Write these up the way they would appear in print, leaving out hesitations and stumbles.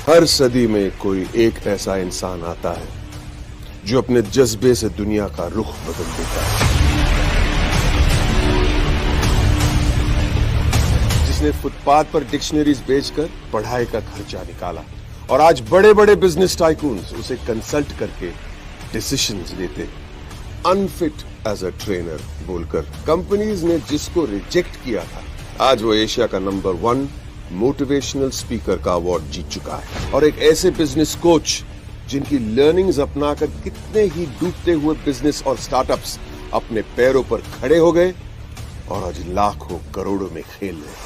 हर सदी में कोई एक ऐसा इंसान आता है जो अपने जज्बे से दुनिया का रुख बदल देता है, जिसने फुटपाथ पर डिक्शनरीज बेचकर पढ़ाई का खर्चा निकाला और आज बड़े बड़े बिजनेस टाइकून्स उसे कंसल्ट करके डिसीजंस लेते। अनफिट एज अ ट्रेनर बोलकर कंपनीज ने जिसको रिजेक्ट किया था, आज वो एशिया का नंबर 1 मोटिवेशनल स्पीकर का अवार्ड जीत चुका है। और एक ऐसे बिजनेस कोच जिनकी लर्निंग्स अपनाकर कितने ही डूबते हुए बिजनेस और स्टार्टअप्स अपने पैरों पर खड़े हो गए और आज लाखों करोड़ों में खेल रहे हैं।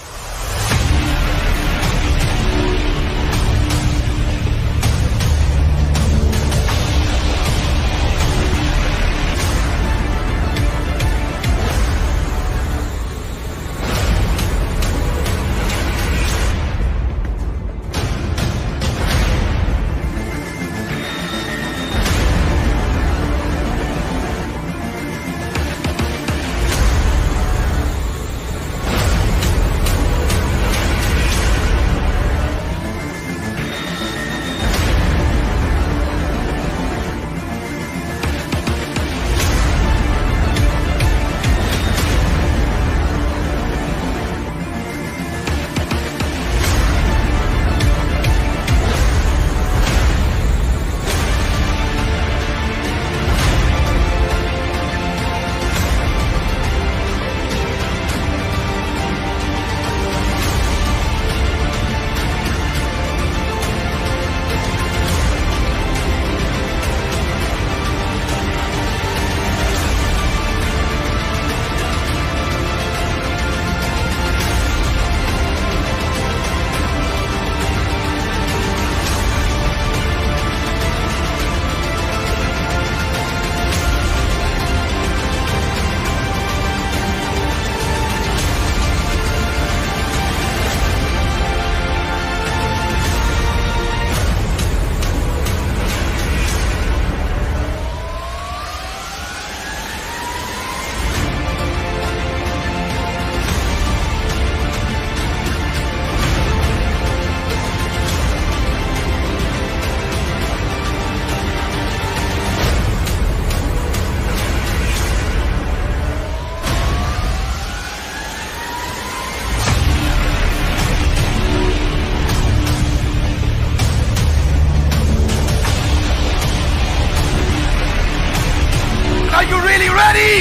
Are you really ready?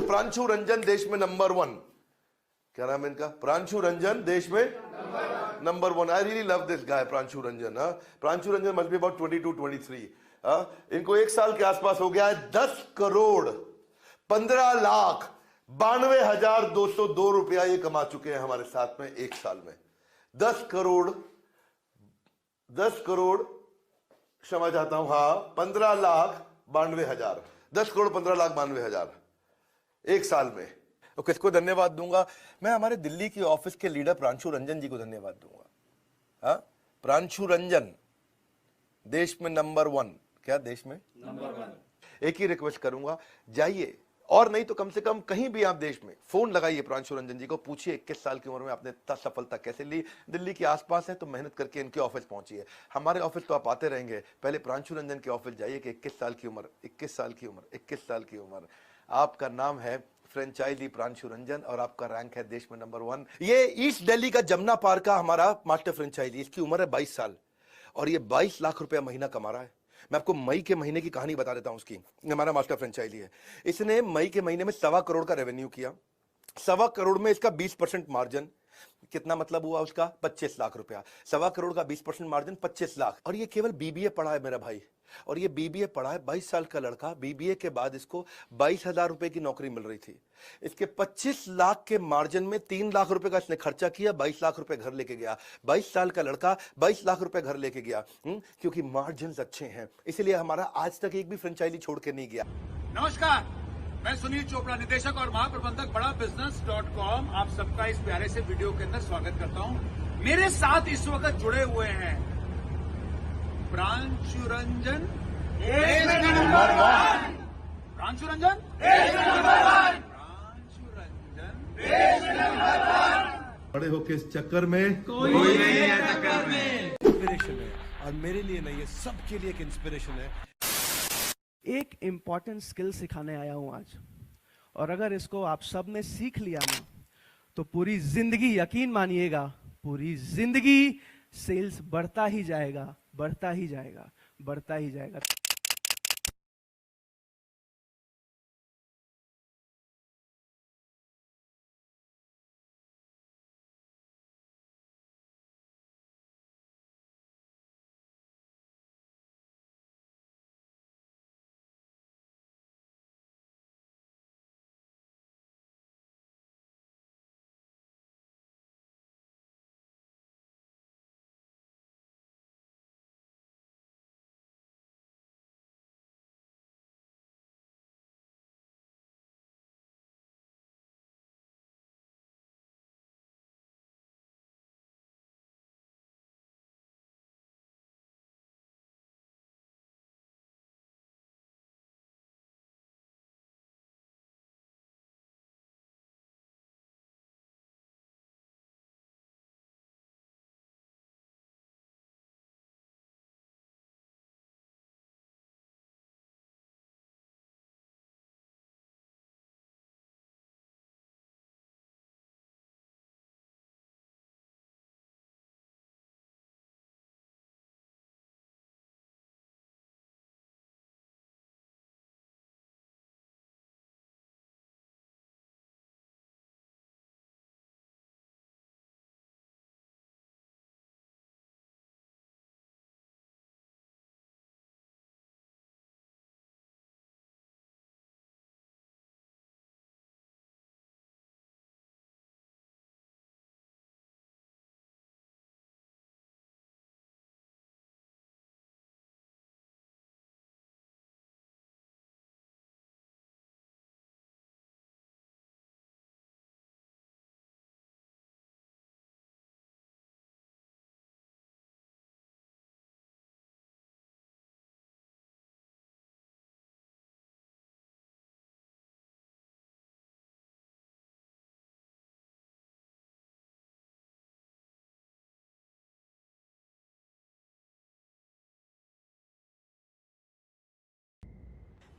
Pranshu Ranjan देश में नंबर 1। क्या नाम है इनका? प्रांशु रंजन देश में number 1। I really love this guy Pranshu Ranjan. Pranshu Ranjan must be about 22-23। इनको 1 साल के आसपास हो गया है। 10 करोड़ 15 लाख 92,202 रुपया ये कमा चुके हैं हमारे साथ में 1 साल में। 10 करोड़ क्षमा चाहता हूं, हाँ 15,92,000। 10 करोड़ 15,92,000 1 साल में। तो किसको धन्यवाद दूंगा? मैं हमारे दिल्ली की ऑफिस के लीडर प्रांशु रंजन जी को धन्यवाद दूंगा। प्रांशु रंजन देश में नंबर 1। क्या देश में नंबर 1? एक ही रिक्वेस्ट करूंगा, जाइए और नहीं तो कम से कम कहीं भी आप देश में फोन लगाइए प्रांशु रंजन जी को, पूछिए 21 साल की उम्र में आपने इतना सफलता कैसे ली। दिल्ली के आसपास है तो मेहनत करके इनके ऑफिस पहुंचिए। हमारे ऑफिस तो आप आते रहेंगे, पहले प्रांशु रंजन के ऑफिस जाइए कि 21 साल की उम्र, 21 साल की उम्र, 21 साल की उम्र। आपका नाम है फ्रेंचाइजी प्रांशु रंजन और आपका रैंक है देश में नंबर 1। ये ईस्ट दिल्ली का जमुना पार्क का हमारा मास्टर फ्रेंचाइजी। इसकी उम्र है 22 साल और ये 22 लाख रुपया महीना कमा रहा है। मैं आपको मई के महीने की कहानी बता देता हूं उसकी। हमारा मास्टर फ्रेंचाइजी है। इसने मई के महीने में 1.25 करोड़ का रेवेन्यू किया। 1.25 करोड़ में इसका 20% मार्जिन। कितना मतलब हुआ उसका? 25 लाख रुपया। 1.25 करोड़ का 20% मार्जिन 25 लाख। और ये केवल बीबीए पढ़ा है मेरा भाई, और ये बीबीए पढ़ा है। 22 साल का लड़का। बीबीए के बाद इसको 22,000 रुपए की नौकरी मिल रही थी। इसके 25 लाख के मार्जिन में 3 लाख रुपए का इसने खर्चा किया, 22 लाख रुपए घर लेके गया। 22 साल का लड़का 22 लाख रुपए घर लेके गया। क्योंकि मार्जिन अच्छे हैं, इसलिए हमारा आज तक एक भी फ्रेंचाइजी छोड़ के नहीं गया। नमस्कार, मैं सुनील चोपड़ा, निदेशक और महाप्रबंधक बड़ा बिजनेस.com। आप सबका इस प्यारे से वीडियो के अंदर स्वागत करता हूं। मेरे साथ इस वक्त जुड़े हुए हैं प्रांशुरंजन प्रांशुरंजन बड़े होके इस चक्कर में इंस्पिरेशन है और मेरे लिए नहीं, ये सबके लिए एक इंस्पिरेशन है। एक इम्पॉर्टेंट स्किल सिखाने आया हूं आज, और अगर इसको आप सब ने सीख लिया ना तो पूरी जिंदगी, यकीन मानिएगा, पूरी जिंदगी सेल्स बढ़ता ही जाएगा, बढ़ता ही जाएगा, बढ़ता ही जाएगा।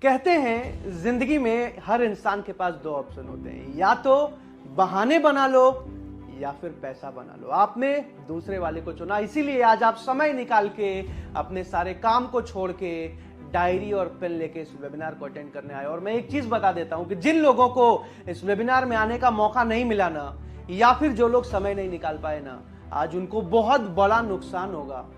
कहते हैं जिंदगी में हर इंसान के पास दो ऑप्शन होते हैं, या तो बहाने बना लो या फिर पैसा बना लो। आपने दूसरे वाले को चुना, इसीलिए आज आप समय निकाल के अपने सारे काम को छोड़ के डायरी और पेन लेके इस वेबिनार को अटेंड करने आए। और मैं एक चीज बता देता हूं कि जिन लोगों को इस वेबिनार में आने का मौका नहीं मिला ना, या फिर जो लोग समय नहीं निकाल पाए ना, आज उनको बहुत बड़ा नुकसान होगा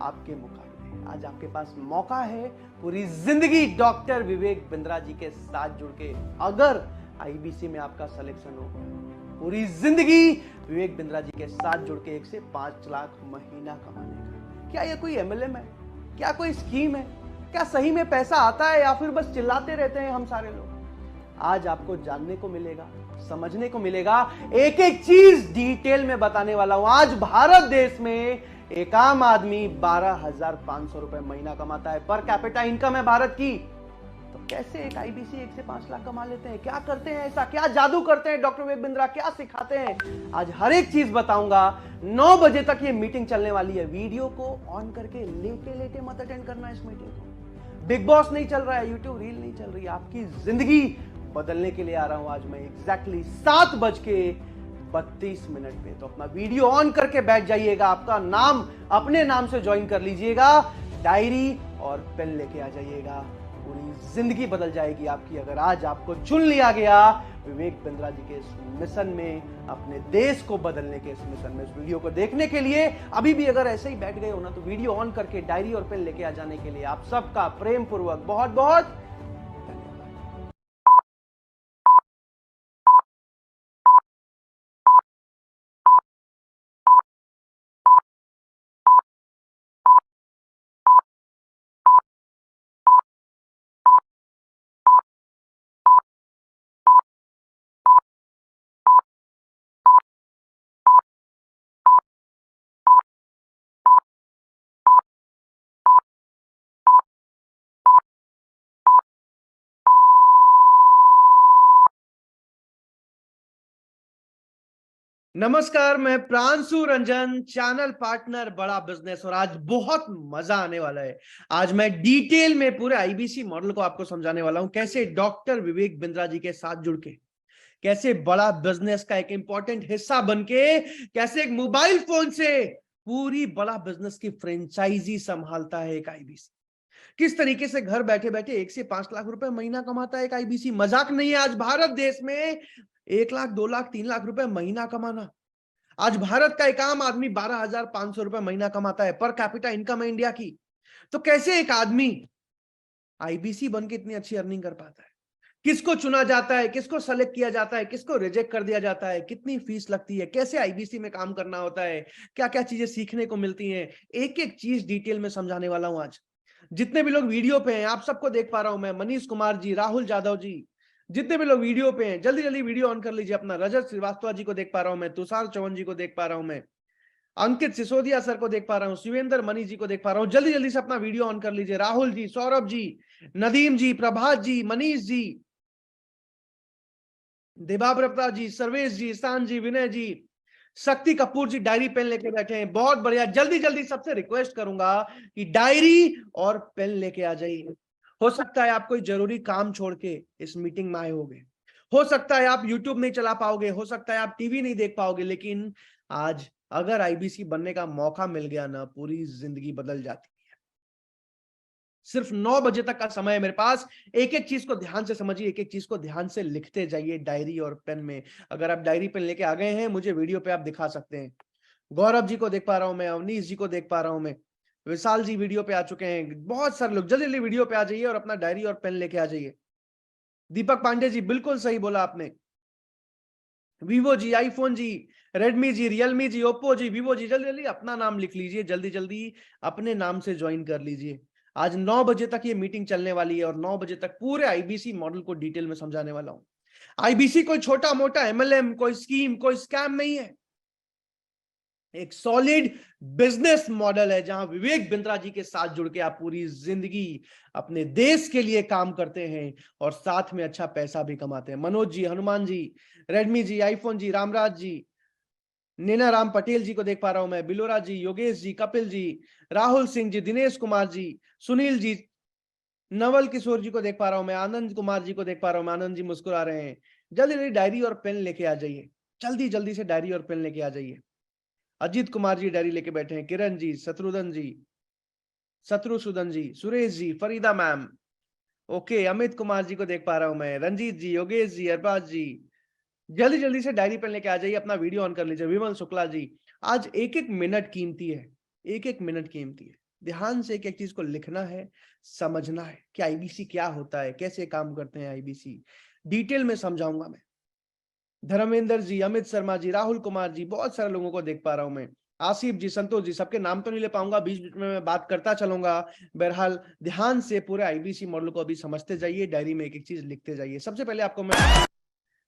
आपके मुकाबले। आज आपके पास मौका है पूरी जिंदगी डॉक्टर विवेक बिंद्रा जी के साथ जुड़ के, अगर आईबीसी में आपका सिलेक्शन हो, पूरी जिंदगी विवेक बिंद्रा जी के साथ जुड़ के 1 से 5 लाख महीना कमाने का। क्या ये कोई एमएलएम है? क्या कोई स्कीम है? क्या सही में पैसा आता है या फिर बस चिल्लाते रहते हैं हम सारे लोग? आज आपको जानने को मिलेगा, समझने को मिलेगा, एक एक चीज डिटेल में बताने वाला हूं। आज भारत देश में एक आम आदमी 12,500 रुपए महीना कमाता है, पर कैपिटा इनकम है भारत की। तो कैसे एक आईबीसी 1 से 5 लाख कमा लेते हैं? क्या करते हैं ऐसा? क्या जादू करते हैं डॉक्टर विवेक बिंद्रा? क्या सिखाते हैं? आज हर एक चीज बताऊंगा। 9 बजे तक ये मीटिंग चलने वाली है। वीडियो को ऑन करके लेटे लेटे मत अटेंड करना इस मीटिंग को। बिग बॉस नहीं चल रहा है, यूट्यूब रील नहीं चल रही है, आपकी जिंदगी बदलने के लिए आ रहा हूं आज मैं एग्जैक्टली 7:32 पे। तो अपना वीडियो ऑन करके बैठ जाइएगा, आपका नाम अपने नाम से ज्वाइन कर लीजिएगा, डायरी और पेन लेके आ जाइएगा। पूरी जिंदगी बदल जाएगी आपकी अगर आज आपको चुन लिया गया विवेक बिंद्रा जी के इस मिशन में, अपने देश को बदलने के इस मिशन में। इस वीडियो को देखने के लिए अभी भी अगर ऐसे ही बैठ गए हो ना, तो वीडियो ऑन करके डायरी और पेन लेके आ जाने के लिए आप सबका प्रेम पूर्वक बहुत बहुत नमस्कार, मैं प्रांशु रंजन, चैनल पार्टनर बड़ा बिजनेस, और आज बहुत मजा आने वाला है। आज मैं डिटेल में पूरे आईबीसी मॉडल को आपको समझाने वाला हूं, कैसे डॉक्टर विवेक बिंद्रा जी के साथ जुड़ के, कैसे बड़ा बिजनेस का एक इंपॉर्टेंट हिस्सा बनके, कैसे एक मोबाइल फोन से पूरी बड़ा बिजनेस की फ्रेंचाइजी संभालता है एक आईबीसी। किस तरीके से घर बैठे बैठे 1 से 5 लाख रुपए महीना कमाता है एक आईबीसी। मजाक नहीं है। आज भारत देश में 1 लाख, 2 लाख, 3 लाख रुपए महीना कमाना, आज भारत का एक आम आदमी 12,500 रुपए महीना कमाता है। पर कैपिटा इनकम है इंडिया की। तो कैसे एक आदमी आईबीसी बन के इतनी अच्छी अर्निंग कर पाता है? किसको चुना जाता है, किसको सेलेक्ट किया जाता है, किसको रिजेक्ट कर दिया जाता है, कितनी फीस लगती है, कैसे आईबीसी में काम करना होता है, क्या क्या चीजें सीखने को मिलती हैं, एक एक चीज डिटेल में समझाने वाला हूं आज। जितने भी लोग वीडियो पे हैं, आप सबको देख पा रहा हूं मैं, मनीष कुमार जी, राहुल जादव जी, जितने भी लोग वीडियो पे हैं, जल्दी जल्दी वीडियो ऑन कर लीजिए अपना। रजत श्रीवास्तव जी को देख पा रहा हूं मैं, तुषार चौहान जी को देख पा रहा हूं मैं, अंकित सिसोदिया सर को देख पा रहा हूं, शिवेंद्र मनी जी को देख पा रहा हूं। जल्दी जल्दी से अपना वीडियो ऑन कर लीजिए। राहुल जी, सौरभ जी, नदीम जी, प्रभात जी, मनीष जी, देवाब्रता जी, सर्वेश जी, ईशान जी, विनय जी, शक्ति कपूर जी डायरी पेन लेके बैठे हैं। बहुत बढ़िया। जल्दी जल्दी सबसे रिक्वेस्ट करूंगा कि डायरी और पेन लेके आ जाइए। हो सकता है आप कोई जरूरी काम छोड़ के इस मीटिंग में आए होंगे, हो सकता है आप यूट्यूब नहीं चला पाओगे, हो सकता है आप टीवी नहीं देख पाओगे, लेकिन आज अगर आईबीसी बनने का मौका मिल गया ना, पूरी जिंदगी बदल जाती है। सिर्फ 9 बजे तक का समय है मेरे पास। एक एक चीज को ध्यान से समझिए, एक एक चीज को ध्यान से लिखते जाइए डायरी और पेन में। अगर आप डायरी पेन लेके आ गए हैं, मुझे वीडियो पे आप दिखा सकते हैं। गौरव जी को देख पा रहा हूं मैं, अवनीश जी को देख पा रहा हूं मैं, विशाल जी वीडियो पे आ चुके हैं। बहुत सारे लोग, जल्दी जल्दी वीडियो पे आ जाइए और अपना डायरी और पेन लेके आ जाइए। दीपक पांडे जी, बिल्कुल सही बोला आपने। वीवो जी, आईफोन जी, रेडमी जी, रियलमी जी, ओप्पो जी, वीवो जी, जल्दी जल्दी अपना नाम लिख लीजिए, जल्दी जल्दी अपने नाम से ज्वाइन कर लीजिए। आज 9 बजे तक ये मीटिंग चलने वाली है और 9 बजे तक पूरे आईबीसी मॉडल को डिटेल में समझाने वाला हूं। आईबीसी कोई छोटा मोटा एमएलएम, कोई स्कीम, कोई स्कैम नहीं है। एक सॉलिड बिजनेस मॉडल है जहां विवेक बिंद्रा जी के साथ जुड़ के आप पूरी जिंदगी अपने देश के लिए काम करते हैं और साथ में अच्छा पैसा भी कमाते हैं। मनोज जी, हनुमान जी, रेडमी जी, आईफोन जी, रामराज जी, नीना राम पटेल जी को देख पा रहा हूं मैं, बिलोरा जी, योगेश जी, कपिल जी, राहुल सिंह जी, दिनेश कुमार जी, सुनील जी, नवल किशोर जी को देख पा रहा हूं मैं, आनंद कुमार जी को देख पा रहा हूं मैं। आनंद जी मुस्कुरा रहे हैं। जल्दी जल्दी डायरी और पेन लेके आ जाइए, जल्दी जल्दी से डायरी और पेन लेके आ जाइए। अजीत कुमार जी डायरी लेके बैठे हैं, किरण जी, शत्रुसूदन जी, सुरेश जी, फरीदा मैम, ओके, अमित कुमार जी को देख पा रहा हूं मैं, रंजीत जी, योगेश जी, अरबाज जी, जल्दी जल्दी से डायरी पेन लेके आ जाइए, अपना वीडियो ऑन कर लीजिए। विमल शुक्ला जी, आज एक एक मिनट कीमती है, एक एक मिनट कीमती है। ध्यान से एक एक चीज को लिखना है, समझना है कि आईबीसी क्या होता है, कैसे काम करते हैं आईबीसी, डिटेल में समझाऊंगा मैं। धर्मेंद्र जी, अमित शर्मा जी, राहुल कुमार जी, बहुत सारे लोगों को देख पा रहा हूं मैं, आसिफ जी, संतोष जी, सबके नाम तो नहीं ले पाऊंगा, बीच बीच में मैं बात करता चलूंगा। बहरहाल ध्यान से पूरे आईबीसी मॉडल को अभी समझते जाइए, डायरी में एक एक चीज लिखते जाइए। सबसे पहले आपको मैं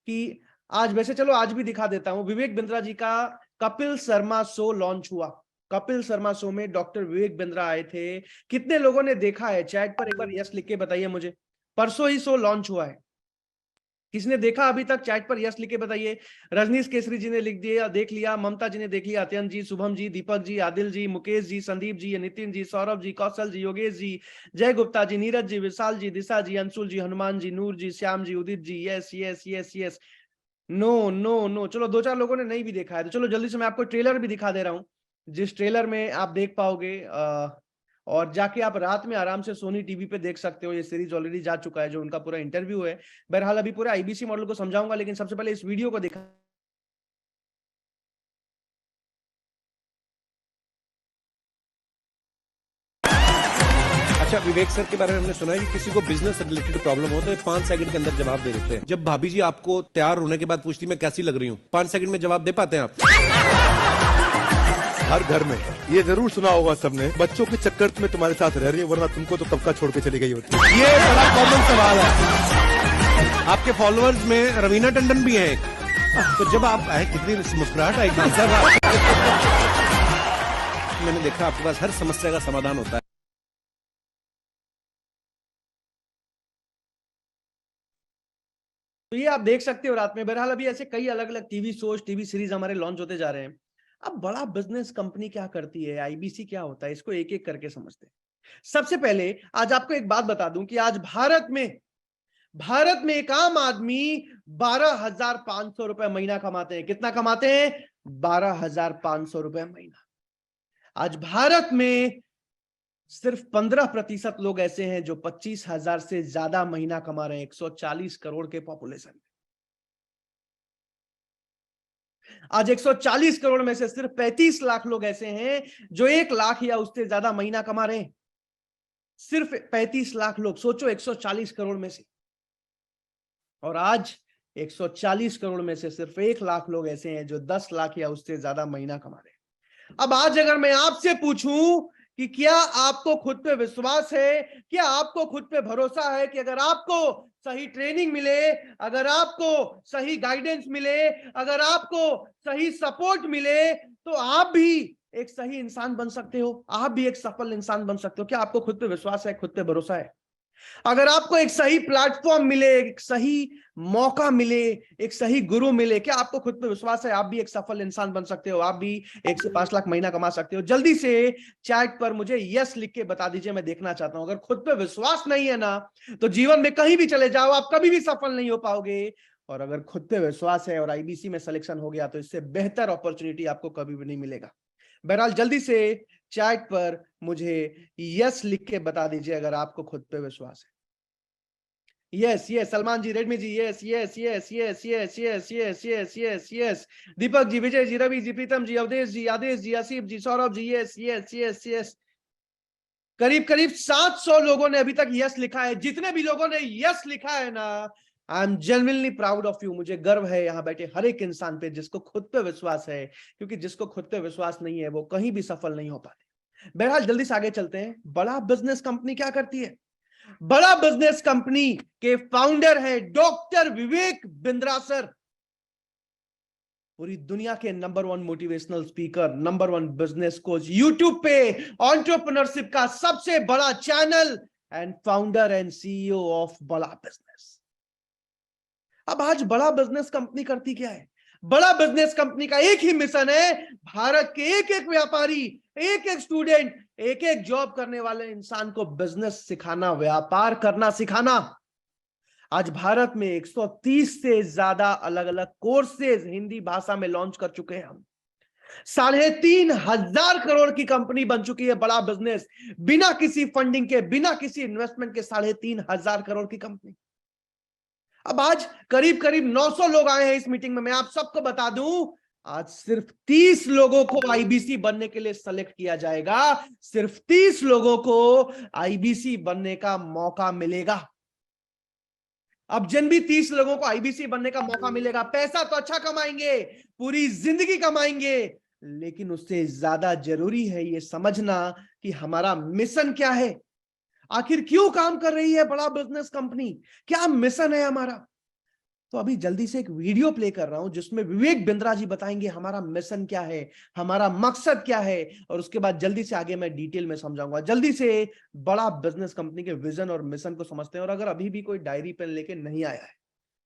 कि आज, वैसे चलो आज भी दिखा देता हूं, विवेक बिंद्रा जी का कपिल शर्मा शो लॉन्च हुआ। कपिल शर्मा शो में डॉक्टर विवेक बिंद्रा आए थे। कितने लोगों ने देखा है? चैट पर एक बार यस लिख के बताइए मुझे। परसों ही शो लॉन्च हुआ है। किसने देखा अभी तक? चैट पर यस लिख के बताइए। रजनीश केसरी जी ने लिख दिया, देख लिया। ममता जी ने देख लिया। अत्यंत जी, शुभम जी, दीपक जी, आदिल जी, मुकेश जी, संदीप जी, नितिन जी, सौरभ जी, कौशल जी, Yogesh ji, Jay Gupta ji, Neeraj ji, Vishal ji, Disha ji, Anshul ji, Hanuman ji, Noor ji, Shyam ji, Udit ji, yes yes yes yes, no no no. चलो 2-4 लोगों ने नहीं भी देखा है, तो चलो जल्दी से मैं आपको ट्रेलर भी दिखा दे रहा हूं, जिस ट्रेलर में आप देख पाओगे और जाके आप रात में आराम से सोनी टीवी पे देख सकते हो। ये सीरीज ऑलरेडी जा चुका है, जो उनका पूरा इंटरव्यू है। बहरहाल अभी पूरा आईबीसी मॉडल को समझाऊंगा, लेकिन सबसे पहले इस वीडियो को दिखा। अच्छा, विवेक सर के बारे में हमने सुना है कि किसी को बिजनेस से रिलेटेड प्रॉब्लम हो तो 5 सेकंड के अंदर जवाब दे देते हैं। जब भाभी जी आपको तैयार होने के बाद पूछती मैं कैसी लग रही हूँ, 5 सेकंड में जवाब दे पाते हैं आप? हर घर में ये जरूर सुना होगा सबने, बच्चों के चक्कर में तुम्हारे साथ रह रही है, वरना तुमको तो कब का छोड़ के चली गई होती। ये बड़ा कॉमन सवाल है। आपके फॉलोअर्स में रवीना टंडन भी है, तो जब आप आए, कितनी मुस्कुराहट आई भाई साहब। मैंने देखा आपके पास हर समस्या का समाधान होता है। तो ये आप देख सकते हो रात में। बहरहाल अभी ऐसे कई अलग अलग टीवी शोज, टीवी सीरीज हमारे लॉन्च होते जा रहे हैं। अब बड़ा बिजनेस कंपनी क्या करती है, आईबीसी क्या होता है, इसको एक एक करके समझते हैं। सबसे पहले आज आपको एक बात बता दूं कि आज भारत में एक आम आदमी 12,500 रुपए महीना कमाते हैं। कितना कमाते हैं? 12,500 रुपए महीना। आज भारत में सिर्फ 15% लोग ऐसे हैं जो 25,000 से ज्यादा महीना कमा रहे हैं, 140 करोड़ के पॉपुलेशन में। आज 140 करोड़ में से सिर्फ 35 लाख लोग ऐसे हैं जो 1 लाख या उससे ज्यादा महीना कमा रहे हैं। सिर्फ 35 लाख लोग, सोचो 140 करोड़ में से। और आज 140 करोड़ में से सिर्फ 1 लाख लोग ऐसे हैं जो 10 लाख या उससे ज्यादा महीना कमा रहे हैं। अब आज अगर मैं आपसे पूछूं कि क्या आपको खुद पे विश्वास है, क्या आपको खुद पे भरोसा है कि अगर आपको सही ट्रेनिंग मिले, अगर आपको सही गाइडेंस मिले, अगर आपको सही सपोर्ट मिले, तो आप भी एक सही इंसान बन सकते हो, आप भी एक सफल इंसान बन सकते हो? क्या आपको खुद पे विश्वास है, खुद पे भरोसा है? अगर आपको एक सही प्लेटफॉर्म मिले, एक सही मौका मिले, एक सही गुरु मिले, क्या आपको खुद पे विश्वास है आप भी एक सफल इंसान बन सकते हो, आप भी 1 से 5 लाख महीना कमा सकते हो? जल्दी से चैट पर मुझे यस लिख के बता दीजिए, मैं देखना चाहता हूं। अगर खुद पे विश्वास नहीं है ना, तो जीवन में कहीं भी चले जाओ आप कभी भी सफल नहीं हो पाओगे। और अगर खुद पे विश्वास है और आईबीसी में सिलेक्शन हो गया, तो इससे बेहतर अपॉर्चुनिटी आपको कभी भी नहीं मिलेगा। बहरहाल जल्दी से चैट पर मुझे यस लिख के बता दीजिए अगर आपको खुद पे विश्वास है। Yes yes, Salman ji, Redmi ji, yes yes yes yes yes yes yes yes yes yes, Deepak ji, Vijay ji, Ravi ji, Pritam ji, Awadhesh ji, Adesh ji, Asif ji, Saurabh ji, yes yes yes yes. करीब करीब 700 लोगों ने अभी तक यस लिखा है। जितने भी लोगों ने यस लिखा है ना, I am genuinely proud of you. मुझे गर्व है यहां बैठे हर एक इंसान पे जिसको खुद पे विश्वास है, क्योंकि जिसको खुद पे विश्वास नहीं है वो कहीं भी सफल नहीं हो पाते। बहरहाल जल्दी से आगे चलते हैं। बड़ा बिजनेस कंपनी क्या करती है? बड़ा बिजनेस कंपनी के फाउंडर है डॉक्टर विवेक बिंद्रा सर। पूरी दुनिया के number 1 motivational speaker, number 1 business coach, YouTube पे एंटरप्रेन्योरशिप का सबसे बड़ा channel, and founder and CEO of Bada business. अब आज बड़ा बिजनेस कंपनी करती क्या है? बड़ा बिजनेस कंपनी का एक ही मिशन है, भारत के एक एक व्यापारी, एक एक स्टूडेंट, एक एक जॉब करने वाले इंसान को बिजनेस सिखाना, व्यापार करना सिखाना। आज भारत में 130 से ज्यादा अलग अलग कोर्सेज हिंदी भाषा में लॉन्च कर चुके हैं हम। 3,500 करोड़ की कंपनी बन चुकी है बड़ा बिजनेस, बिना किसी फंडिंग के, बिना किसी इन्वेस्टमेंट के 3,500 करोड़ की कंपनी। अब आज करीब करीब 900 लोग आए हैं इस मीटिंग में। मैं आप सबको बता दूं, आज सिर्फ 30 लोगों को आईबीसी बनने के लिए सेलेक्ट किया जाएगा। सिर्फ 30 लोगों को आईबीसी बनने का मौका मिलेगा। अब जिन भी 30 लोगों को आईबीसी बनने का मौका मिलेगा, पैसा तो अच्छा कमाएंगे, पूरी जिंदगी कमाएंगे, लेकिन उससे ज्यादा जरूरी है ये समझना कि हमारा मिशन क्या है। आखिर क्यों काम कर रही है बड़ा बिजनेस कंपनी, क्या मिशन है हमारा? तो अभी जल्दी से एक वीडियो प्ले कर रहा हूं जिसमें विवेक बिंद्रा जी बताएंगे हमारा मिशन क्या है, हमारा मकसद क्या है, और उसके बाद जल्दी से आगे मैं डिटेल में समझाऊंगा। जल्दी से बड़ा बिजनेस कंपनी के विजन और मिशन को समझते हैं। और अगर अभी भी कोई डायरी पेन लेके नहीं आया है,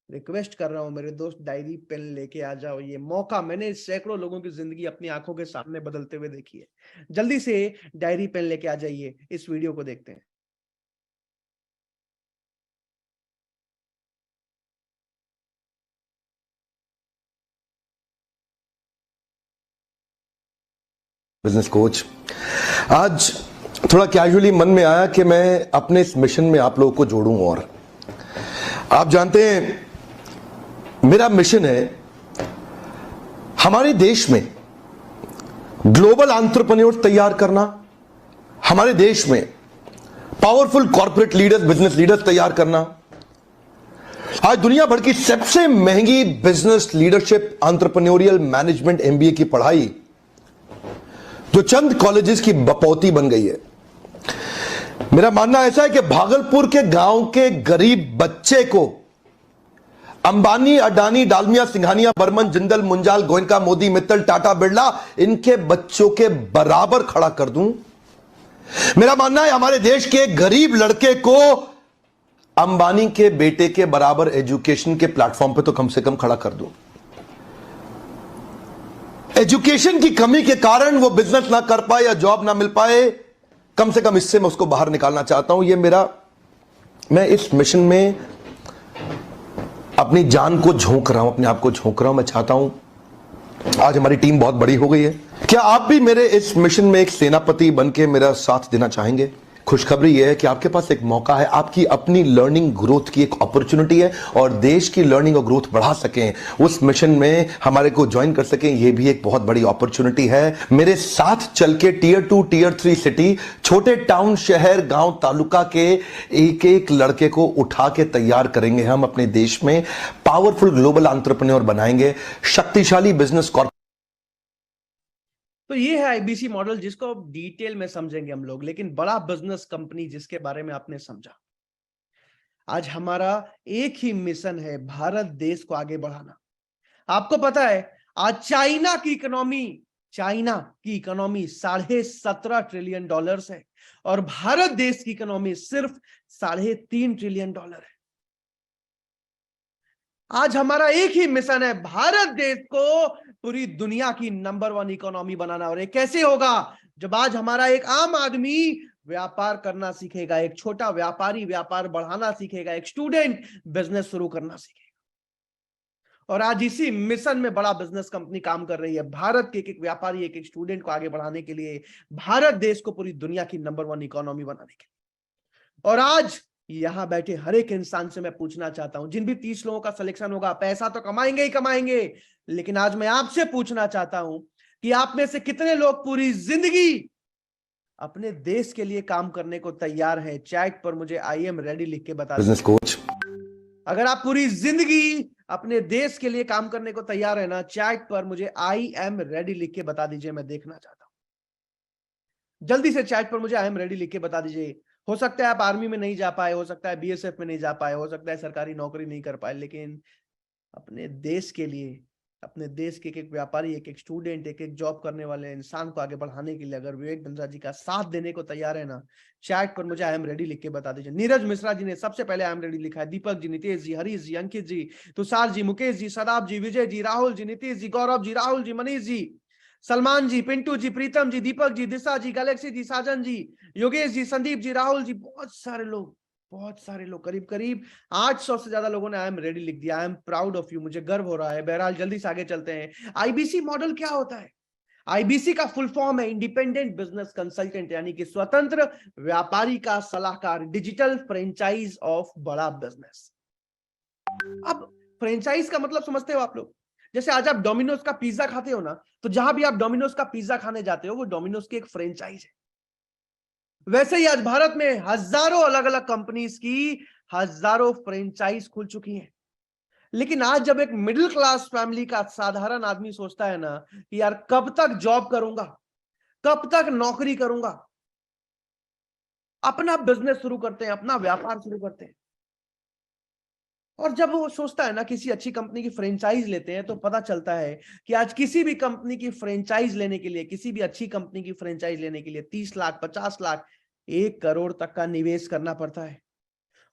रिक्वेस्ट कर रहा हूं मेरे दोस्त, डायरी पेन लेके आ जाओ। ये मौका, मैंने सैकड़ों लोगों की जिंदगी अपनी आंखों के सामने बदलते हुए देखी है। जल्दी से डायरी पेन लेके आ जाइए, इस वीडियो को देखते हैं। बिजनेस कोच, आज थोड़ा कैजुअली मन में आया कि मैं अपने इस मिशन में आप लोगों को जोड़ूं। और आप जानते हैं मेरा मिशन है हमारे देश में ग्लोबल एंटरप्रेन्योर तैयार करना, हमारे देश में powerful corporate leaders, business leaders तैयार करना। आज दुनिया भर की सबसे महंगी business leadership entrepreneurial management MBA की पढ़ाई जो चंद कॉलेजेस की बपौती बन गई है। मेरा मानना ऐसा है कि भागलपुर के गांव के गरीब बच्चे को अंबानी, अडानी, डालमिया, सिंघानिया, बर्मन, जिंदल, मुंजाल, गोयनका, मोदी, मित्तल, टाटा, बिरला, इनके बच्चों के बराबर खड़ा कर दूं। मेरा मानना है हमारे देश के गरीब लड़के को अंबानी के बेटे के बराबर एजुकेशन के प्लेटफॉर्म पे तो कम से कम खड़ा कर दूं। एजुकेशन की कमी के कारण वो बिजनेस ना कर पाए या जॉब ना मिल पाए, कम से कम इससे मैं उसको बाहर निकालना चाहता हूं। मैं इस मिशन में अपनी जान को झोंक रहा हूं, अपने आप को झोंक रहा हूं। मैं चाहता हूं, आज हमारी टीम बहुत बड़ी हो गई है, क्या आप भी मेरे इस मिशन में एक सेनापति बनके मेरा साथ देना चाहेंगे? खुशखबरी यह है कि आपके पास एक मौका है, आपकी अपनी लर्निंग ग्रोथ की एक अपॉर्चुनिटी है, और देश की लर्निंग और ग्रोथ बढ़ा सकें, उस मिशन में हमारे को ज्वाइन कर सकें, यह भी एक बहुत बड़ी अपॉर्चुनिटी है। मेरे साथ चल के टियर 2 टियर 3 सिटी, छोटे टाउन, शहर, गांव, तालुका के एक एक लड़के को उठा के तैयार करेंगे हम अपने देश में, पावरफुल ग्लोबल एंटरप्रेन्योर बनाएंगे, शक्तिशाली बिजनेस कॉर्पोरेट। तो ये है आईबीसी मॉडल, जिसको अब डिटेल में समझेंगे हम लोग, लेकिन बड़ा बिजनेस कंपनी जिसके बारे में आपने समझा। आज हमारा एक ही मिशन है, भारत देश को आगे बढ़ाना। आपको पता है आज चाइना की इकोनॉमी $17.5 ट्रिलियन है, और भारत देश की इकोनॉमी सिर्फ $3.5 ट्रिलियन है। आज हमारा एक ही मिशन है, भारत देश को पूरी दुनिया की नंबर 1 इकोनॉमी बनाना। और ये कैसे होगा? जब आज हमारा एक आम आदमी व्यापार करना सीखेगा, एक छोटा व्यापारी व्यापार बढ़ाना सीखेगा, एक स्टूडेंट बिजनेस शुरू करना सीखेगा। और आज इसी मिशन में बड़ा बिजनेस कंपनी काम कर रही है, भारत के एक व्यापारी, एक स्टूडेंट को आगे बढ़ाने के लिए, भारत देश को पूरी दुनिया की नंबर 1 इकोनॉमी बनाने के लिए। और आज यहां बैठे हर एक इंसान से मैं पूछना चाहता हूं, जिन भी 30 लोगों का सिलेक्शन होगा, पैसा तो कमाएंगे ही कमाएंगे, लेकिन आज मैं आपसे पूछना चाहता हूं कि आप में से कितने लोग पूरी जिंदगी अपने देश के लिए काम करने को तैयार हैं? चैट पर मुझे आई एम रेडी लिख के बता बिजनेस कोच। अगर आप पूरी जिंदगी अपने देश के लिए काम करने को तैयार है ना, चैट पर मुझे आई एम रेडी लिख के बता दीजिए, मैं देखना चाहता हूं। जल्दी से चैट पर मुझे आई एम रेडी लिख के बता दीजिए। हो सकता है आप आर्मी में नहीं जा पाए, हो सकता है बीएसएफ में नहीं जा पाए, हो सकता है सरकारी नौकरी नहीं कर पाए, लेकिन अपने देश के लिए, अपने देश के एक व्यापारी, एक स्टूडेंट, एक जॉब करने वाले इंसान को आगे बढ़ाने के लिए अगर विवेक बिंद्रा जी का साथ देने को तैयार है ना, चैट पर मुझे आई एम रेडी लिख के बता दीजिए। नीरज मिश्रा जी ने सबसे पहले आई एम रेडी लिखा है, दीपक जी, नितेश जी, हरीश जी, अंकित जी, तुषार जी, मुकेश जी, सदाब जी, विजय जी, राहुल जी, नीतीश जी, गौरव जी, राहुल जी, मनीष जी, सलमान जी, पिंटू जी, प्रीतम जी, दीपक जी, दिशा जी, गैलेक्सी जी, साजन जी, योगेश जी, संदीप जी, राहुल जी, बहुत सारे लोग, करीब करीब 800 से ज्यादा लोगों ने आई एम रेडी लिख दिया। I am proud of you, मुझे गर्व हो रहा है। बहरहाल जल्दी से आगे चलते हैं। आईबीसी मॉडल क्या होता है? आईबीसी का फुल फॉर्म है इंडिपेंडेंट बिजनेस कंसल्टेंट, यानी कि स्वतंत्र व्यापारी का सलाहकार, digital franchise of Bada business. अब फ्रेंचाइज का मतलब समझते हो आप लोग? जैसे आज आप डोमिनोज का पिज्जा खाते हो ना, तो जहां भी आप डोमिनोज का पिज्जा खाने जाते हो, वो डोमिनोज की एक फ्रेंचाइज है। वैसे ही आज भारत में हजारों अलग अलग कंपनीज की हजारों फ्रेंचाइज खुल चुकी हैं। लेकिन आज जब एक मिडिल क्लास फैमिली का साधारण आदमी सोचता है ना कि यार कब तक जॉब करूंगा, कब तक नौकरी करूंगा, अपना बिजनेस शुरू करते हैं, अपना व्यापार शुरू करते हैं। और जब वो सोचता है ना किसी अच्छी कंपनी की फ्रेंचाइज लेते हैं, तो पता चलता है कि आज किसी भी कंपनी की फ्रेंचाइज लेने के लिए, किसी भी अच्छी कंपनी की फ्रेंचाइज लेने के लिए 30 लाख, 50 लाख, 1 करोड़ तक का निवेश करना पड़ता है।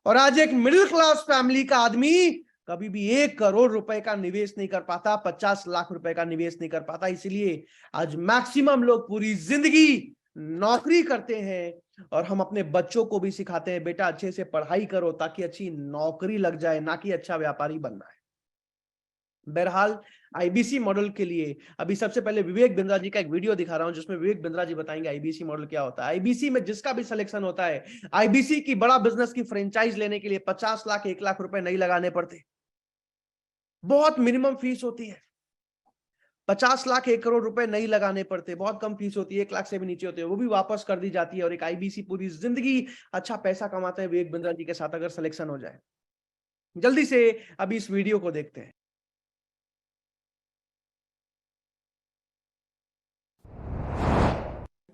और आज एक मिडिल क्लास फैमिली का आदमी कभी भी 1 करोड़ रुपए का निवेश नहीं कर पाता, 50 लाख रुपए का निवेश नहीं कर पाता। इसलिए आज मैक्सिमम लोग पूरी जिंदगी नौकरी करते हैं, और हम अपने बच्चों को भी सिखाते हैं, बेटा अच्छे से पढ़ाई करो ताकि अच्छी नौकरी लग जाए, ना कि अच्छा व्यापारी बनना है। बहरहाल आईबीसी मॉडल के लिए अभी सबसे पहले विवेक बिंद्रा जी का एक वीडियो दिखा रहा हूं, जिसमें विवेक बिंद्रा जी बताएंगे आईबीसी मॉडल क्या होता है। आईबीसी में जिसका भी सिलेक्शन होता है, आईबीसी की बड़ा बिजनेस की फ्रेंचाइज लेने के लिए 50 लाख, 1 लाख रुपए नहीं लगाने पड़ते। बहुत मिनिमम फीस होती है। 50 लाख, 1 करोड़ रुपए नहीं लगाने पड़ते, बहुत कम फीस होती है, 1 लाख से भी नीचे होती है, वो भी वापस कर दी जाती है। और एक आईबीसी पूरी जिंदगी अच्छा पैसा कमाता है विवेक बिंद्रा जी के साथ, अगर सिलेक्शन हो जाए। जल्दी से अभी इस वीडियो को देखते हैं।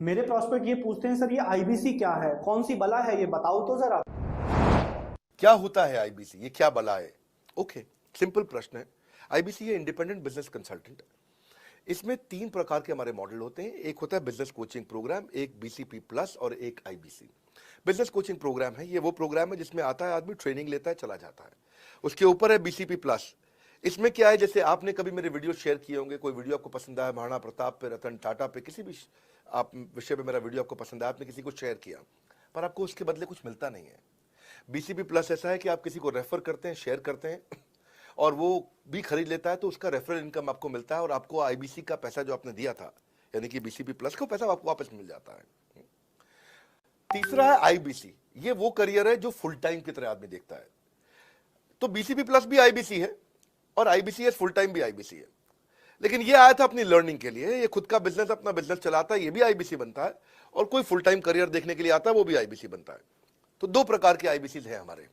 मेरे प्रॉस्पेक्ट ये पूछते हैं, सर ये आईबीसी क्या है, कौन सी बला है, ये बताओ तो जरा। क्या होता है आईबीसी, ये क्या बला है? ओके, सिंपल प्रश्न है। आईबीसी ये इंडिपेंडेंट बिजनेस कंसल्टेंट है। इसमें 3 प्रकार के हमारे मॉडल होते हैं। एक होता है बिजनेस कोचिंग प्रोग्राम, एक बीसीपी प्लस और एक आईबीसी। बिजनेस कोचिंग प्रोग्राम है। ये वो प्रोग्राम है जिसमें आता है आदमी, ट्रेनिंग लेता है, चला जाता है। उसके ऊपर है बीसीपी प्लस। इसमें क्या है, जैसे आपने कभी मेरे वीडियो शेयर किए होंगे, कोई वीडियो आपको पसंद आया, महाराणा प्रताप पे, रतन टाटा पे, किसी भी आप विषय पे मेरा वीडियो आपको पसंद आया, आपने किसी को शेयर किया, पर आपको उसके बदले कुछ मिलता नहीं है। बीसीपी प्लस ऐसा है कि आप किसी को रेफर करते हैं, शेयर करते हैं, और वो भी खरीद लेता है, तो उसका रेफरल इनकम आपको मिलता है, और आपको आईबीसी का पैसा जो आपने दिया था, यानी कि बीसीपी प्लस को पैसा आपको वापस मिल जाता है। तीसरा है आईबीसी। ये वो करियर है जो फुल टाइम की तरह आदमी देखता है। तो बीसीपी प्लस भी आईबीसी है और आईबीसीएस फुल टाइम भी आईबीसी है। लेकिन ये आया था अपनी लर्निंग के लिए, ये खुद का बिजनेस, अपना बिजनेस चलाता है, ये भी आईबीसी बनता है, और कोई फुल टाइम करियर देखने के लिए आता है, वो भी आईबीसी बनता है। तो दो प्रकार के आईबीसी हैं हमारे।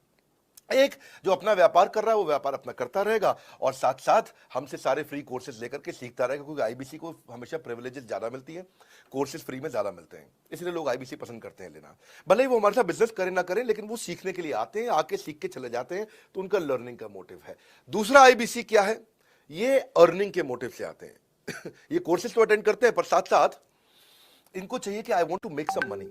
एक जो अपना व्यापार कर रहा है, वो व्यापार अपना करता रहेगा, और साथ साथ हमसे सारे फ्री कोर्सेज लेकर के सीखता रहेगा, क्योंकि आईबीसी को हमेशा प्रिविलेजेस ज्यादा मिलती है, कोर्सेज फ्री में ज्यादा मिलते हैं, इसलिए लोग आईबीसी पसंद करते हैं लेना। भले ही वो हमारे साथ बिजनेस करें ना करें, लेकिन वो सीखने के लिए आते हैं, आके सीख के चले जाते हैं, तो उनका लर्निंग का मोटिव है। दूसरा आईबीसी क्या है, ये अर्निंग के मोटिव से आते हैं। ये कोर्सेज तो अटेंड करते हैं, पर साथ साथ इनको चाहिए कि I want to make some money.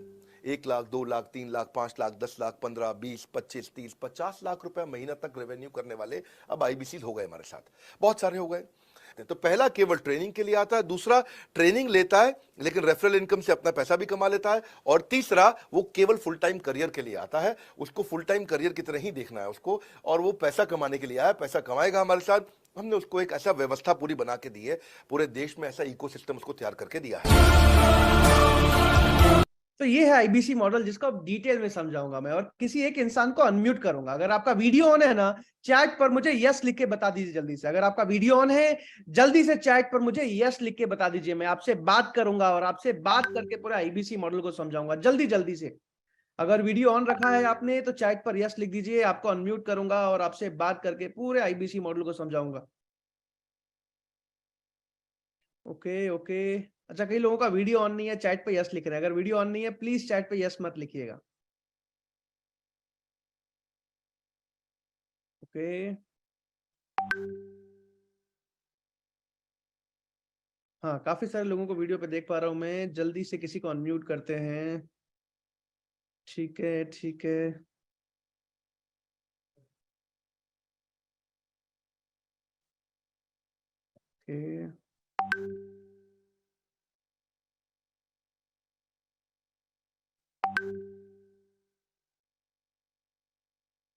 1 lakh, 2 lakh, 3 lakh, 5 lakh, 10 lakh, 15, 20, 25, 30, 50 lakh रुपए महीना तक रेवेन्यू करने वाले अब आईबीसी हो गए हमारे साथ, बहुत सारे हो गए। तो पहला केवल ट्रेनिंग के लिए आता है, दूसरा ट्रेनिंग लेता है लेकिन रेफरल इनकम से अपना पैसा भी कमा लेता है, और तीसरा वो केवल फुल टाइम करियर के लिए आता है। उसको फुल टाइम करियर की तरह ही देखना है उसको, और वो पैसा कमाने के लिए आया, पैसा कमाएगा हमारे साथ। हमने उसको एक ऐसा व्यवस्था पूरी बना के दी है, पूरे देश में ऐसा इकोसिस्टम उसको तैयार करके दिया है। तो ये है आईबीसी मॉडल, जिसको अब डिटेल में समझाऊंगा मैं, और किसी एक इंसान को अनम्यूट करूंगा। अगर आपका वीडियो ऑन है ना, चैट पर मुझे यस लिख के बता दीजिए जल्दी से। अगर आपका वीडियो ऑन है, जल्दी से चैट पर मुझे यस लिख के बता दीजिए। मैं आपसे बात करूंगा और आपसे बात करके पूरा आईबीसी मॉडल को समझाऊंगा, जल्दी जल्दी से। अगर वीडियो ऑन रखा है आपने तो चैट पर यस लिख दीजिए, आपको अनम्यूट करूंगा और आपसे बात करके पूरे आईबीसी मॉडल को समझाऊंगा। ओके ओके, अच्छा कई लोगों का वीडियो ऑन नहीं है, चैट पे यस लिख रहे हैं। अगर वीडियो ऑन नहीं है प्लीज चैट पे यस मत लिखिएगा। ओके, हाँ काफी सारे लोगों को वीडियो पे देख पा रहा हूं मैं। जल्दी से किसी को अनम्यूट करते हैं। ठीक है ठीक है, ओके।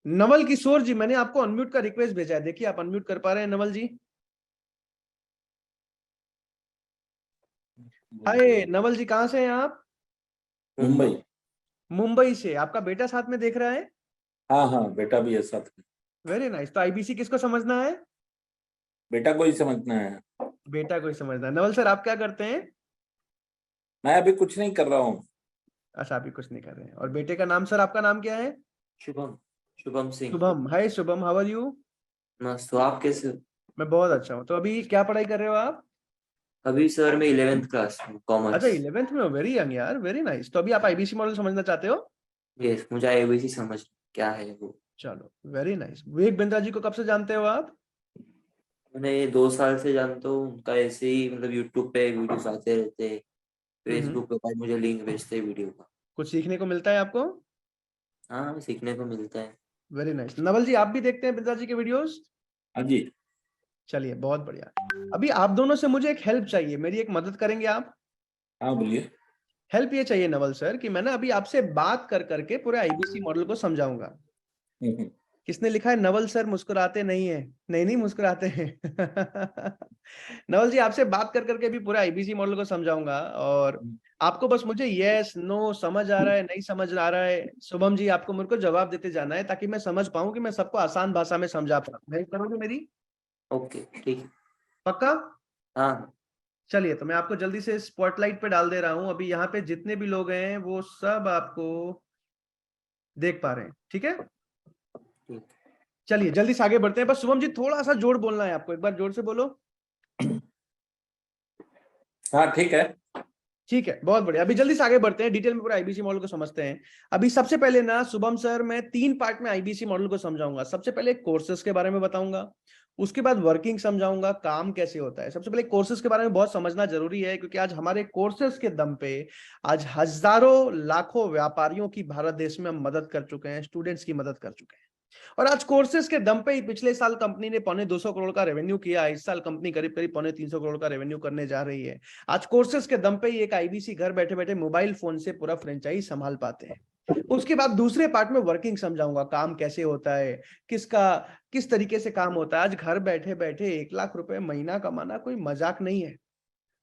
नवल किशोर जी, मैंने आपको अनम्यूट का रिक्वेस्ट भेजा है, देखिए आप अनम्यूट कर पा रहे हैं नवल जी? हाय नवल जी, कहाँ से हैं आप? मुंबई। मुंबई से। आपका बेटा साथ में देख रहा है? हाँ हाँ, बेटा भी है साथ में। Very nice. तो आईबीसी किसको समझना है? बेटा को ही समझना है। बेटा को ही समझना है। नवल सर आप क्या करते हैं? मैं अभी कुछ नहीं कर रहा हूँ। अच्छा, अभी कुछ नहीं कर रहे हैं। और बेटे का नाम सर, आपका नाम क्या है? शुभम, शुभम सिंह। शुभम। हाय शुभम, हाउ आर यू? मस्त। तो आप कैसे हो? मैं बहुत अच्छा हूँ। तो अभी क्या पढ़ाई कर रहे हो आप? अभी सर मैं 11th क्लास में, कॉमर्स। अच्छा 11th में हो, वेरी यंग यार, वेरी नाइस। तो अभी आप आईबीसी मॉडल समझना चाहते हो? यस, मुझे आईबीसी समझ क्या है वो। चलो वेरी नाइस। विवेक बिंद्रा जी को कब से जानते हो आप? मैंने 2 साल से जानता हूँ उनका, ऐसे ही मतलब यूट्यूब पे वीडियोस आते रहते हैं, फेसबुक पे भाई मुझे लिंक भेजते हैं वीडियो का। कुछ सीखने को मिलता है आपको? हाँ, सीखने को मिलता है। Very nice. नवल जी आप भी देखते हैं बिंद्रा जी के वीडियोस? हाँ जी। चलिए बहुत बढ़िया। अभी आप दोनों से मुझे एक हेल्प चाहिए, मेरी एक मदद करेंगे आप? हाँ बोलिए। हेल्प ये चाहिए नवल सर कि मैं ना अभी आपसे बात कर करके पूरे आईबीसी मॉडल को समझाऊंगा। किसने लिखा है नवल सर मुस्कुराते नहीं है? नहीं नहीं, मुस्कुराते हैं। नवल जी आपसे बात कर करके भी पूरा आईबीसी मॉडल को समझाऊंगा, और आपको बस मुझे यस नो समझ आ रहा है नहीं समझ आ रहा है, शुभम जी आपको मेरे को जवाब देते जाना है, ताकि मैं समझ पाऊं कि मैं सबको आसान भाषा में समझा पाऊं। हेल्प करोगे मेरी? ओके ठीक है। पक्का? हाँ चलिए, तो मैं आपको जल्दी से स्पॉटलाइट पे डाल दे रहा हूं। अभी यहाँ पे जितने भी लोग हैं वो सब आपको देख पा रहे हैं, ठीक है? ठीक। चलिए जल्दी से आगे बढ़ते हैं। बस शुभम जी थोड़ा सा जोर बोलना है आपको, एक बार जोर से बोलो। हाँ ठीक है। ठीक है, बहुत बढ़िया। अभी जल्दी से आगे बढ़ते हैं, डिटेल में पूरा आईबीसी मॉडल को समझते हैं। अभी सबसे पहले ना शुभम सर, मैं 3 पार्ट में आईबीसी मॉडल को समझाऊंगा। सबसे पहले कोर्सेज के बारे में बताऊंगा, उसके बाद वर्किंग समझाऊंगा, काम कैसे होता है। सबसे पहले कोर्सेज के बारे में बहुत समझना जरूरी है, क्योंकि आज हमारे कोर्सेज के दम पे आज हजारों लाखों व्यापारियों की भारत देश में हम मदद कर चुके हैं, स्टूडेंट्स की मदद कर चुके हैं। और आज कोर्सेज के दम पे ही पिछले साल कंपनी ने 250 करोड़ का रेवेन्यू किया, इस साल कंपनी करीब करीब 350 करोड़ का रेवेन्यू करने जा रही है। आज कोर्सेज के दम पे ही एक आईबीसी घर बैठे बैठे मोबाइल फोन से पूरा फ्रेंचाइज संभाल पाते हैं। उसके बाद दूसरे पार्ट में वर्किंग समझाऊंगा, काम कैसे होता है, किस तरीके से काम होता है। आज घर बैठे बैठे 1 लाख रुपए महीना कमाना कोई मजाक नहीं है।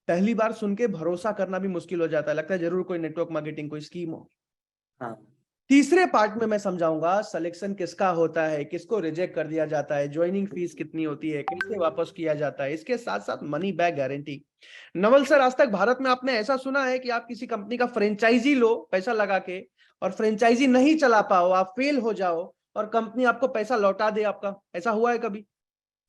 पहली बार सुन के भरोसा करना भी मुश्किल हो जाता है, लगता है जरूर कोई नेटवर्क मार्केटिंग कोई स्कीम हो। हाँ तीसरे पार्ट में मैं समझाऊंगा सिलेक्शन किसका होता है, किसको रिजेक्ट कर दिया जाता है, ज्वाइनिंग फीस कितनी होती है, कैसे वापस किया जाता है, इसके साथ साथ money back guarantee. Naval sir, आज तक भारत में आपने ऐसा सुना है कि आप किसी कंपनी का फ्रेंचाइजी लो पैसा लगा के और फ्रेंचाइजी नहीं चला पाओ, आप फेल हो जाओ और कंपनी आपको पैसा लौटा दे आपका, ऐसा हुआ है कभी?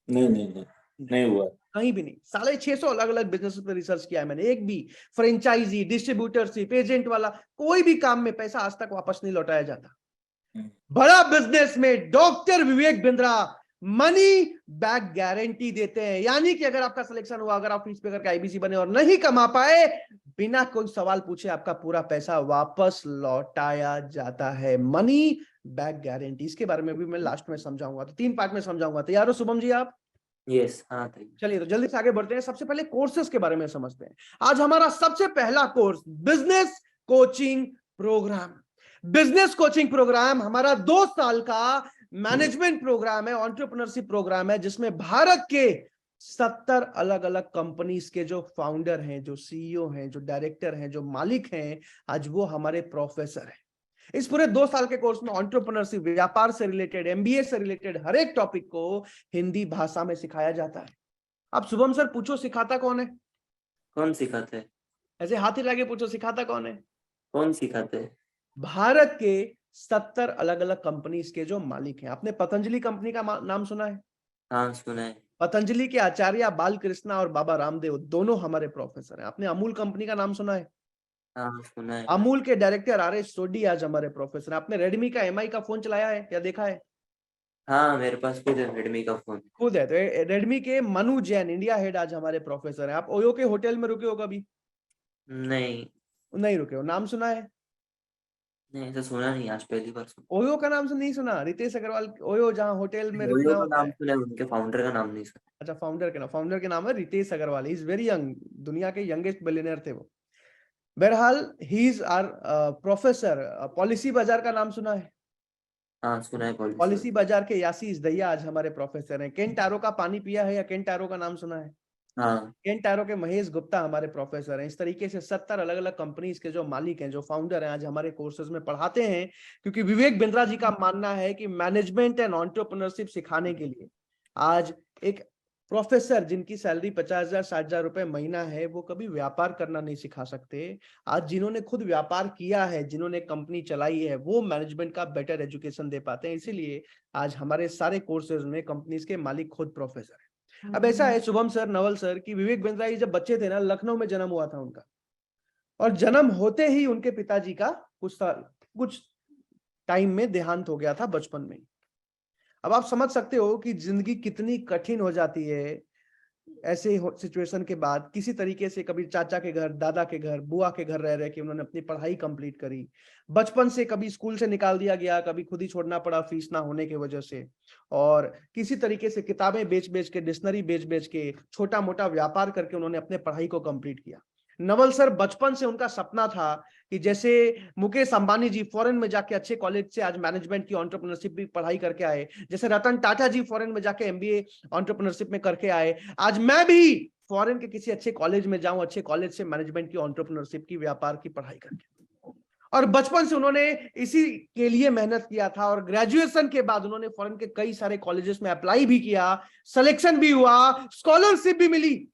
नहीं हुआ। कहीं भी नहीं। 650 अलग अलग बिजनेस पे रिसर्च किया है मैंने, एक भी फ्रेंचाइजी, डिस्ट्रीब्यूटरशिप, एजेंट वाला कोई भी काम में पैसा आज तक वापस नहीं लौटाया जाता। बड़ा बिजनेस में doctor Vivek Bindra money back guarantee देते हैं, यानी कि अगर आपका सिलेक्शन हुआ, अगर आप फीस पे करके आईबीसी बने और नहीं कमा पाए, बिना कोई सवाल पूछे आपका पूरा पैसा वापस लौटाया जाता है। मनी बैक गारंटी, इसके बारे में भी मैं लास्ट में समझाऊंगा। तो 3 पार्ट में समझाऊंगा। तैयार हो शुभम जी आप? यस, हाँ चलिए तो जल्दी से आगे बढ़ते हैं। सबसे पहले कोर्सेज के बारे में समझते हैं। आज हमारा सबसे पहला course business coaching programme. Business coaching programme हमारा 2 साल का मैनेजमेंट प्रोग्राम है, एंटरप्रेन्योरशिप प्रोग्राम है, जिसमें भारत के 70 अलग अलग कंपनीज के जो फाउंडर हैं, जो सीईओ हैं, जो डायरेक्टर हैं, जो मालिक हैं, आज वो हमारे प्रोफेसर हैं। इस पूरे 2 साल के कोर्स में एंटरप्रेन्योरशिप, व्यापार से रिलेटेड, एमबीए से रिलेटेड हर एक टॉपिक को हिंदी भाषा में सिखाया जाता है। अब शुभम सर पूछो, सिखाता कौन है? कौन सिखाते हैं? ऐसे हाथ हिला के पूछो, सिखाता कौन है? कौन सिखाते हैं? भारत के 70 अलग अलग कंपनीज के जो मालिक हैं। आपने पतंजलि कंपनी का नाम सुना है? हाँ सुना है। पतंजलि के आचार्य बालकृष्णा और बाबा रामदेव दोनों हमारे प्रोफेसर हैं। आपने अमूल कंपनी का नाम सुना है? हाँ सुना है। अमूल के डायरेक्टर आर.एस. सोडी आज हमारे प्रोफेसर हैं। आपने रेडमी का एमआई का फोन चलाया है या देखा है? हाँ मेरे पास खुद है रेडमी का फोन। खुद है। तो रेडमी के मनु जैन इंडिया हेड आज हमारे प्रोफेसर हैं। आप ओयो के होटल में रुके हो कभी? नहीं रुके हो। नाम सुना है? नहीं, ऐसा सुना नहीं, आज पहली बार सुना। ओयो का नाम से नहीं सुना? रितेश अग्रवाल ओयो जहाँ होटल में रुकना ओयो का होता नाम है। सुना है, उनके फाउंडर का नाम नहीं सुना। अच्छा, फाउंडर के नाम है Ritesh Agarwal. He is very young, दुनिया के यंगेस्ट बिलियनर थे वो। बहरहाल he is our professor. Policybazaar का नाम सुना है? हाँ सुना है। पॉलिसी बाजार के यासीस दहिया आज हमारे प्रोफेसर हैं। केन टारो का पानी पिया है या केन टारो का नाम सुना है? हाँ। केन टारो के महेश गुप्ता हमारे प्रोफेसर हैं। इस तरीके से 70 अलग अलग कंपनीज के जो मालिक हैं, जो फाउंडर हैं, आज हमारे कोर्सेज में पढ़ाते हैं। क्योंकि विवेक बिंद्रा जी का मानना है कि मैनेजमेंट एंड एंटरप्रेन्योरशिप सिखाने के लिए आज एक प्रोफेसर जिनकी सैलरी 50,000 60,000 रुपए महीना है, वो कभी व्यापार करना नहीं सिखा सकते। आज जिन्होंने खुद व्यापार किया है, जिन्होंने कंपनी चलाई है, वो मैनेजमेंट का बेटर एजुकेशन दे पाते हैं। इसीलिए आज हमारे सारे कोर्सेज में कंपनीज के मालिक खुद प्रोफेसर है। अब ऐसा है शुभम सर, नवल सर, कि विवेक बिंद्रा जी जब बच्चे थे ना, लखनऊ में जन्म हुआ था उनका, और जन्म होते ही उनके पिताजी का कुछ टाइम में देहांत हो गया था, बचपन में। अब आप समझ सकते हो कि जिंदगी कितनी कठिन हो जाती है ऐसे सिचुएशन के बाद। किसी तरीके से कभी चाचा के घर, दादा के घर, बुआ के घर रह के उन्होंने अपनी पढ़ाई कंप्लीट करी। बचपन से कभी स्कूल से निकाल दिया गया, कभी खुद ही छोड़ना पड़ा फीस ना होने की वजह से, और किसी तरीके से किताबें बेच बेच के, डिक्शनरी बेच बेच के, छोटा मोटा व्यापार करके उन्होंने अपने पढ़ाई को कंप्लीट किया। नवल सर, बचपन से उनका सपना था कि जैसे मुकेश अंबानी जी फॉरेन में जाके अच्छे कॉलेज से आज मैनेजमेंट की एंटरप्रेन्योरशिप भी पढ़ाई करके आए, जैसे रतन टाटा जी फॉरेन में जाके एमबीए एंटरप्रेन्योरशिप में करके आए, आज मैं भी फॉरेन के किसी अच्छे कॉलेज में जाऊं, अच्छे कॉलेज से मैनेजमेंट की एंटरप्रेन्योरशिप की, व्यापार की पढ़ाई करके। और बचपन से उन्होंने इसी के लिए मेहनत किया था, और ग्रेजुएशन के बाद उन्होंने फॉरेन के कई सारे कॉलेजेस में अप्लाई भी किया, सिलेक्शन भी हुआ, स्कॉलरशिप भी मिली।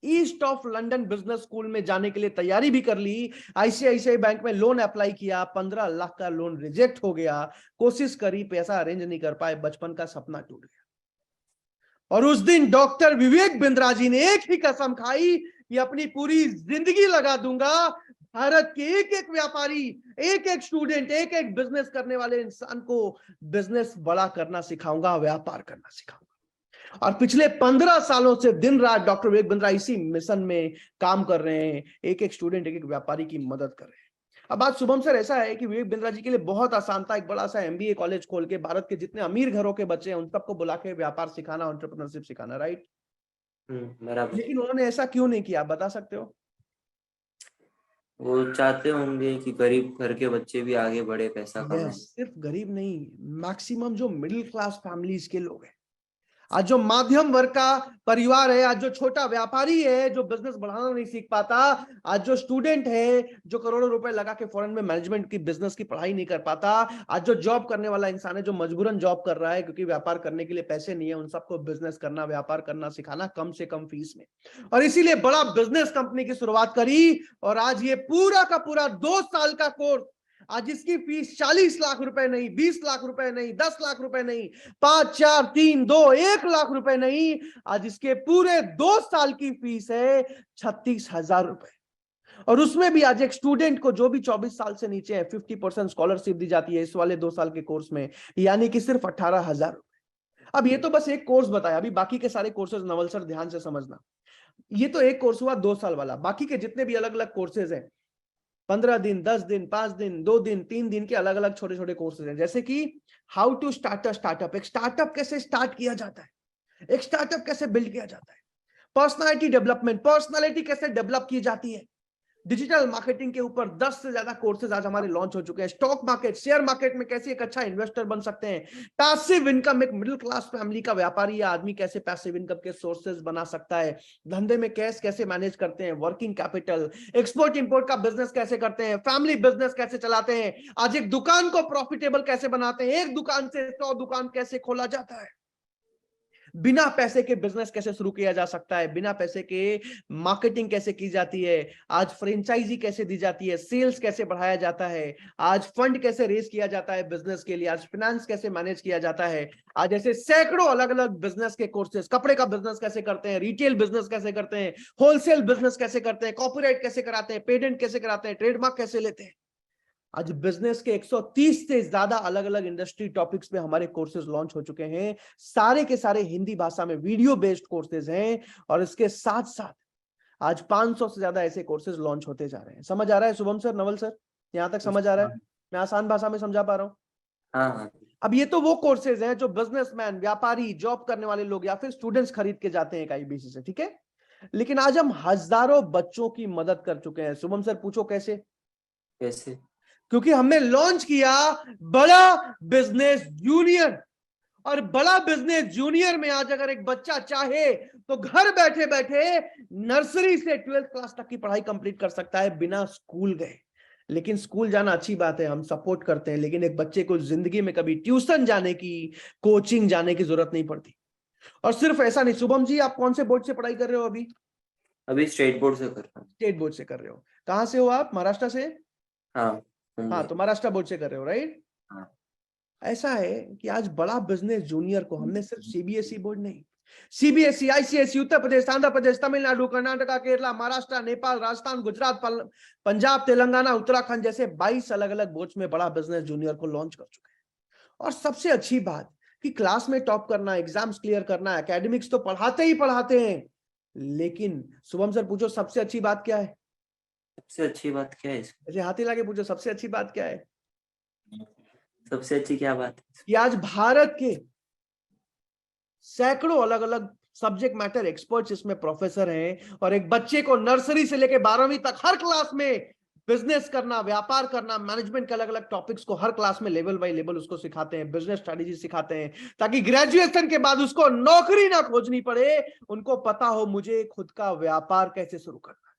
East of London business school में जाने के लिए तैयारी भी कर ली, आईसीआईसीआई बैंक में लोन अप्लाई किया, 15 लाख का लोन रिजेक्ट हो गया, कोशिश करी, पैसा अरेंज नहीं कर पाए, बचपन का सपना टूट गया। और उस दिन डॉक्टर विवेक बिंद्रा जी ने एक ही कसम खाई कि अपनी पूरी जिंदगी लगा दूंगा, भारत के एक एक व्यापारी, एक एक स्टूडेंट, एक एक बिजनेस करने वाले इंसान को बिजनेस बड़ा करना सिखाऊंगा, व्यापार करना सिखाऊंगा। और पिछले 15 सालों से दिन रात डॉक्टर विवेक बिंद्रा इसी मिशन में काम कर रहे हैं, एक एक स्टूडेंट, एक एक व्यापारी की मदद कर रहे हैं। अब आज शुभम सर ऐसा है कि विवेक बिंद्रा जी के लिए बहुत आसान था एक बड़ा सा MBA कॉलेज खोल के भारत के जितने अमीर घरों के बच्चे हैं उन सबको बुला के व्यापार सिखाना, एंटरप्रेन्योरशिप सिखाना, राइट? बराबर। लेकिन उन्होंने ऐसा क्यों नहीं किया, बता सकते हो? वो चाहते होंगे कि गरीब घर के बच्चे भी आगे बढ़े, पैसा कमाएं। सिर्फ गरीब नहीं, मैक्सिमम जो मिडिल क्लास फैमिलीज के लोग हैं, आज जो मध्यम वर्ग का परिवार है, आज जो छोटा व्यापारी है जो बिजनेस बढ़ाना नहीं सीख पाता, आज जो स्टूडेंट है जो करोड़ों रुपए लगा के फॉरेन में मैनेजमेंट की बिजनेस की पढ़ाई नहीं कर पाता, आज जो जॉब करने वाला इंसान है जो मजबूरन जॉब कर रहा है क्योंकि व्यापार करने के लिए पैसे नहीं है, उन सबको बिजनेस करना, व्यापार करना सिखाना कम से कम फीस में। और इसीलिए बड़ा बिजनेस कंपनी की शुरुआत करी और आज ये पूरा का पूरा 2 साल का कोर्स, आज इसकी फीस 40 लाख रुपए नहीं, 20 लाख रुपए नहीं, 10 लाख रुपए नहीं, 5, 4, 3, 2, 1 लाख रुपए नहीं, आज इसके पूरे 2 साल की फीस है 36,000 रुपए। और उसमें भी आज एक स्टूडेंट को जो भी 24 साल से नीचे है 50% स्कॉलरशिप दी जाती है इस वाले 2 साल के कोर्स में, यानी कि सिर्फ 18,000 रुपए। अब ये तो बस एक कोर्स बताया, अभी बाकी के सारे कोर्सेज नवल सर ध्यान से समझना, ये तो एक कोर्स हुआ 2 साल वाला, बाकी के जितने भी अलग अलग कोर्सेज हैं 15 दिन, 10 दिन, 5 दिन, 2 दिन, 3 दिन के अलग अलग छोटे छोटे कोर्सेज हैं, जैसे कि how to start a startup, एक स्टार्टअप कैसे स्टार्ट किया जाता है, एक स्टार्टअप कैसे बिल्ड किया जाता है, पर्सनालिटी डेवलपमेंट, पर्सनालिटी कैसे डेवलप की जाती है, डिजिटल मार्केटिंग के ऊपर 10 से ज्यादा कोर्सेज आज हमारे लॉन्च हो चुके हैं, स्टॉक मार्केट, शेयर मार्केट में कैसे एक अच्छा इन्वेस्टर बन सकते हैं, पैसिव इनकम, एक मिडिल क्लास फैमिली का व्यापारी या आदमी कैसे पैसिव इनकम के सोर्सेज बना सकता है, धंधे में कैश कैसे मैनेज करते हैं, वर्किंग कैपिटल, एक्सपोर्ट इंपोर्ट का बिजनेस कैसे करते हैं, फैमिली बिजनेस कैसे चलाते हैं, आज एक दुकान को प्रॉफिटेबल कैसे बनाते हैं, एक दुकान से 100 दुकान कैसे खोला जाता है, बिना पैसे के बिजनेस कैसे शुरू किया जा सकता है, बिना पैसे के मार्केटिंग कैसे की जाती है, आज फ्रेंचाइजी कैसे दी जाती है, सेल्स कैसे बढ़ाया जाता है, आज फंड कैसे रेज किया जाता है बिजनेस के लिए, आज फाइनेंस कैसे मैनेज किया जाता है, आज ऐसे सैकड़ों अलग अलग बिजनेस के कोर्सेज, कपड़े का बिजनेस कैसे करते हैं, रिटेल बिजनेस कैसे करते हैं, होलसेल बिजनेस कैसे करते हैं, कॉपीराइट कैसे कराते हैं, पेटेंट कैसे कराते हैं, ट्रेडमार्क कैसे लेते हैं। आज बिजनेस के 130 से ज्यादा अलग अलग इंडस्ट्री टॉपिक्स पे हमारे कोर्सेज लॉन्च हो चुके हैं, सारे के सारे हिंदी भाषा में वीडियो बेस्ड कोर्सेज हैं, और इसके साथ साथ आज 500 से ज्यादा ऐसे कोर्सेज लॉन्च होते जा रहे हैं। समझ आ रहा है शुभम सर, नवल सर, यहां तक समझ आ रहा है? मैं आसान भाषा में समझा पा रहा हूँ? हाँ। अब ये तो वो कोर्सेज हैं जो बिजनेसमैन, व्यापारी, जॉब करने वाले लोग या फिर स्टूडेंट्स खरीद के जाते हैं IBC से, ठीक है? लेकिन आज हम हजारों बच्चों की मदद कर चुके हैं। शुभम सर पूछो कैसे? कैसे? क्योंकि हमने लॉन्च किया बड़ा बिजनेस जूनियर, और बड़ा बिजनेस जूनियर में आज अगर एक बच्चा चाहे तो घर बैठे बैठे नर्सरी से 12th क्लास तक की पढ़ाई कंप्लीट कर सकता है बिना स्कूल गए। लेकिन स्कूल जाना अच्छी बात है, हम सपोर्ट करते हैं, लेकिन एक बच्चे को जिंदगी में कभी ट्यूशन जाने की, कोचिंग जाने की जरूरत नहीं पड़ती। और सिर्फ ऐसा नहीं, शुभम जी आप कौन से बोर्ड से पढ़ाई कर रहे हो अभी? अभी स्टेट बोर्ड से कर रहा हूँ। स्टेट बोर्ड से कर रहे हो। कहां से हो आप? महाराष्ट्र से? हाँ, तो महाराष्ट्र बोर्ड से कर रहे हो, राइट? हाँ। ऐसा है कि आज बड़ा बिजनेस जूनियर को हमने सिर्फ CBSE बोर्ड नहीं, CBSE, ICSE, उत्तर प्रदेश, आंध्र प्रदेश, तमिलनाडु, कर्नाटका, केरला, महाराष्ट्र, नेपाल, राजस्थान, गुजरात, पंजाब, तेलंगाना, उत्तराखंड जैसे 22 अलग अलग बोर्ड्स में बड़ा बिजनेस जूनियर को लॉन्च कर चुके हैं। और सबसे अच्छी बात कि क्लास में टॉप करना, एग्जाम्स क्लियर करना, एकेडमिक्स तो पढ़ाते ही पढ़ाते हैं, लेकिन शुभम सर पूछो सबसे अच्छी बात क्या है? सबसे अच्छी बात क्या है? ऐसे हाथी लाके पूछो सबसे अच्छी बात क्या है? सबसे अच्छी क्या बात है? कि आज भारत के सैकड़ों अलग अलग सब्जेक्ट मैटर एक्सपर्ट्स इसमें प्रोफेसर हैं, और एक बच्चे को नर्सरी से लेकर 12वीं तक हर क्लास में बिजनेस करना, व्यापार करना, मैनेजमेंट के अलग अलग टॉपिक्स को हर क्लास में लेवल बाय लेवल उसको सिखाते हैं, बिजनेस स्ट्रेटेजी सिखाते हैं, ताकि ग्रेजुएशन के बाद उसको नौकरी ना खोजनी पड़े, उनको पता हो मुझे खुद का व्यापार कैसे शुरू करना है।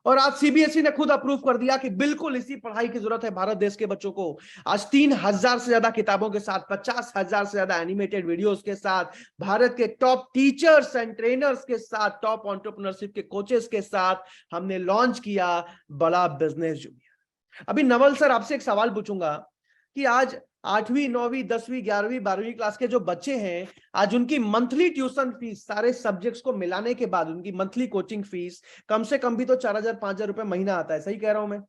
और आज CBSE ने खुद अप्रूव कर दिया कि बिल्कुल इसी पढ़ाई की जरूरत है भारत देश के बच्चों को। आज 3000 से ज्यादा किताबों के साथ, 50,000 से ज्यादा एनिमेटेड वीडियोस के साथ, भारत के टॉप टीचर्स एंड ट्रेनर्स के साथ, टॉप एंटरप्रेन्योरशिप के कोचेस के साथ हमने लॉन्च किया बड़ा बिजनेस जूनियर। अभी नवल सर आपसे एक सवाल पूछूंगा कि आज 8वीं, 9वीं, 10वीं, 11वीं, 12वीं क्लास के जो बच्चे हैं, आज उनकी मंथली ट्यूशन फीस सारे सब्जेक्ट्स को मिलाने के बाद उनकी मंथली कोचिंग फीस कम से कम भी तो 4,000-5,000 रुपए महीना आता है। सही कह रहा हूं मैं?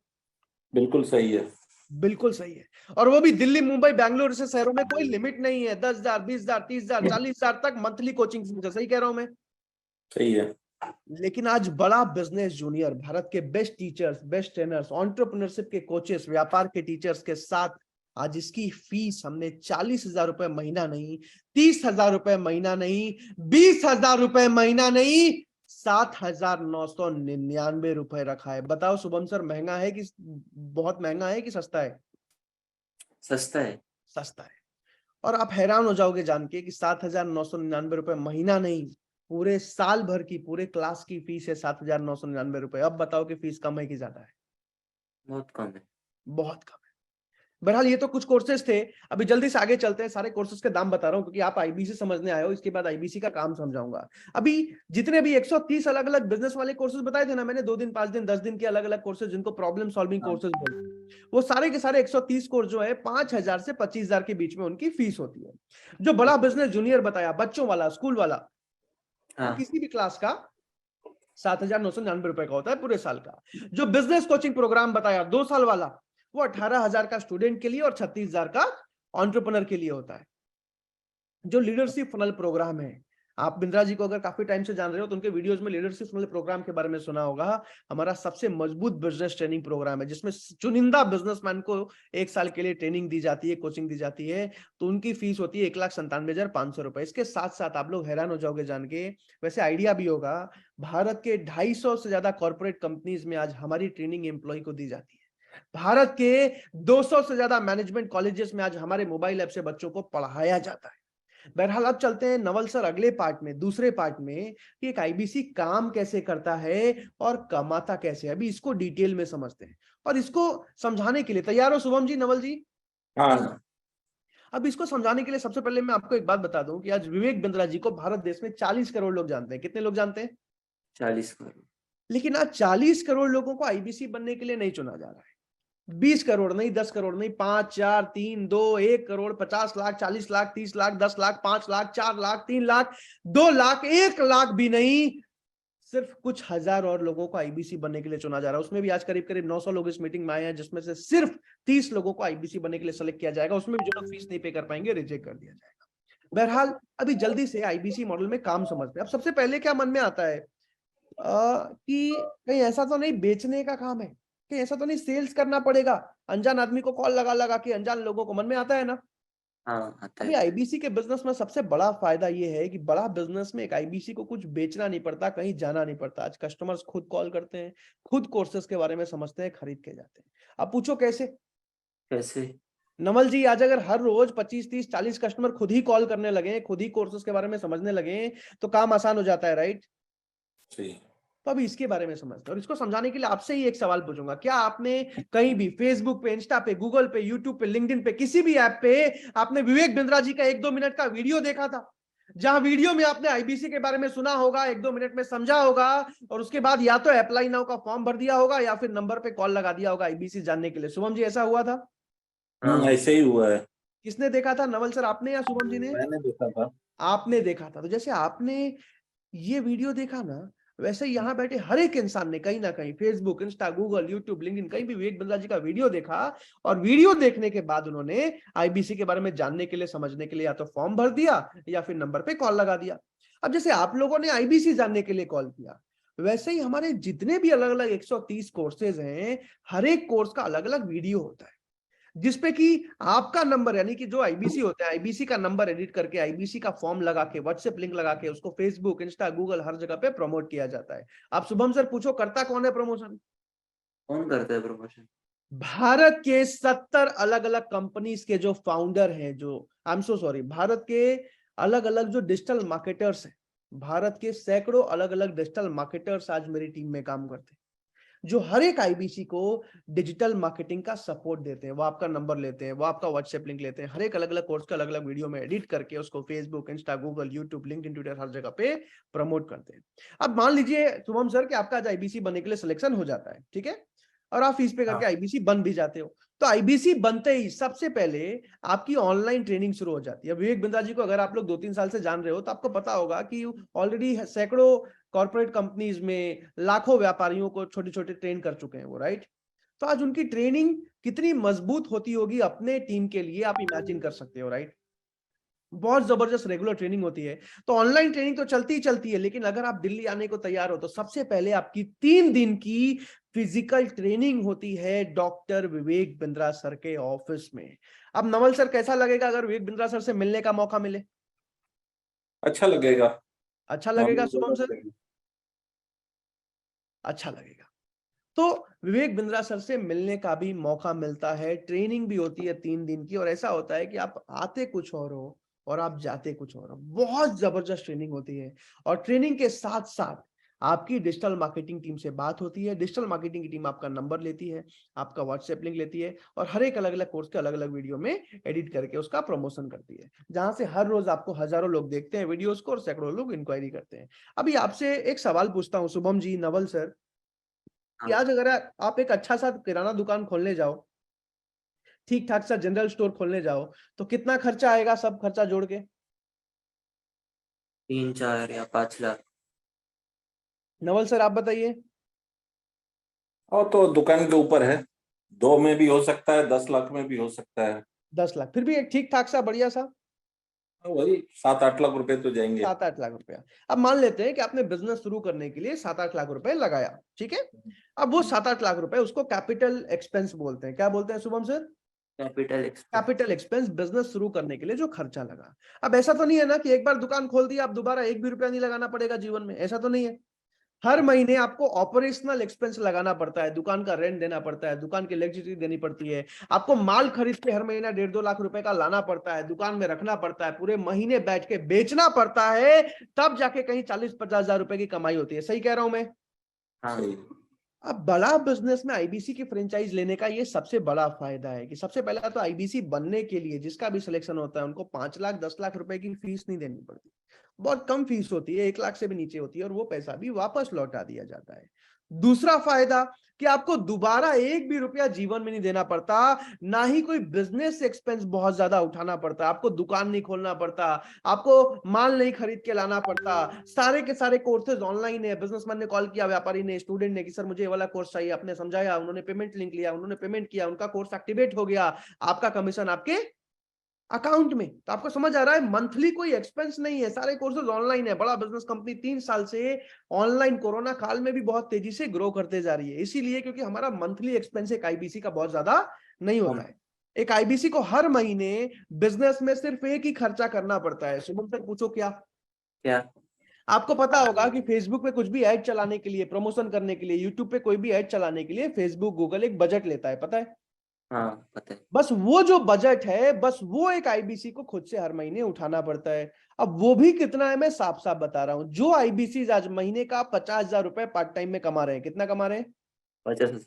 बिल्कुल सही है। बिल्कुल सही है। और वो भी दिल्ली, मुंबई, बैंगलोर जैसे शहरों में कोई लिमिट नहीं है। 10,000, 20,000, 30,000, 40,000 तक मंथली कोचिंग फीस है। सही कह रहा हूं मैं? सही है। लेकिन आज बड़ा बिजनेस जूनियर, भारत के best teachers, best trainers, entrepreneurship के कोचेस, व्यापार के टीचर्स के साथ आज इसकी फीस हमने 40,000 रुपए महीना नहीं, 30,000 रुपए महीना नहीं, 20,000 रुपए महीना नहीं, 7,999 रुपए रखा है। बताओ शुभम सर, महंगा है कि बहुत महंगा है कि सस्ता है? सस्ता है। सस्ता है। और आप हैरान हो जाओगे जान के कि 7,999 रुपए महीना नहीं, पूरे साल भर की, पूरे क्लास की फीस है 7,999 रुपए। अब बताओ कि फीस कम है कि ज्यादा है? बहुत कम है। बहुत कम है। बहरहाल ये तो कुछ कोर्सेज थे। अभी जल्दी से आगे चलते हैं। सारे कोर्सेज के दाम बता रहा हूं क्योंकि आप आईबीसी समझने आए हो, इसके बाद आईबीसी का काम समझाऊंगा। अभी जितने भी 130 अलग अलग बिजनेस वाले कोर्सेज बताए थे ना मैंने, 2 दिन, 5 दिन, 10 दिन के अलग अलग कोर्सेज, जिनको प्रॉब्लम सॉल्विंग कोर्सेज बोलते हैं, वो सारे के सारे 130 कोर्स जो है 5,000 से 25,000 के बीच में उनकी फीस होती है। जो बड़ा बिजनेस जूनियर बताया, बच्चों वाला, स्कूल वाला, हाँ। किसी भी क्लास का 7,999 रुपए का होता है पूरे साल का। जो बिजनेस कोचिंग प्रोग्राम बताया 2 साल वाला, वो 18,000 का स्टूडेंट के लिए और 36,000 का एंटरप्रेन्योर के लिए होता है। जो लीडरशिप फनल प्रोग्राम है, आप बिंद्रा जी को अगर काफी टाइम से जान रहे हो तो उनके वीडियोस में लीडरशिप फनल प्रोग्राम के बारे में सुना होगा। हमारा सबसे मजबूत बिजनेस ट्रेनिंग प्रोग्राम है, जिसमें चुनिंदा बिजनेसमैन को 1 साल के लिए ट्रेनिंग दी जाती है, कोचिंग दी जाती है। तो उनकी फीस होती है 1,97,500 रुपए। इसके साथ साथ आप लोग हैरान हो जाओगे जान के, वैसे आइडिया भी होगा, भारत के 250 से ज्यादा कॉर्पोरेट कंपनीज में आज हमारी ट्रेनिंग एम्प्लॉय को दी जाती है। भारत के 200 से ज्यादा मैनेजमेंट कॉलेजेस में आज हमारे मोबाइल ऐप से बच्चों को पढ़ाया जाता है। बहरहाल अब चलते हैं नवल सर अगले पार्ट में, दूसरे पार्ट में, कि एक आईबीसी काम कैसे करता है और कमाता कैसे है। अभी इसको डिटेल में समझते हैं और इसको समझाने के लिए तैयार हो शुभम जी, नवल जी? हाँ। अब इसको समझाने के लिए सबसे पहले मैं आपको एक बात बता दूं कि आज विवेक बिंद्रा जी को भारत देश में 40 करोड़ लोग जानते हैं। कितने लोग जानते हैं? 40 करोड़। लेकिन आज 40 करोड़ लोगों को आईबीसी बनने के लिए नहीं चुना जा रहा है। 20 करोड़ नहीं, 10 करोड़ नहीं, 5, 4, 3, 2, 1 करोड़, 50 लाख, 40 लाख, 30 लाख, 10 लाख, 5 लाख, 4 लाख, 3 लाख, 2 लाख, 1 लाख भी नहीं, सिर्फ कुछ हजार और लोगों को आईबीसी बनने के लिए चुना जा रहा है। उसमें भी आज करीब करीब 900 लोग इस मीटिंग में आए हैं, जिसमें से सिर्फ 30 लोगों को आईबीसी बनने के लिए सेलेक्ट किया जाएगा। उसमें भी जो लोग फीस नहीं पे कर पाएंगे, रिजेक्ट कर दिया जाएगा। बहरहाल अभी जल्दी से आईबीसी मॉडल में काम समझते हैं। अब सबसे पहले क्या मन में आता है कि कहीं ऐसा तो नहीं बेचने का काम है, कि ऐसा तो नहीं सेल्स करना पड़ेगा, अनजान आदमी को कॉल लगा लगा के, अनजान लोगों को, मन में आता है ना? हाँ, आता अभी है। आईबीसी के बिजनेस में सबसे बड़ा फायदा ये है कि बड़ा बिजनेस में एक आईबीसी को कुछ बेचना नहीं पड़ता, कहीं जाना नहीं पड़ता। आज कस्टमर्स खुद कॉल करते हैं, खुद कोर्सेज के बारे में समझते हैं, खरीद के जाते हैं। अब पूछो कैसे? कैसे? नमल जी, आज अगर हर रोज 25, 30, 40 कस्टमर खुद ही कॉल करने लगे, खुद ही कोर्सेज के बारे में समझने लगे, तो काम आसान हो जाता है, राइट? सही। तो अभी इसके बारे में समझते हैं और इसको समझाने के लिए आपसे ही एक सवाल पूछूंगा। क्या आपने कहीं भी फेसबुक पे, इंस्टा पे, गूगल पे, यूट्यूब पे, लिंक्डइन पे, किसी भी ऐप पे आपने विवेक बिंद्रा जी का 1-2 मिनट का वीडियो देखा था, जहां वीडियो में आपने आईबीसी के बारे में सुना होगा, 1-2 मिनट में समझा होगा, और उसके बाद या तो अप्लाई नाउ का फॉर्म भर दिया होगा या फिर नंबर पे कॉल लगा दिया होगा आईबीसी जानने के लिए? शुभम जी, ऐसा हुआ था? ऐसे ही हुआ है। किसने देखा था, नवल सर आपने या शुभम जी ने? मैंने देखा था। आपने देखा था। तो जैसे आपने ये वीडियो देखा ना, वैसे यहाँ बैठे हर एक इंसान ने कहीं ना कहीं Facebook, Insta, Google, YouTube, LinkedIn, कहीं भी विवेक बिंद्रा जी का वीडियो देखा, और वीडियो देखने के बाद उन्होंने आईबीसी के बारे में जानने के लिए, समझने के लिए या तो फॉर्म भर दिया या फिर नंबर पे कॉल लगा दिया। अब जैसे आप लोगों ने आईबीसी जानने के लिए कॉल किया, वैसे ही हमारे जितने भी अलग अलग 130 कोर्सेज हैं, हर एक कोर्स का अलग अलग वीडियो होता है, जिसपे कि आपका नंबर, यानी कि जो आईबीसी होता है, आईबीसी का नंबर एडिट करके, आईबीसी का फॉर्म लगा के, व्हाट्सएप लिंक लगा के उसको फेसबुक, इंस्टा, गूगल, हर जगह पे प्रमोट किया जाता है। आप शुभम सर पूछो, करता कौन है प्रमोशन? कौन करता है प्रमोशन? भारत के 70 अलग अलग कंपनीज के जो फाउंडर हैं, जो I am so sorry, Bharat के अलग अलग जो डिजिटल मार्केटर्स हैं, भारत के सैकड़ों अलग अलग डिजिटल मार्केटर्स आज मेरी टीम में काम करते हैं, जो हर एक आईबीसी को डिजिटल मार्केटिंग का सपोर्ट देते हैं। वो आपका नंबर लेते हैं, वो आपका व्हाट्सएप लिंक लेते हैं, हर एक अलग अलग कोर्स का अलग अलग वीडियो में एडिट करके उसको Facebook, Insta, Google, YouTube, LinkedIn, Twitter, हर जगह पे प्रमोट करते हैं। अब मान लीजिए शुभम सर कि आपका आज आईबीसी बनने के लिए सिलेक्शन हो जाता है, ठीक है, और आप फीस पे करके आईबीसी बन भी जाते हो, तो आईबीसी बनते ही सबसे पहले आपकी ऑनलाइन ट्रेनिंग शुरू हो जाती है। विवेक बिंद्रा जी को अगर आप लोग 2-3 साल से जान रहे हो तो आपको पता होगा कि ऑलरेडी सैकड़ों कॉर्पोरेट कंपनीज में लाखों व्यापारियों को छोटे छोटे ट्रेन कर चुके हैं वो, राइट? तो आज उनकी ट्रेनिंग कितनी मजबूत होती होगी अपने टीम के लिए, आप इमेजिन कर सकते हो, राइट? बहुत जबरदस्त रेगुलर ट्रेनिंग होती है। तो ऑनलाइन ट्रेनिंग तो चलती ही चलती है, लेकिन अगर आप दिल्ली आने को तैयार हो तो सबसे पहले आपकी 3 दिन की फिजिकल ट्रेनिंग होती है डॉक्टर विवेक बिंद्रा सर के ऑफिस में। अब नवल सर, कैसा लगेगा अगर विवेक बिंद्रा सर से मिलने का मौका मिले? अच्छा लगेगा। अच्छा लगेगा शुभम सर? अच्छा लगेगा। तो विवेक बिंद्रा सर से मिलने का भी मौका मिलता है, ट्रेनिंग भी होती है 3 दिन की, और ऐसा होता है कि आप आते कुछ और हो और आप जाते कुछ और हो। बहुत जबरदस्त ट्रेनिंग होती है। और ट्रेनिंग के साथ साथ आपकी डिजिटल मार्केटिंग टीम से बात होती है। डिजिटल मार्केटिंग की टीम आपका नंबर लेती है, आपका व्हाट्सएप लिंक लेती है, और हर एक अलग अलग कोर्स के अलग अलग वीडियो में एडिट करके उसका प्रमोशन करती है, जहां से हर रोज आपको हजारों लोग देखते हैं वीडियोस को और सैकड़ों लोग इंक्वायरी करते हैं। अभी आपसे एक सवाल पूछता हूं शुभम जी, नवल सर, कि आज अगर आप एक अच्छा सा किराना दुकान खोलने जाओ, ठीक ठाक सा जनरल स्टोर खोलने जाओ, तो कितना खर्चा आएगा सब खर्चा जोड़ के? 3, 4 या 5 लाख। नवल सर आप बताइए। और तो दुकान के ऊपर है, 2 में भी हो सकता है, 10 लाख में भी हो सकता है। 10 लाख फिर भी एक ठीक ठाक सा बढ़िया सा वही 7-8 लाख रुपए तो जाएंगे। 7-8 लाख रुपया। अब मान लेते हैं कि आपने बिजनेस शुरू करने के लिए 7-8 लाख रुपए लगाया, ठीक है? अब वो 7-8 लाख रुपए, उसको कैपिटल एक्सपेंस बोलते हैं। क्या बोलते हैं Shubham sir? Capital expense. Capital expense, business शुरू करने के लिए जो खर्चा लगा। अब ऐसा तो नहीं है ना कि एक बार दुकान खोल दी आप दोबारा एक भी रुपया नहीं लगाना पड़ेगा जीवन में, ऐसा तो नहीं है। हर महीने आपको ऑपरेशनल एक्सपेंस लगाना पड़ता है, दुकान का रेंट देना पड़ता है, दुकान की इलेक्ट्रिसिटी देनी पड़ती है, आपको माल खरीद के हर महीना 1.5-2 लाख रुपए का लाना पड़ता है, दुकान में रखना पड़ता है, पूरे महीने बैठ के बेचना पड़ता है, तब जाके कहीं 40-50 हजार रुपए की कमाई होती है। सही कह रहा हूं मैं? हाँ। अब बड़ा बिजनेस में आईबीसी की फ्रेंचाइज लेने का ये सबसे बड़ा फायदा है कि सबसे पहला तो आईबीसी बनने के लिए जिसका भी सिलेक्शन होता है उनको 5 लाख 10 लाख रुपए की फीस नहीं देनी पड़ती। बहुत कम फीस होती है, 1 लाख से भी नीचे होती है, और वो पैसा भी वापस लौटा दिया जाता है। दूसरा फायदा कि आपको दोबारा एक भी रुपया जीवन में नहीं देना पड़ता, ना ही कोई बिजनेस एक्सपेंस बहुत ज्यादा उठाना पड़ता, आपको दुकान नहीं खोलना पड़ता, आपको माल नहीं खरीद के लाना पड़ता, सारे के सारे कोर्सेज ऑनलाइन है। बिजनेसमैन ने कॉल किया, व्यापारी ने, स्टूडेंट ने कि सर मुझे ये वाला कोर्स चाहिए, आपने समझाया, उन्होंने पेमेंट लिंक लिया, उन्होंने पेमेंट किया, उनका कोर्स एक्टिवेट हो गया, आपका कमीशन आपके अकाउंट में। तो आपको समझ आ रहा है, मंथली कोई एक्सपेंस नहीं है, सारे कोर्सेज ऑनलाइन है। बड़ा बिजनेस कंपनी 3 साल से ऑनलाइन कोरोना काल में भी बहुत तेजी से ग्रो करते जा रही है, इसीलिए क्योंकि हमारा मंथली एक्सपेंस एक आईबीसी का बहुत ज्यादा नहीं होता है। एक आईबीसी को हर महीने बिजनेस में सिर्फ एक ही खर्चा करना पड़ता है। शुभम तक पूछो क्या? क्या? आपको पता होगा कि फेसबुक पे कुछ भी ऐड चलाने के लिए, प्रमोशन करने के लिए, यूट्यूब पे कोई भी ऐड चलाने के लिए फेसबुक, गूगल एक बजट लेता है, पता है? हाँ पता है। बस वो जो बजट है, बस वो एक आईबीसी को खुद से हर महीने उठाना पड़ता है। अब वो भी कितना है मैं साफ साफ बता रहा हूं। जो आईबीसी आज महीने का 50,000 रुपए पार्ट टाइम में कमा रहे हैं, कितना कमा रहे हैं? 50।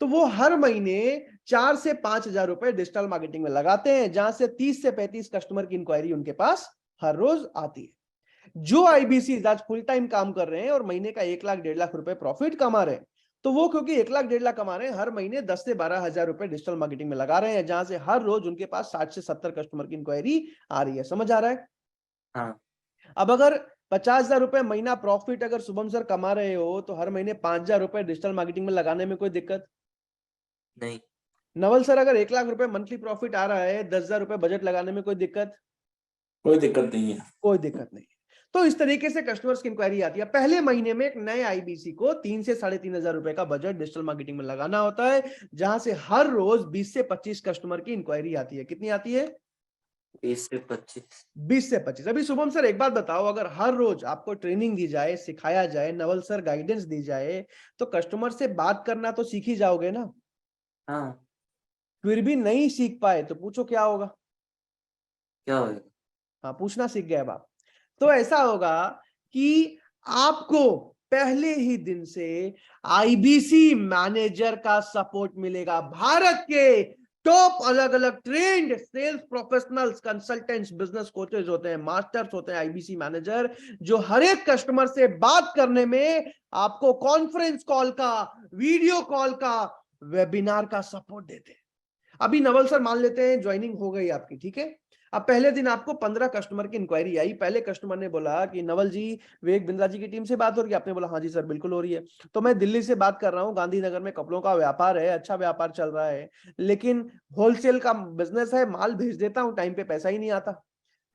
तो वो हर महीने 4 से 5,000 रुपए डिजिटल मार्केटिंग में लगाते हैं, जहां से 30 से 35 कस्टमर की इंक्वायरी उनके पास हर रोज आती है। जो आईबीसी आज फुल टाइम काम कर रहे हैं और महीने का 1 लाख 1.5 लाख रुपए प्रॉफिट कमा रहे हैं, तो वो क्योंकि 1 लाख 1.5 लाख कमा रहे हैं, हर महीने 10 से 12 हजार रुपए डिजिटल मार्केटिंग में लगा रहे हैं, जहां से हर रोज उनके पास 60 से 70 कस्टमर की इंक्वायरी आ रही है। समझ आ रहा है? हाँ। अब अगर 50,000 रुपए महीना प्रॉफिट अगर शुभम सर कमा रहे हो, तो हर महीने 5,000 रुपए डिजिटल मार्केटिंग में लगाने में कोई दिक्कत नहीं। नवल सर, अगर 1 लाख रुपए मंथली प्रॉफिट आ रहा है, 10,000 रुपए बजट लगाने में कोई दिक्कत? कोई दिक्कत नहीं है। कोई दिक्कत नहीं। तो इस तरीके से कस्टमर्स की इंक्वायरी आती है। पहले महीने में एक नए आईबीसी को 3 से 3,500 रुपए का बजट डिजिटल मार्केटिंग में लगाना होता है, जहां से हर रोज 20 से 25 कस्टमर की इंक्वायरी आती है। कितनी आती है? 20 से 25। 20 से 25। अभी शुभम सर एक बात बताओ, अगर हर रोज आपको ट्रेनिंग दी जाए, सिखाया जाए, नवल सर गाइडेंस दी जाए, तो कस्टमर से बात करना तो सीख ही जाओगे ना। हाँ। फिर भी नहीं सीख पाए तो पूछो क्या होगा? क्या होगा? हाँ, पूछना सीख गए अब आप। तो ऐसा होगा कि आपको पहले ही दिन से आईबीसी मैनेजर का सपोर्ट मिलेगा। भारत के टॉप अलग अलग trained sales professionals, consultants, business coaches होते हैं, मास्टर्स होते हैं आईबीसी मैनेजर, जो हर एक कस्टमर से बात करने में आपको कॉन्फ्रेंस कॉल का, वीडियो कॉल का, वेबिनार का सपोर्ट देते हैं। अभी नवल सर मान लेते हैं ज्वाइनिंग हो गई आपकी, ठीक है? अब पहले दिन आपको 15 कस्टमर की इंक्वायरी आई। पहले कस्टमर ने बोला कि नवल जी, विवेक बिंद्रा जी की टीम से बात हो रही है? आपने बोला हाँ जी सर बिल्कुल हो रही है। तो मैं दिल्ली से बात कर रहा हूँ, गांधीनगर में कपड़ों का व्यापार है, अच्छा व्यापार चल रहा है, लेकिन होलसेल का बिजनेस है, माल भेज देता हूँ, टाइम पे पैसा ही नहीं आता,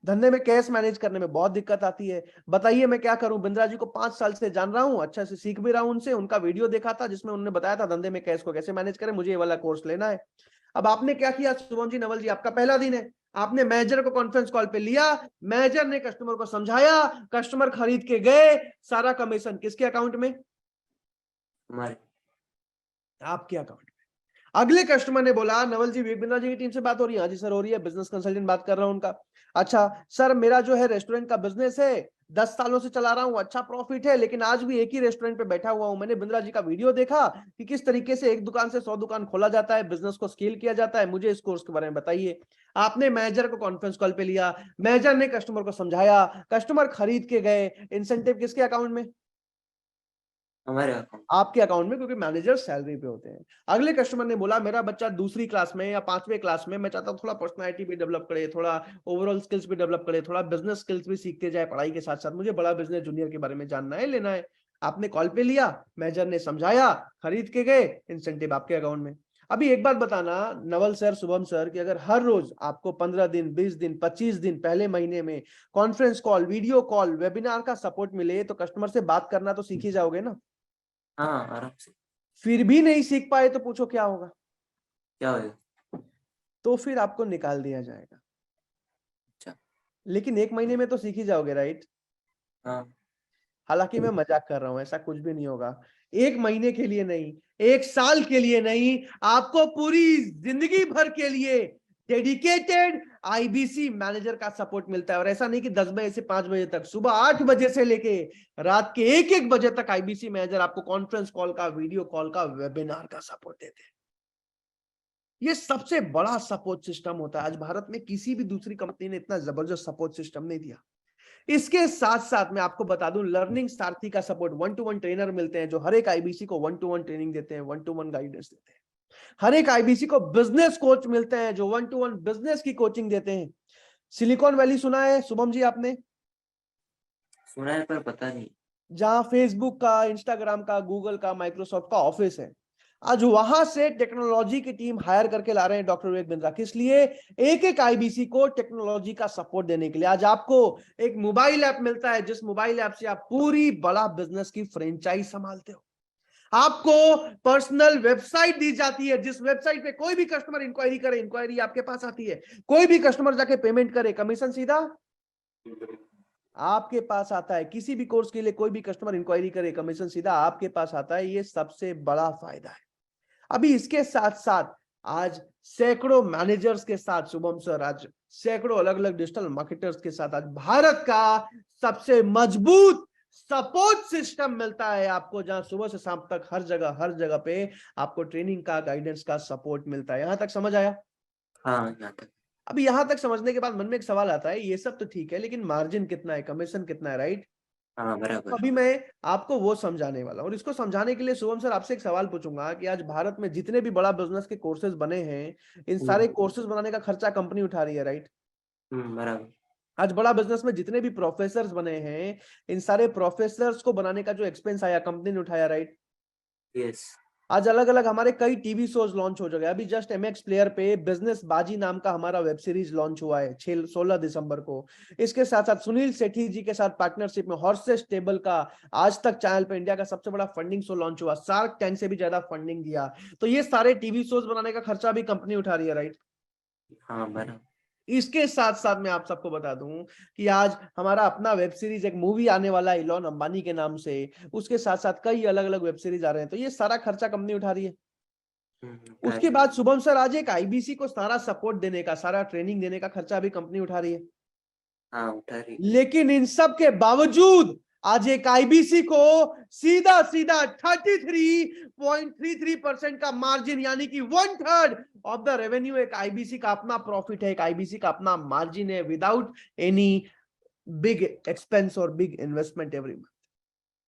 धंधे में कैश मैनेज करने में बहुत दिक्कत आती है, बताइए मैं क्या करूं। बिंद्रा जी को 5 साल से जान रहा हूं, अच्छा से सीख भी रहा हूं उनसे, उनका वीडियो देखा था जिसमें उन्होंने बताया था धंधे में कैश को कैसे मैनेज करें, मुझे ये वाला कोर्स लेना है। अब आपने क्या किया शुभम जी, नवल जी, आपका पहला दिन है, आपने मैनेजर को कॉन्फ्रेंस कॉल पे लिया, मैनेजर ने कस्टमर को समझाया, कस्टमर खरीद के गए, सारा कमीशन किसके अकाउंट में? हमारे। आपके अकाउंट में। अगले कस्टमर ने बोला नवल जी, विवेक बिंद्रा जी की टीम से बात हो रही है? हाँ जी सर हो रही है, बिजनेस कंसल्टेंट बात कर रहा हूं उनका। अच्छा सर, मेरा जो है रेस्टोरेंट का बिजनेस है, 10 सालों से चला रहा हूं, अच्छा प्रॉफिट है, लेकिन आज भी एक ही रेस्टोरेंट पे बैठा हुआ हूं। मैंने बिंद्रा जी का वीडियो देखा कि किस तरीके से एक दुकान से 100 दुकान खोला जाता है, बिजनेस को स्केल किया जाता है, मुझे इस कोर्स के बारे में बताइए। आपने मैनेजर को कॉन्फ्रेंस कॉल पे लिया, मैनेजर ने कस्टमर को समझाया, कस्टमर खरीद के गए, इंसेंटिव किसके अकाउंट में? हमारे अकाउंट। आपके अकाउंट में, क्योंकि मैनेजर सैलरी पे होते हैं। अगले कस्टमर ने बोला मेरा बच्चा दूसरी क्लास में या 5वें क्लास में, मैं चाहता हूँ थोड़ा पर्सनालिटी भी डेवलप करे, थोड़ा ओवरऑल स्किल्स भी डेवलप करे, थोड़ा बिजनेस स्किल्स भी सीखते जाए पढ़ाई के साथ साथ, मुझे बड़ा बिजनेस जूनियर के बारे में जानना है, लेना है। आपने कॉल पे लिया, मैनेजर ने समझाया, खरीद के गए, इंसेंटिव आपके अकाउंट में। अभी एक बात बताना नवल सर, शुभम सर, कि अगर हर रोज आपको 15 दिन, 20 दिन, 25 दिन, पहले महीने में conference call, video call, webinar का सपोर्ट मिले, तो कस्टमर से बात करना तो सीख ही जाओगे ना। हाँ, आराम से। फिर भी नहीं सीख पाए तो पूछो क्या होगा? क्या होगा? तो फिर आपको निकाल दिया जाएगा। अच्छा। लेकिन 1 महीने में तो सीख ही जाओगे, राइट? हाँ। हालांकि मैं मजाक कर रहा हूं, ऐसा कुछ भी नहीं होगा। 1 महीने के लिए नहीं, 1 साल के लिए नहीं, आपको पूरी जिंदगी भर के लिए डेडिकेटेड आईबीसी मैनेजर का सपोर्ट मिलता है। और ऐसा नहीं कि 10 बजे से 5 बजे तक, सुबह 8 बजे से लेके रात के 1-1 बजे तक आईबीसी मैनेजर आपको कॉन्फ्रेंस कॉल का, वीडियो कॉल का, वेबिनार का सपोर्ट देते हैं। ये सबसे बड़ा सपोर्ट सिस्टम होता है। आज भारत में किसी भी दूसरी कंपनी ने इतना जबरदस्त सपोर्ट सिस्टम नहीं दिया। इसके साथ साथ मैं आपको बता दूं, लर्निंग सारथी का सपोर्ट, 1-to-1 ट्रेनर मिलते हैं जो हर एक आईबीसी को 1-to-1 ट्रेनिंग देते हैं, 1-to-1 गाइडेंस देते हैं। हर एक आईबीसी को बिजनेस कोच मिलते हैं जो 1-to-1 बिजनेस की कोचिंग देते हैं। सिलिकॉन वैली सुना है शुभम जी आपने? सुना है पर पता नहीं। जहां फेसबुक का, इंस्टाग्राम का, गूगल का, माइक्रोसॉफ्ट का ऑफिस है, आज वहां से टेक्नोलॉजी की टीम हायर करके ला रहे हैं डॉक्टर विवेक बिंद्रा। किस लिए? एक एक आईबीसी को टेक्नोलॉजी का सपोर्ट देने के लिए। आज आपको एक मोबाइल ऐप मिलता है, जिस मोबाइल ऐप से आप पूरी बड़ा बिजनेस की फ्रेंचाइज संभालते हो। आपको पर्सनल वेबसाइट दी जाती है, जिस वेबसाइट पे कोई भी कस्टमर इंक्वायरी करे, इंक्वायरी आपके पास आती है। कोई भी कस्टमर जाके पेमेंट करे, कमीशन सीधा आपके पास आता है। किसी भी कोर्स के लिए कोई भी कस्टमर इंक्वायरी करे, कमीशन सीधा आपके पास आता है। ये सबसे बड़ा फायदा है। अभी इसके साथ साथ आज सैकड़ों मैनेजर्स के साथ शुभम सर, आज सैकड़ों अलग अलग डिजिटल मार्केटर्स के साथ आज भारत का सबसे मजबूत सपोर्ट सिस्टम मिलता है आपको, जहां सुबह से शाम तक हर जगह पे आपको ट्रेनिंग का, गाइडेंस का सपोर्ट मिलता है। यहां तक समझ आया? हाँ, यहाँ तक। अभी यहां तक समझने के बाद मन में एक सवाल आता है, ये सब तो ठीक है, लेकिन मार्जिन कितना है, कमीशन कितना है, राइट? हाँ, तो बराबर। अभी मैं आपको वो समझाने वाला हूं। और इसको समझाने के लिए शुभम सर आपसे एक सवाल पूछूंगा कि आज भारत में जितने भी बड़ा बिजनेस के कोर्सेज बने हैं, इन सारे कोर्सेज बनाने का खर्चा कंपनी उठा रही है, राइट? बराबर। आज बड़ा बिजनेस में जितने भी प्रोफेसर्स बने हैं, इन सारे प्रोफेसर्स को बनाने का जो एक्सपेंस आया, कंपनी ने उठाया, राइट? यस। आज अलग अलग हमारे कई टीवी शोज लॉन्च हो चुके हैं। अभी जस्ट एमएक्स प्लेयर पे बिजनेस बाजी नाम का हमारा वेब सीरीज लॉन्च हुआ है 16 दिसंबर को। इसके साथ साथ सुनील सेठी जी के साथ पार्टनरशिप में हॉर्सेस टेबल का आज तक चैनल पे इंडिया का सबसे बड़ा फंडिंग शो लॉन्च हुआ, शार्क टैंक से भी ज्यादा फंडिंग दिया। तो ये सारे टीवी शोज बनाने का खर्चा भी कंपनी उठा रही है, राइट? हाँ, बराबर। इसके साथ साथ मैं आप सबको बता दूं कि आज हमारा अपना वेब सीरीज, एक मूवी आने वाला है इलॉन अंबानी के नाम से, उसके साथ साथ कई अलग अलग वेब सीरीज आ रहे हैं। तो ये सारा खर्चा कंपनी उठा रही है। उसके बाद शुभम सर, आज एक आईबीसी को सारा सपोर्ट देने का, सारा ट्रेनिंग देने का खर्चा भी कंपनी उठा रही है। हाँ, उठा रही। लेकिन इन सब के बावजूद आज एक आईबीसी को सीधा 33.33% का मार्जिन, यानी कि 1/3 ऑफ द रेवेन्यू एक आईबीसी का अपना प्रॉफिट है, एक आईबीसी का अपना मार्जिन है, विदाउट एनी बिग एक्सपेंस और बिग इन्वेस्टमेंट एवरी मंथ।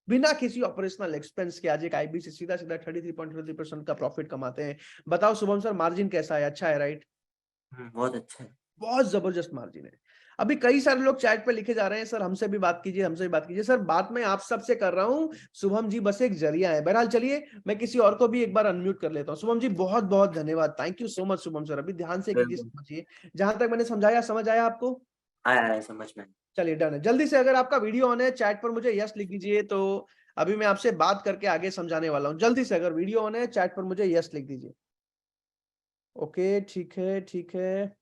बिना किसी ऑपरेशनल एक्सपेंस के आज एक आईबीसी सीधा 33.33% का प्रॉफिट कमाते हैं। बताओ शुभम सर, मार्जिन कैसा है? अच्छा है, राइट? बहुत अच्छा है। बहुत जबरदस्त मार्जिन है। अभी कई सारे लोग चैट पे लिखे जा रहे हैं, सर हमसे भी बात कीजिए, हमसे भी बात कीजिए। सर बात मैं आप सबसे कर रहा हूं, शुभम जी बस एक जरिया है। बहरहाल चलिए मैं किसी और को भी एक बार अनम्यूट कर लेता हूं। शुभम जी बहुत बहुत धन्यवाद, thank you so much Shubham sir. अभी ध्यान से एक चीज समझिए, जहां तक मैंने समझाया समझ आया आपको? आया समझ में। चलिए डन है। जल्दी से अगर आपका वीडियो ऑन है चैट पर मुझे यस लिख दीजिए, तो अभी मैं आपसे बात करके आगे समझाने वाला हूं। जल्दी से अगर वीडियो ऑन है चैट पर मुझे यस लिख दीजिए। ओके ठीक है ठीक है,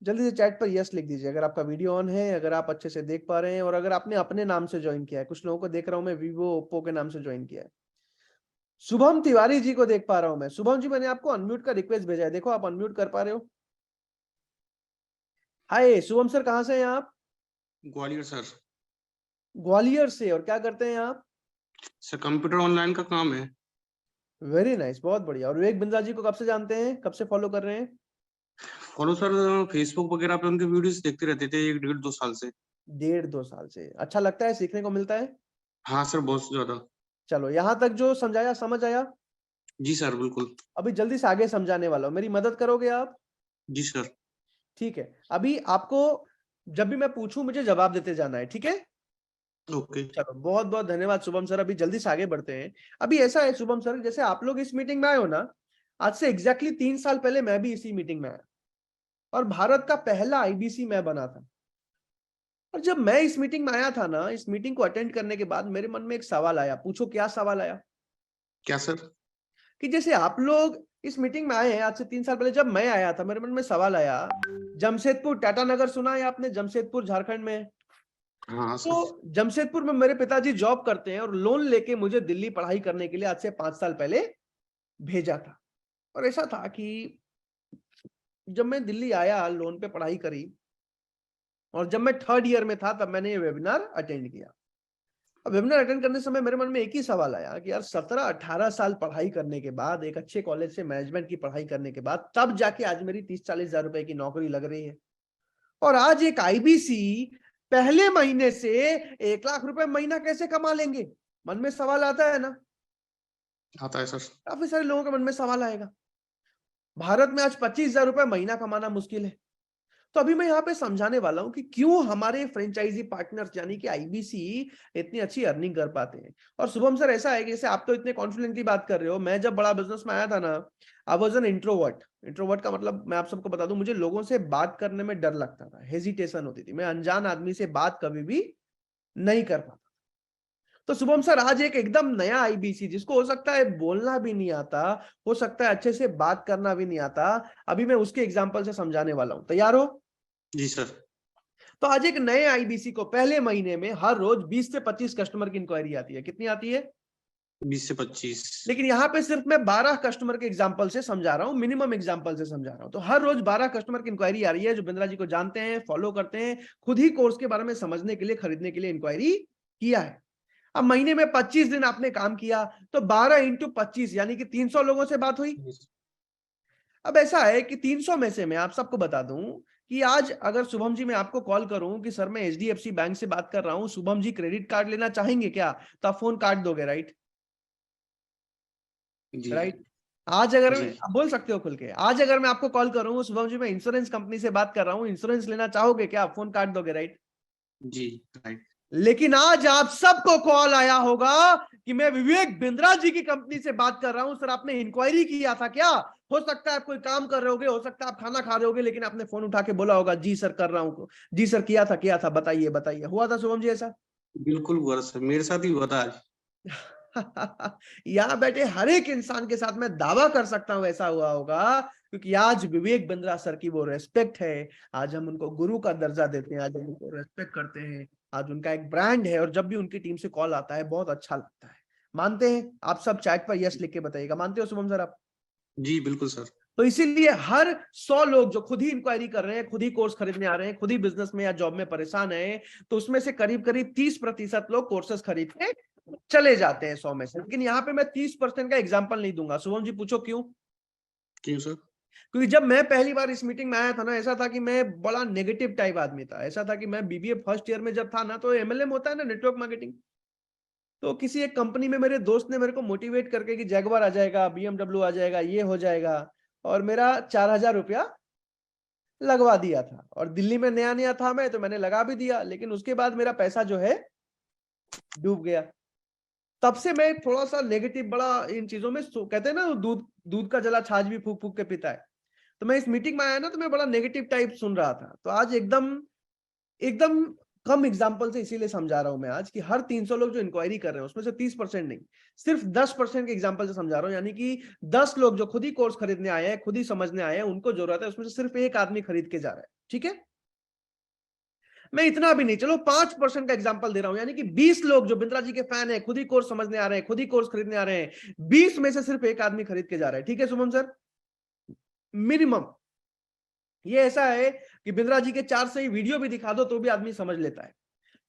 जल्दी से चैट पर यस लिख दीजिए अगर आपका वीडियो ऑन है, अगर आप अच्छे से देख पा रहे हैं और अगर आपने अपने नाम से ज्वाइन किया है। कुछ लोगों को देख रहा हूं मैं वीवो ओप्पो के नाम से ज्वाइन किया है। शुभम तिवारी जी को देख पा रहा हूं मैं। शुभम जी मैंने आपको अनम्यूट का रिक्वेस्ट भेजा है, देखो आप अनम्यूट कर पा रहे हो? हाय शुभम सर, कहां से हैं आप? ग्वालियर सर। ग्वालियर से, और क्या करते हैं आप? सर कंप्यूटर ऑनलाइन का काम है। वेरी नाइस, बहुत बढ़िया। और विवेक बिंद्रा जी को कब से जानते हैं, कब से फॉलो कर रहे हैं? फॉलो सर फेसबुक वगैरह पे उनके वीडियोस देखते रहते थे 1 डेढ़ 2 साल से। 1.5 2 साल से। अच्छा लगता है, सीखने को मिलता है? हाँ सर बहुत ज्यादा। चलो यहाँ तक जो समझाया समझ आया? जी सर बिल्कुल। अभी जल्दी से आगे समझाने वाला हूं, मेरी मदद करोगे आप? जी सर। ठीक है, अभी आपको जब भी मैं पूछूं मुझे जवाब देते जाना है, ठीक है? ओके। चलो बहुत बहुत धन्यवाद शुभम सर। अभी जल्दी से आगे बढ़ते हैं। अभी ऐसा है शुभम सर, जैसे आप लोग इस मीटिंग में आए हो ना, आज से एग्जैक्टली 3 साल पहले मैं भी इसी मीटिंग में आया और भारत का पहला आईबीसी मैं बना था। और जब मैं इस मीटिंग में आया था ना, इस मीटिंग को अटेंड करने के बाद मेरे मन में एक सवाल आया। पूछो क्या सवाल आया? क्या सर? कि जैसे आप लोग इस मीटिंग में आए हैं आज से 3 साल पहले, जब मैं आया था मेरे मन में सवाल आया, जमशेदपुर टाटानगर सुना है आपने? जमशेदपुर झारखंड में। हाँ सर। तो जमशेदपुर में मेरे पिताजी जॉब करते हैं और लोन लेके मुझे दिल्ली पढ़ाई करने के लिए आज से 5 साल पहले भेजा था। और ऐसा था कि जब मैं दिल्ली आया, लोन पे पढ़ाई करी, और जब मैं 3rd ईयर में था तब मैंने ये वेबिनार अटेंड किया। अब वेबिनार अटेंड करने समय मेरे मन में एक ही सवाल आया कि यार 17-18 साल पढ़ाई करने के बाद, एक अच्छे कॉलेज से मैनेजमेंट की पढ़ाई करने के बाद, तब जाके आज मेरी 30-40 हजार रुपए की नौकरी लग रही है। और आज एक आईबीसी पहले महीने से 1 लाख रुपए महीना कैसे कमा लेंगे? मन में सवाल आता है ना? आता है सर। काफी सारे लोगों के मन में सवाल आएगा। भारत में आज 25,000 रुपए महीना कमाना मुश्किल है। तो अभी मैं यहाँ पे समझाने वाला हूं कि क्यों हमारे फ्रेंचाइजी पार्टनर्स यानी कि आईबीसी इतनी अच्छी अर्निंग कर पाते हैं। और शुभम सर ऐसा है कि जैसे आप तो इतने कॉन्फिडेंटली बात कर रहे हो, मैं जब बड़ा बिजनेस में आया था ना, I was an introvert. Introvert का मतलब मैं आप सबको बता दूं, मुझे लोगों से बात करने में डर लगता था, हेजिटेशन होती थी, मैं अनजान आदमी से बात कभी भी नहीं कर पाता। तो शुभम सर आज एक एकदम नया आईबीसी, जिसको हो सकता है बोलना भी नहीं आता, हो सकता है अच्छे से बात करना भी नहीं आता, अभी मैं उसके एग्जांपल से समझाने वाला हूं। तैयार हो? जी सर। तो आज एक नए आईबीसी को पहले महीने में हर रोज 20 से 25 कस्टमर की इंक्वायरी आती है। कितनी आती है? 20 से 25। लेकिन यहाँ पे सिर्फ मैं 12 कस्टमर के एग्जांपल से समझा रहा हूँ, मिनिमम एग्जांपल से समझा रहा हूँ। तो हर रोज 12 कस्टमर की इंक्वायरी आ रही है, जो बिंद्रा जी को जानते हैं, फॉलो करते हैं, खुद ही कोर्स के बारे में समझने के लिए, खरीदने के लिए इंक्वायरी किया है। अब महीने में 25 दिन आपने काम किया, तो 12 इंटू 25 यानी कि 300 लोगों से बात हुई। अब ऐसा है कि 300 में से मैं आप सबको बता दूं कि आज अगर शुभम जी मैं आपको कॉल करूं कि सर मैं एचडीएफसी बैंक से बात कर रहा हूं, शुभम जी क्रेडिट कार्ड लेना चाहेंगे क्या, तो आप फोन काट दोगे, राइट? जी। राइट। आज अगर जी। आप बोल सकते हो खुल के, आज अगर मैं आपको कॉल करूं शुभम जी मैं इंश्योरेंस कंपनी से बात कर रहा हूं, इंश्योरेंस लेना चाहोगे क्या, आप फोन काट दोगे, राइट? जी राइट। लेकिन आज आप सबको कॉल आया होगा कि मैं विवेक बिंद्रा जी की कंपनी से बात कर रहा हूं, सर आपने इंक्वायरी किया था क्या? हो सकता है आप कोई काम कर रहे होगे, हो सकता है आप खाना खा रहे होगे, लेकिन आपने फोन उठा के बोला होगा जी सर कर रहा हूं, जी सर किया था, बताइए बताइए। हुआ था शुभम जी ऐसा? बिल्कुल हुआ सर, मेरे साथ ही हुआ था आज। यहाँ बैठे हर एक इंसान के साथ मैं दावा कर सकता हूं ऐसा हुआ होगा, क्योंकि आज विवेक बिंद्रा सर की वो रेस्पेक्ट है, आज हम उनको गुरु का दर्जा देते हैं, आज हम उनको रेस्पेक्ट करते हैं, आज उनका एक ब्रांड है, और जब भी उनकी टीम से कॉल आता है बहुत अच्छा लगता है। मानते हैं? आप सब चैट पर यस लिख के बताइएगा, मानते हो शुभम सर आप? जी बिल्कुल सर। तो इसीलिए हर 100 लोग जो खुद ही इंक्वायरी कर रहे हैं, खुद ही कोर्स खरीदने आ रहे हैं, खुद ही बिजनेस में या जॉब में परेशान है, तो उसमें से करीब करीब 30% लोग कोर्सेस खरीद के चले जाते हैं 100 में से। लेकिन यहाँ पे मैं 30% का एग्जाम्पल नहीं दूंगा। शुभम जी पूछो क्यों? क्यों सर? क्योंकि जब मैं पहली बार इस मीटिंग में आया था ना, ऐसा था कि मैं बड़ा नेगेटिव टाइप आदमी था। ऐसा था कि मैं बीबीए फर्स्ट ईयर में जब था ना, तो एमएलएम होता है ना, नेटवर्क मार्केटिंग, तो किसी एक कंपनी में मेरे दोस्त ने मेरे को मोटिवेट करके कि जैगवार आ जाएगा, बीएमडब्ल्यू आ जाएगा, ये हो जाएगा, और मेरा 4,000 रुपया लगवा दिया था, और दिल्ली में नया नया था मैं, तो मैंने लगा भी दिया, लेकिन उसके बाद मेरा पैसा जो है डूब गया। तब से मैं थोड़ा सा नेगेटिव बड़ा इन चीजों में, कहते हैं ना दूध दूध का जला छाछ भी फूक फूक के पीता है। तो मैं इस मीटिंग में आया ना, तो मैं बड़ा नेगेटिव टाइप सुन रहा था। तो आज एकदम एकदम कम एग्जांपल से इसीलिए समझा रहा हूं मैं आज, कि हर 300 लोग जो इंक्वायरी कर रहे हैं उसमें से 30% नहीं, सिर्फ 10% के एग्जांपल से समझा रहा हूं। यानी कि 10 लोग जो खुद ही कोर्स खरीदने आए हैं, खुद ही समझने आए हैं, उनको जरूरत है, उसमें से सिर्फ एक आदमी खरीद के जा रहा है। ठीक है, मैं इतना भी नहीं, चलो 5% का एग्जांपल दे रहा हूं। यानी कि 20 लोग जो बिंद्रा जी के फैन है, खुद ही कोर्स समझने आ रहे हैं, खुद ही कोर्स खरीदने आ रहे हैं, 20 में से सिर्फ एक आदमी खरीद के जा रहा है। ठीक है शुभम सर, मिनिमम ये ऐसा है कि बिंद्रा जी के 4 से ही वीडियो भी दिखा दो तो भी आदमी समझ लेता है।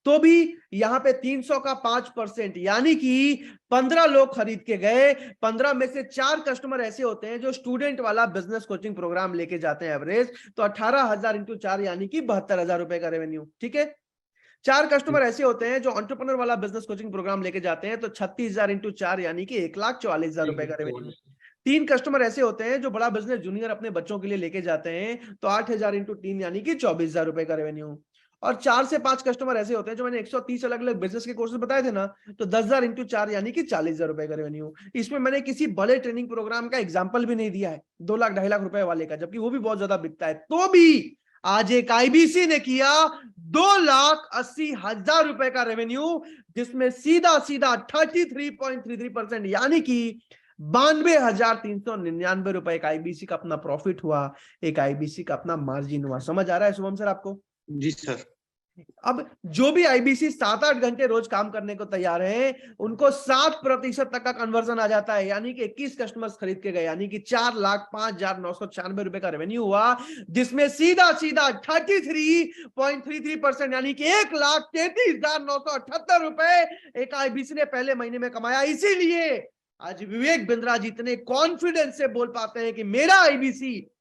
तो भी यहां पे 300 का 5%, यानी कि 15 लोग खरीद के गए, 15 में से 4 कस्टमर ऐसे होते हैं जो स्टूडेंट वाला बिजनेस कोचिंग प्रोग्राम लेके जाते हैं एवरेज, तो 18,000 इंटू 4 यानी कि 72,000 रुपए का रेवेन्यू। ठीक है, 4 कस्टमर ऐसे होते हैं जो एंटरप्रेन्योर वाला बिजनेस कोचिंग प्रोग्राम लेके जाते हैं, तो 36,000 इंटू 4 यानी कि 1,44,000 रुपए का रेवेन्यू। 3 कस्टमर ऐसे होते हैं जो बड़ा बिजनेस जूनियर अपने बच्चों के लिए लेके जाते हैं, तो 8,000 इंटू 3 यानी कि 24,000 रुपए का रेवेन्यू। और 4 से 5 कस्टमर ऐसे होते हैं जो मैंने 130 अलग अलग बिजनेस के कोर्सेज बताए थे ना, तो 10,000 इंटू 4 यानी कि 40,000 रुपए का रेवेन्यू। इसमें मैंने किसी बड़े ट्रेनिंग प्रोग्राम का एग्जाम्पल भी नहीं दिया है 2 लाख 2.5 लाख रुपए वाले का, जबकि वो भी बहुत ज्यादा बिकता है। तो भी आज एक आईबीसी ने किया 2,80,000 रुपए का रेवेन्यू, जिसमें सीधा सीधा 33.33% यानी कि 92,399 रुपए का आईबीसी का अपना प्रॉफिट हुआ, एक आईबीसी का अपना मार्जिन हुआ। समझ आ रहा है शुभम सर आपको? जी सर। अब जो भी आईबीसी 7-8 घंटे रोज काम करने को तैयार है, उनको 7% तक का कन्वर्जन आ जाता है, यानी कि 21 कस्टमर्स खरीद के गए, यानी कि 4,05,996 रुपए का रेवेन्यू हुआ, जिसमें सीधा सीधा 33.33% यानी कि 1,33,978 रुपए एक आईबीसी ने पहले महीने में कमाया। इसीलिए आज विवेक बिंद्रा जी इतने कॉन्फिडेंस से बोल पाते हैं कि मेरा आईबीसी,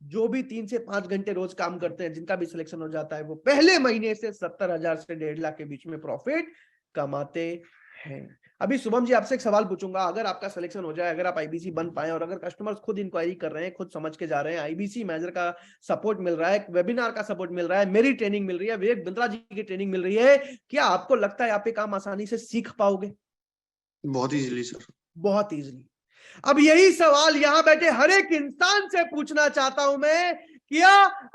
जो भी 3 से 5 घंटे रोज काम करते हैं, जिनका भी सिलेक्शन हो जाता है, वो पहले महीने से 70,000 से 1.5 लाख के बीच में प्रॉफिट कमाते हैं। अभी शुभम जी आपसे एक सवाल पूछूंगा, अगर आपका सिलेक्शन हो जाए, अगर आप आईबीसी बन पाए, और अगर कस्टमर्स खुद इंक्वायरी कर रहे हैं, खुद समझ के जा रहे हैं, आईबीसी मैनेजर का सपोर्ट मिल रहा है, वेबिनार का सपोर्ट मिल रहा है, मेरी ट्रेनिंग मिल रही है, विवेक बिंद्रा जी की ट्रेनिंग मिल रही है, क्या आपको लगता है आप ये काम आसानी से सीख पाओगे? बहुत इजीली सर। बहुत इजीली। अब यही सवाल यहां बैठे हर एक इंसान से पूछना चाहता हूं मैं, क्या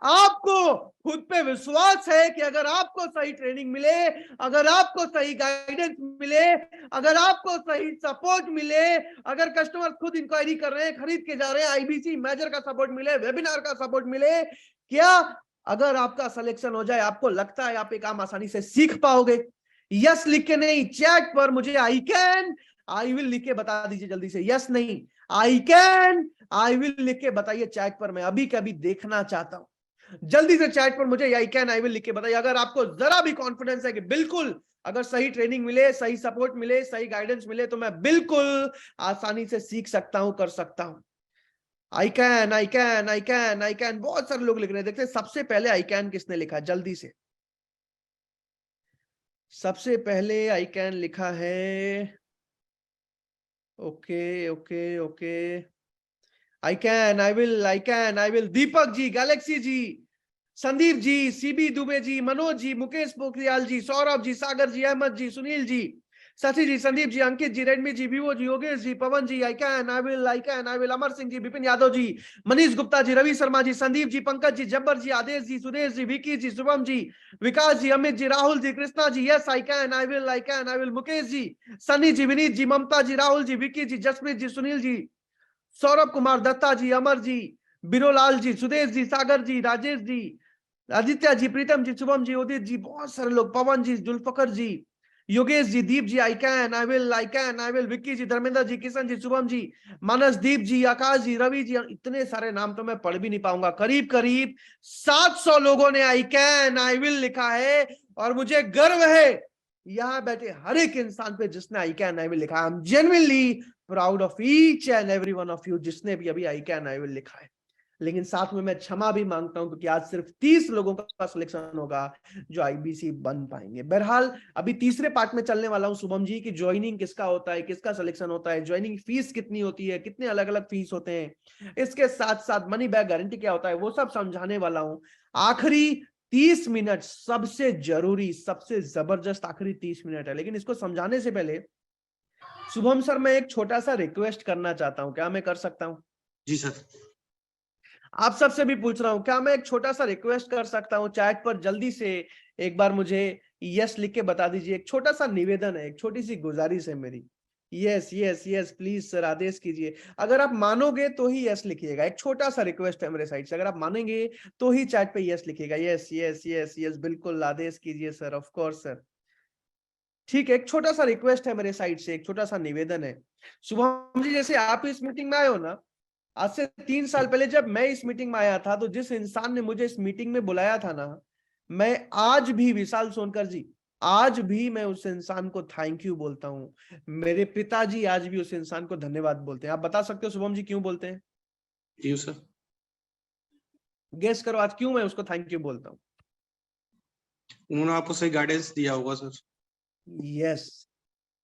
आपको खुद पे विश्वास है कि अगर आपको सही ट्रेनिंग मिले, अगर आपको सही गाइडेंस मिले, अगर आपको सही सपोर्ट मिले, अगर कस्टमर खुद इंक्वायरी कर रहे हैं, खरीद के जा रहे हैं, आईबीसी मैनेजर का सपोर्ट मिले, वेबिनार का सपोर्ट मिले, क्या अगर आपका सिलेक्शन हो जाए, आपको लगता है आप ये काम आसानी से सीख पाओगे? यस लिख के नहीं, चैट पर मुझे आई कैन, आई विल लिख के बता दीजिए जल्दी से। यस नहीं, आई कैन, आई विल लिख के बताइए चैट पर, मैं अभी कभी देखना चाहता हूं। जल्दी से चैट पर मुझे आई कैन, आई विल लिख के बताइए अगर आपको जरा भी कॉन्फिडेंस है कि बिल्कुल अगर सही ट्रेनिंग मिले, सही सपोर्ट मिले, सही गाइडेंस मिले, तो मैं बिल्कुल आसानी से सीख सकता हूं, कर सकता हूं। आई can, I can, I can, I can, बहुत सारे लोग लिख रहे हैं। देखते हैं सबसे पहले आई कैन किसने लिखा, जल्दी से। सबसे पहले आई कैन लिखा है, okay okay okay, I can, I will, I can, I will, Deepak ji, Galaxy ji, Sandeep ji, CB Dubey ji, Manoj ji, Mukesh Pokhriyal ji, Saurabh ji, Sagar ji, Ahmad ji, Sunil ji, Shashi ji, Sandeep ji, Ankit ji, Redmi ji, Vivo ji, Yogesh ji, Pawan ji, I can, I will, I can, I will, Amar Singh ji, Vipin Yadav ji, Manish Gupta ji, Ravi Sharma ji, Sandeep ji, Pankaj ji, Jabbar ji, Adesh ji, Sudesh ji, Vicky ji, Shubham ji, Vikas ji, Amit ji, Rahul ji, Krishna ji, yes I can, I will, I can, I will, Mukesh ji, Sunny ji, Vineet ji, Mamta ji, Rahul ji, Vicky ji, Jaspreet ji, Sunil ji, Saurabh Kumar Datta ji, Amar ji, Birolal ji, Sudesh ji, Sagar ji, Rajesh ji, Aditya ji, Pritam ji, Shubham ji, Udit जी, बहुत सारे लोग, Pawan ji, Zulfikar ji, Yogesh ji, Deep ji, I can, I will, I can, I will, Vicky ji, Dharmendra ji, Kishan ji, Shubham ji, Manas, Deep ji, Akash ji, Ravi ji, इतने सारे नाम तो मैं पढ़ भी नहीं पाऊंगा। करीब करीब 700 लोगों ने आई कैन, आई विल लिखा है, और मुझे गर्व है यहां बैठे हर एक इंसान पे जिसने आई कैन, आई विल लिखा है। I am genuinely proud of each and every one of you जिसने भी अभी आई कैन, आई विल लिखा है। लेकिन साथ में मैं क्षमा भी मांगता हूं क्योंकि आज सिर्फ 30 लोगों का सिलेक्शन होगा जो आईबीसी बन पाएंगे। बहरहाल अभी तीसरे पार्ट में चलने वाला हूं शुभम जी की ज्वाइनिंग किसका होता है, किसका सिलेक्शन होता है, ज्वाइनिंग फीस कितनी होती है, कितने अलग अलग फीस होते हैं, इसके साथ साथ मनी बैक गारंटी क्या होता है, वो सब समझाने वाला हूं। आखिरी 30 मिनट सबसे जरूरी, सबसे जबरदस्त आखिरी 30 मिनट है। लेकिन इसको समझाने से पहले शुभम सर मैं एक छोटा सा रिक्वेस्ट करना चाहता हूं, क्या मैं कर सकता हूं? जी सर। आप सबसे भी पूछ रहा हूं, क्या मैं एक छोटा सा रिक्वेस्ट कर सकता हूं? चैट पर जल्दी से एक बार मुझे यस लिख के बता दीजिए। एक छोटा सा निवेदन है, एक छोटी सी गुजारिश है मेरी। Yes yes yes please sir आदेश कीजिए। अगर आप मानोगे तो ही यस लिखिएगा। एक छोटा सा रिक्वेस्ट है मेरे साइड से, अगर आप मानेंगे तो ही चैट पे यस लिखिएगा। यस यस यस यस बिल्कुल आदेश कीजिए सर, ऑफ कोर्स सर। ठीक है, एक छोटा सा रिक्वेस्ट है मेरे साइड से, एक छोटा सा निवेदन है। शुभम जी जैसे आप इस मीटिंग में आए हो ना, आज से 3 साल पहले जब मैं इस मीटिंग में आया था तो जिस इंसान ने मुझे इस मीटिंग में बुलाया था ना, मैं आज भी, विशाल सोनकर जी, आज भी मैं उस इंसान को थैंक यू बोलता हूं। मेरे पिताजी आज भी उस इंसान को धन्यवाद बोलते हैं। आप बता सकते हो शुभम जी क्यों बोलते हैं? जी सर। गेस करो आज क्यों मैं उसको थैंक यू बोलता हूं? उन्होंने आपको सही गाइडेंस दिया होगा सर। यस,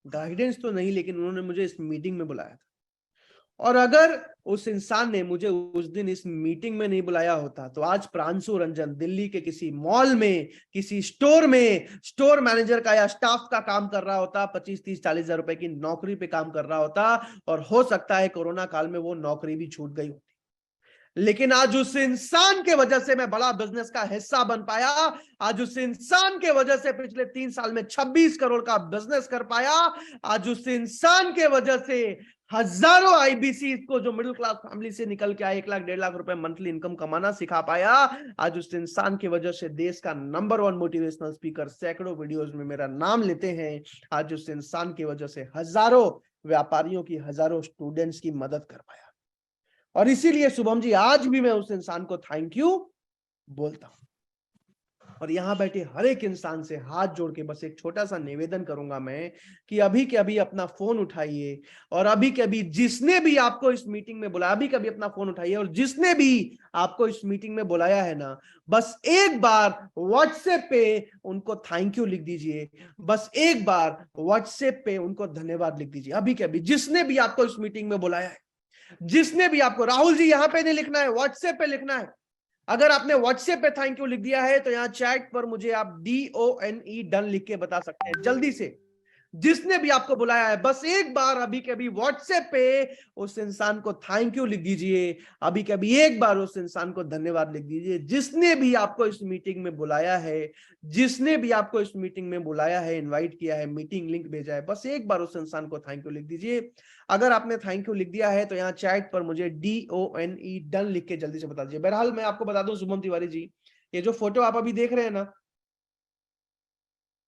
गाइडेंस तो नहीं, लेकिन उन्होंने मुझे इस मीटिंग में बुलाया था। और अगर उस इंसान ने मुझे उस दिन इस मीटिंग में नहीं बुलाया होता तो आज प्रांशु रंजन दिल्ली के किसी मॉल में, किसी स्टोर में स्टोर मैनेजर का या स्टाफ का काम कर रहा होता, 25, 30, 40 हजार रुपए की नौकरी पे काम कर रहा होता, और हो सकता है कोरोना काल में वो नौकरी भी छूट गई होती। लेकिन आज उस इंसान के वजह से मैं बड़ा बिजनेस का हिस्सा बन पाया। आज उस इंसान के वजह से पिछले 3 साल में 26 करोड़ का बिजनेस कर पाया। आज उस इंसान के वजह से हजारों आईबीसी को, जो मिडिल क्लास फैमिली से निकल के आए, 1 लाख 1.5 लाख रुपए मंथली इनकम कमाना सिखा पाया। आज उस इंसान की वजह से देश का नंबर 1 मोटिवेशनल स्पीकर सैकड़ों वीडियोस में मेरा नाम लेते हैं। आज उस इंसान की वजह से हजारों व्यापारियों की, हजारों स्टूडेंट्स की मदद कर पाया। और इसीलिए शुभम जी आज भी मैं उस इंसान को थैंक यू बोलता हूं। और यहां बैठे हर एक इंसान से हाथ जोड़ के बस एक छोटा सा निवेदन करूंगा मैं कि अभी के अभी अपना फोन उठाइए, और अभी के अभी जिसने भी आपको इस मीटिंग में बुलाया, अभी के अभी अपना फोन उठाइए, और जिसने भी आपको इस मीटिंग में बुलाया है ना, बस एक बार व्हाट्सएप पे उनको थैंक यू लिख दीजिए। बस एक बार व्हाट्सएप पे उनको धन्यवाद लिख दीजिए। अभी के अभी जिसने भी आपको इस मीटिंग में बुलाया है, जिसने भी आपको, राहुल जी यहां पे नहीं लिखना है, व्हाट्सएप पे लिखना है। अगर आपने व्हाट्सएप पे थैंक यू लिख दिया है तो यहां चैट पर मुझे आप DONE डन लिख के बता सकते हैं। जल्दी से जिसने भी आपको बुलाया है, बस एक बार अभी के अभी व्हाट्सएप पे उस इंसान को थैंक यू लिख दीजिए। अभी के अभी एक बार उस इंसान को धन्यवाद लिख दीजिए। जिसने भी आपको इस मीटिंग में बुलाया है, जिसने भी आपको इस मीटिंग में बुलाया है, इनवाइट किया है, मीटिंग लिंक भेजा है, बस एक बार उस इंसान को थैंक यू लिख दीजिए। अगर आपने थैंक यू लिख दिया है तो यहाँ चैट पर मुझे DONE डन लिख के जल्दी से बता दीजिए। बहरहाल मैं आपको बता दूं शुभम तिवारी जी, ये जो फोटो आप अभी देख रहे हैं ना,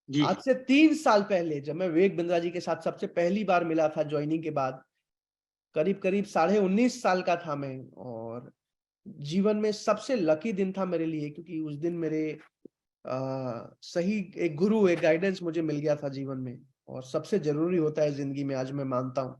जी आज से 3 साल पहले जब मैं विवेक बिंद्रा जी के साथ सबसे पहली बार मिला था ज्वाइनिंग के बाद, करीब करीब 19.5 साल का था मैं, और जीवन में सबसे लकी दिन था मेरे लिए, क्योंकि उस दिन मेरे सही एक गुरु, एक गाइडेंस मुझे मिल गया था जीवन में, और सबसे जरूरी होता है जिंदगी में, आज मैं मानता हूं।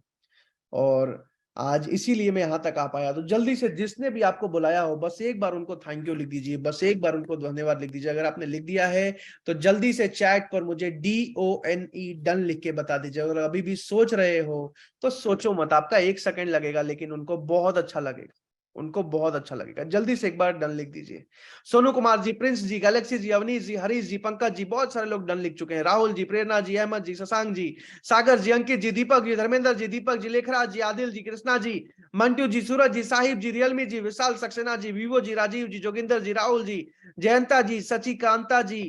और आज इसीलिए मैं यहां तक आ पाया। तो जल्दी से जिसने भी आपको बुलाया हो, बस एक बार उनको थैंक यू लिख दीजिए, बस एक बार उनको धन्यवाद लिख दीजिए। अगर आपने लिख दिया है तो जल्दी से चैट पर मुझे DONE डन लिख के बता दीजिए। अगर अभी भी सोच रहे हो तो सोचो मत, आपका 1 सेकंड लगेगा, लेकिन उनको बहुत अच्छा लगेगा, उनको बहुत अच्छा लगेगा। जल्दी से एक बार डन लिख दीजिए। सोनू कुमार जी, प्रिंस जी, गैलेक्सी जी, अवनीश जी, हरीश जी, पंकज जी, बहुत सारे लोग डन लिख चुके हैं। राहुल जी, प्रेरणा जी, अहमद जी, शशांक जी, सागर जी, अंकित जी, दीपक जी, धर्मेंद्र जी, दीपक जी, लेखराज जी, आदिल जी, कृष्णा जी, मंटू जी, सूरज जी, साहिब जी, रियलमी जी, विशाल सक्सेना जी, विवो जी, राजीव जी, जोगिंदर जी, राहुल जी, जयंता जी, सची कांता जी,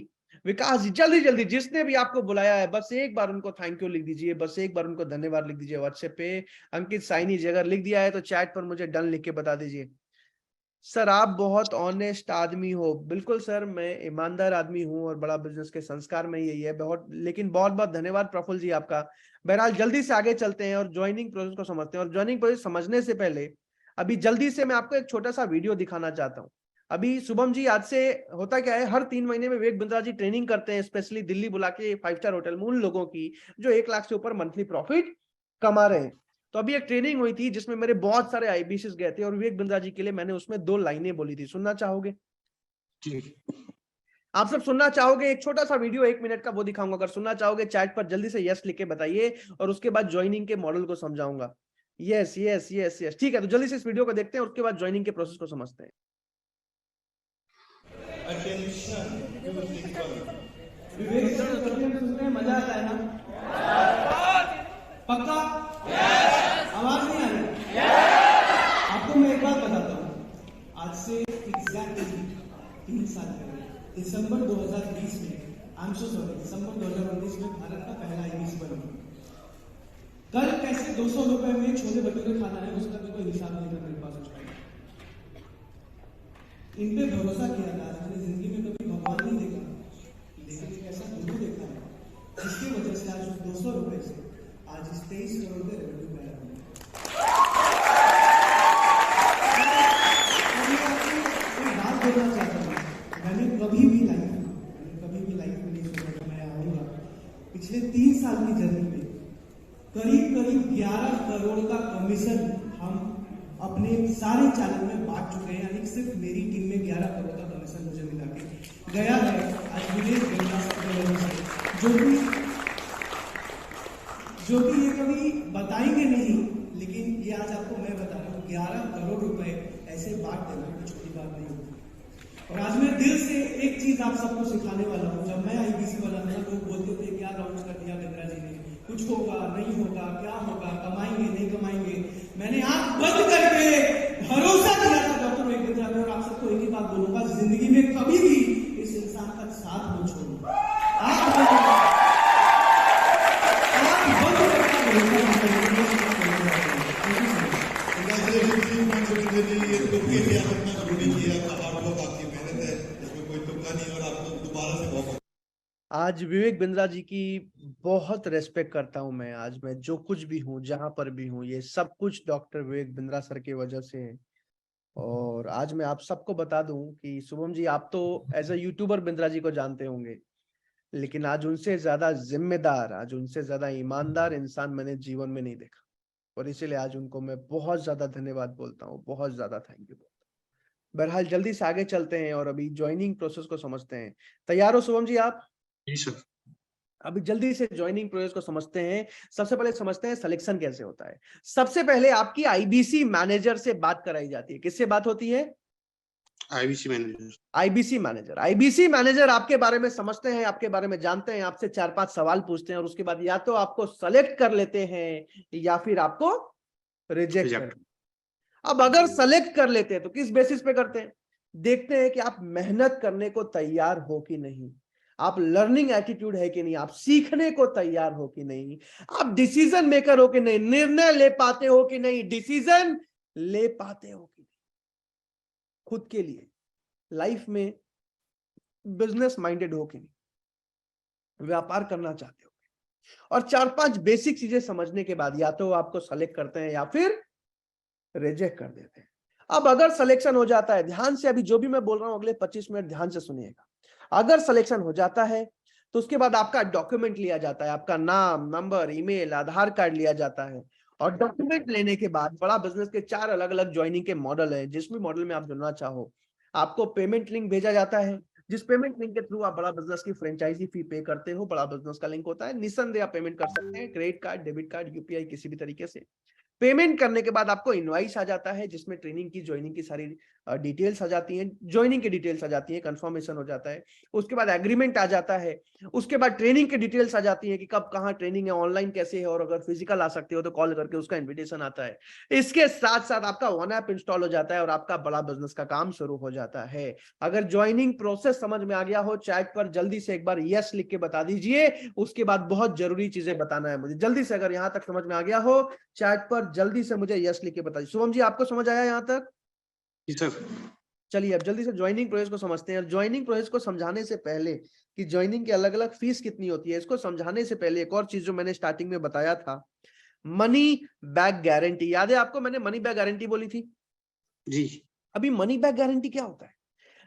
विकास जी, जल्दी जल्दी जिसने भी आपको बुलाया है, बस एक बार उनको थैंक यू लिख दीजिए, बस एक बार उनको धन्यवाद लिख दीजिए व्हाट्सएप पे। अंकित साइनी जी, अगर लिख दिया है तो चैट पर मुझे डन लिख के बता दीजिए। सर आप बहुत ऑनेस्ट आदमी हो। बिल्कुल सर, मैं ईमानदार आदमी हूं, और बड़ा बिजनेस के संस्कार में यही है बहुत। लेकिन बहुत बहुत धन्यवाद प्रफुल्ल जी आपका। बहरहाल जल्दी से आगे चलते हैं और ज्वाइनिंग प्रोसेस को समझते हैं। और ज्वाइनिंग प्रोसेस समझने से पहले अभी जल्दी से मैं आपको एक छोटा सा वीडियो दिखाना चाहता हूं। अभी शुभम जी, आज से होता क्या है, हर 3 महीने में विवेक बिंद्रा जी ट्रेनिंग करते हैं, स्पेशली दिल्ली बुला के 5 स्टार होटल में उन लोगों की जो 1 लाख से ऊपर मंथली प्रॉफिट कमा रहे हैं। तो अभी एक ट्रेनिंग हुई थी जिसमें मेरे बहुत सारे आईबीसीस गए थे और विवेक बिंद्रा जी के लिए मैंने उसमें 2 लाइनें बोली थी, सुनना चाहोगे? जी आप सब सुनना चाहोगे? एक छोटा सा वीडियो 1 मिनट का वो दिखाऊंगा, अगर सुनना चाहोगे चैट पर जल्दी से यस लिख के बताइए और उसके बाद ज्वाइनिंग के मॉडल को समझाऊंगा। यस यस यस यस, ठीक है, तो जल्दी से इस वीडियो को देखते हैं, उसके बाद ज्वाइनिंग के प्रोसेस को समझते हैं। विवेक सर सुनने में मजा आता है ना? पक्का? आवाज नहीं आ रही? आपको मैं एक बात बताता हूँ, आज से एग्जैक्टली 3 साल पहले दिसंबर 2020 में, दिसंबर 2019 में भारत का पहला आईबीसी बना। कल कैसे 200 रुपए में छोले भटूरे खाना है उसका भी कोई हिसाब नहीं था मेरे पास उस टाइम। इन पे भरोसा किया था। मैंने जिंदगी में कभी भगवान नहीं देखा, लेकिन एक ऐसा गुरु देखा है जिसकी वजह से आज 200 रुपए से आज 23 करोड़ के रेवेन्यू पैदा हुए। बात बोलना चाहता हूँ, मैंने कभी भी लाइफ में नहीं सोचा कि मैं आऊंगा। पिछले 3 साल की जर्नी में करीब 11 करोड़ का कमीशन हम अपने सारे चैनल में बांट चुके हैं, यानी सिर्फ मेरी टीम में 11 करोड़ का कमीशन मुझे मिला के गया है आज विवेक बिंद्रा से, जो कि ये कभी बताएंगे नहीं, लेकिन ये आज आपको मैं बता रहा हूँ 11 करोड़ रुपए ऐसे बांट देना कोई छोटी बात नहीं होती। और आज मैं दिल से एक चीज आप सबको सिखाने वाला हूँ। जब मैं आईबीसी बना था लोग बोलते थे क्या लॉन्च कर दिया बिंद्रा जी ने, कुछ होगा नहीं होगा, क्या होगा, कमाएंगे नहीं कमाएंगे। मैंने आंख बंद करके भरोसा किया था डॉक्टर विवेक बिंद्रा में, और आप सबको एक ही बात बोलूंगा, जिंदगी में कभी भी इस इंसान का साथ मत छोड़ो। आज विवेक बिंद्रा जी की बहुत रेस्पेक्ट करता हूं मैं। आज मैं जो कुछ भी हूं, जहां पर भी हूं, ये सब कुछ डॉक्टर विवेक बिंद्रा सर की वजह से है। और आज मैं आप सबको बता दूं कि शुभम जी, आप तो as a YouTuber Bindra ji को जानते होंगे, लेकिन आज उनसे ज्यादा जिम्मेदार, आज उनसे ज्यादा ईमानदार इंसान मैंने जीवन में नहीं देखा। और इसीलिए आज उनको मैं बहुत ज्यादा धन्यवाद बोलता हूँ, बहुत ज्यादा थैंक यू बोलता हूँ। बहरहाल जल्दी से आगे चलते हैं और अभी ज्वाइनिंग प्रोसेस को समझते हैं। तैयार हो शुभम जी आप? जी सर। अभी जल्दी से ज्वाइनिंग प्रोसेस को समझते हैं। सबसे पहले समझते हैं सिलेक्शन कैसे होता है। सबसे पहले आपकी आईबीसी मैनेजर से बात कराई जाती है। किससे बात होती है? IBC manager. IBC manager. IBC manager आपके बारे में समझते हैं, आपके बारे में जानते हैं, आपसे 4-5 सवाल पूछते हैं और उसके बाद या तो आपको सेलेक्ट कर लेते हैं या फिर आपको रिजेक्ट कर लेते हैं। अब अगर सेलेक्ट कर लेते हैं तो किस बेसिस पे करते हैं? देखते हैं कि आप मेहनत करने को तैयार हो कि नहीं, आप लर्निंग एटीट्यूड है कि नहीं, आप सीखने को तैयार हो कि नहीं, आप डिसीजन मेकर हो कि नहीं, निर्णय ले पाते हो कि नहीं, डिसीजन ले पाते हो कि नहीं, खुद के लिए लाइफ में बिजनेस माइंडेड हो कि नहीं, व्यापार करना चाहते हो। और 4-5 बेसिक चीजें समझने के बाद या तो आपको सेलेक्ट करते हैं या फिर रिजेक्ट कर देते हैं। अब अगर सिलेक्शन हो जाता है, ध्यान से अभी जो भी मैं बोल रहा हूं अगले 25 मिनट ध्यान से सुनिएगा। अगर सिलेक्शन हो जाता है तो उसके बाद आपका डॉक्यूमेंट लिया जाता है, आपका नाम, नंबर, ईमेल, आधार कार्ड लिया जाता है। और डॉक्यूमेंट लेने के बाद बड़ा बिजनेस के 4 अलग अलग ज्वाइनिंग के मॉडल है। जिस भी मॉडल में आप जुड़ना चाहो, आपको पेमेंट लिंक भेजा जाता है, जिस पेमेंट लिंक के थ्रू आप बड़ा बिजनेस की फ्रेंचाइजी फी पे करते हो। बड़ा बिजनेस का लिंक होता है, निसंदेह आप पेमेंट कर सकते हैं, credit card, debit card, UPI, किसी भी तरीके से। पेमेंट करने के बाद आपको इनवाइस आ जाता है जिसमें ट्रेनिंग की, ज्वाइनिंग की सारी डिटेल्स आ जाती हैं, ज्वाइनिंग की डिटेल्स आ जाती है, कंफर्मेशन हो जाता है। उसके बाद एग्रीमेंट आ जाता है। उसके बाद ट्रेनिंग की डिटेल्स आ जाती है कि कब कहाँ ट्रेनिंग है, ऑनलाइन कैसे है, और अगर फिजिकल आ सकते हो तो कॉल करके उसका इन्विटेशन आता है। इसके साथ साथ आपका वन ऐप इंस्टॉल हो जाता है और आपका बड़ा बिजनेस का काम शुरू हो जाता है। अगर ज्वाइनिंग प्रोसेस समझ में आ गया हो, चैट पर जल्दी से एक बार यस लिख के बता दीजिए। उसके बाद बहुत जरूरी चीजें बताना है मुझे। जल्दी से अगर यहां तक समझ में आ गया हो, चैट पर जल्दी से मुझे यस लिख के बताइए। शुभम जी, आपको समझ आया यहां तक? जी सर। चलिए अब जल्दी से ज्वाइनिंग प्रोसेस को समझते हैं। ज्वाइनिंग प्रोसेस को समझाने से पहले कि ज्वाइनिंग की अलग अलग फीस कितनी होती है, इसको समझाने से पहले एक और चीज जो मैंने स्टार्टिंग में बताया था, मनी बैक गारंटी। याद है आपको? मैंने मनी बैक गारंटी बोली थी जी। अभी मनी बैक गारंटी क्या होता है?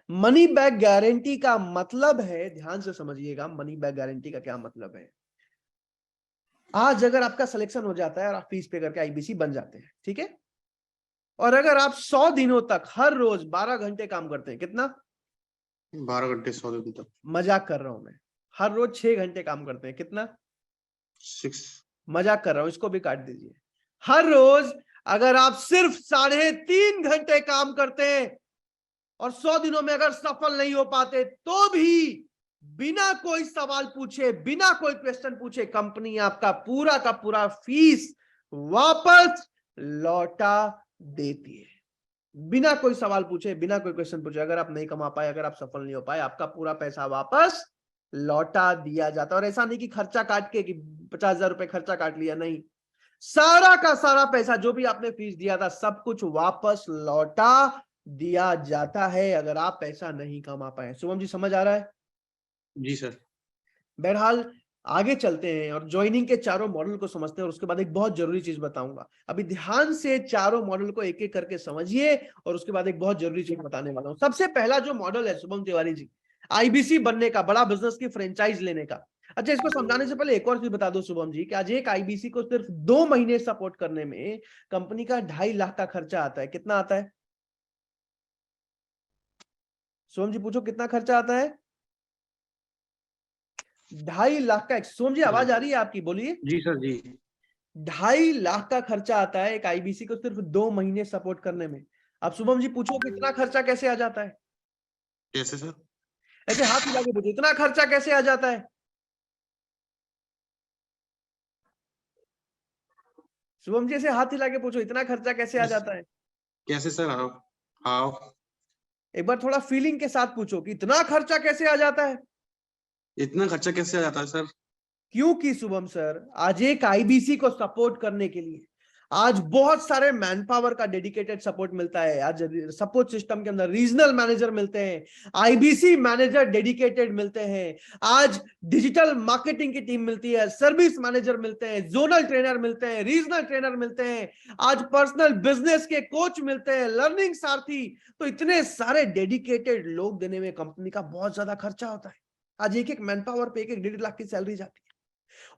मनी बैक गारंटी का मतलब है, ध्यान से समझिएगा, मनी बैक गारंटी का क्या मतलब है। आज अगर आपका सिलेक्शन हो जाता है और आप फीस पे करके आईबीसी बन जाते हैं, ठीक है, और अगर आप 100 दिनों तक हर रोज 12 घंटे काम करते हैं, कितना, 12 घंटे 100 दिन तक मजाक कर रहा हूं मैं, हर रोज 6 घंटे काम करते हैं, कितना, 6 मजाक कर रहा हूं, इसको भी काट दीजिए, हर रोज अगर आप सिर्फ 3.5 घंटे काम करते हैं और 100 दिनों में अगर सफल नहीं हो पाते तो भी बिना कोई सवाल पूछे, बिना कोई क्वेश्चन पूछे कंपनी आपका पूरा का पूरा फीस वापस लौटा देती है, बिना कोई सवाल पूछे, बिना कोई क्वेश्चन पूछे। अगर आप नहीं कमा पाए, अगर आप सफल नहीं हो पाए, आपका पूरा पैसा वापस लौटा दिया जाता है। और ऐसा नहीं कि खर्चा काट के कि 50,000 रुपए खर्चा काट लिया, नहीं, सारा का सारा पैसा जो भी आपने फीस दिया था सब कुछ वापस लौटा दिया जाता है अगर आप पैसा नहीं कमा पाए। शुभम जी समझ आ रहा है? जी सर। बहरहाल आगे चलते हैं और ज्वाइनिंग के चारों मॉडल को समझते हैं और उसके बाद एक बहुत जरूरी चीज बताऊंगा। अभी ध्यान से चारों मॉडल को एक एक करके समझिए और उसके बाद एक बहुत जरूरी चीज बताने वाला हूं। सबसे पहला जो मॉडल है शुभम तिवारी जी, आईबीसी बनने का, बड़ा बिजनेस की फ्रेंचाइज लेने का। अच्छा, इसको समझाने से पहले एक और चीज बता दो शुभम जी कि आज एक आईबीसी को सिर्फ 2 महीने सपोर्ट करने में कंपनी का 2.5 लाख का खर्चा आता है। कितना आता है शुभम जी? पूछो कितना खर्चा आता है? 2.5 लाख का। शुभम जी आवाज आ रही है आपकी, बोलिए। जी सर जी। 2.5 लाख का खर्चा आता है एक आईबीसी को सिर्फ 2 महीने सपोर्ट करने में। अब शुभम जी पूछो कितना खर्चा कैसे आ जाता है? कैसे सर? ऐसे हाथ मिला के पूछो, इतना खर्चा कैसे आ जाता है? शुभम जी ऐसे हाथ हिला के पूछो, इतना खर्चा कैसे आ जाता है? कैसे सर? How how? एक बार थोड़ा फीलिंग के साथ पूछो कि इतना खर्चा कैसे आ जाता है। इतना खर्चा कैसे आ जाता है सर? क्योंकि शुभम सर आज एक आईबीसी को सपोर्ट करने के लिए आज बहुत सारे मैन पावर का डेडिकेटेड सपोर्ट मिलता है। आज सपोर्ट सिस्टम के अंदर रीजनल मैनेजर मिलते हैं, आईबीसी मैनेजर डेडिकेटेड मिलते हैं, आज डिजिटल मार्केटिंग की टीम मिलती है, सर्विस मैनेजर मिलते हैं, जोनल ट्रेनर मिलते हैं, रीजनल ट्रेनर मिलते हैं, आज पर्सनल बिजनेस के कोच मिलते हैं, लर्निंग सारथी। तो इतने सारे डेडिकेटेड लोग देने में कंपनी का बहुत ज्यादा खर्चा होता है। आज एक एक मैन पावर पे 1-1.5 लाख की सैलरी जाती है।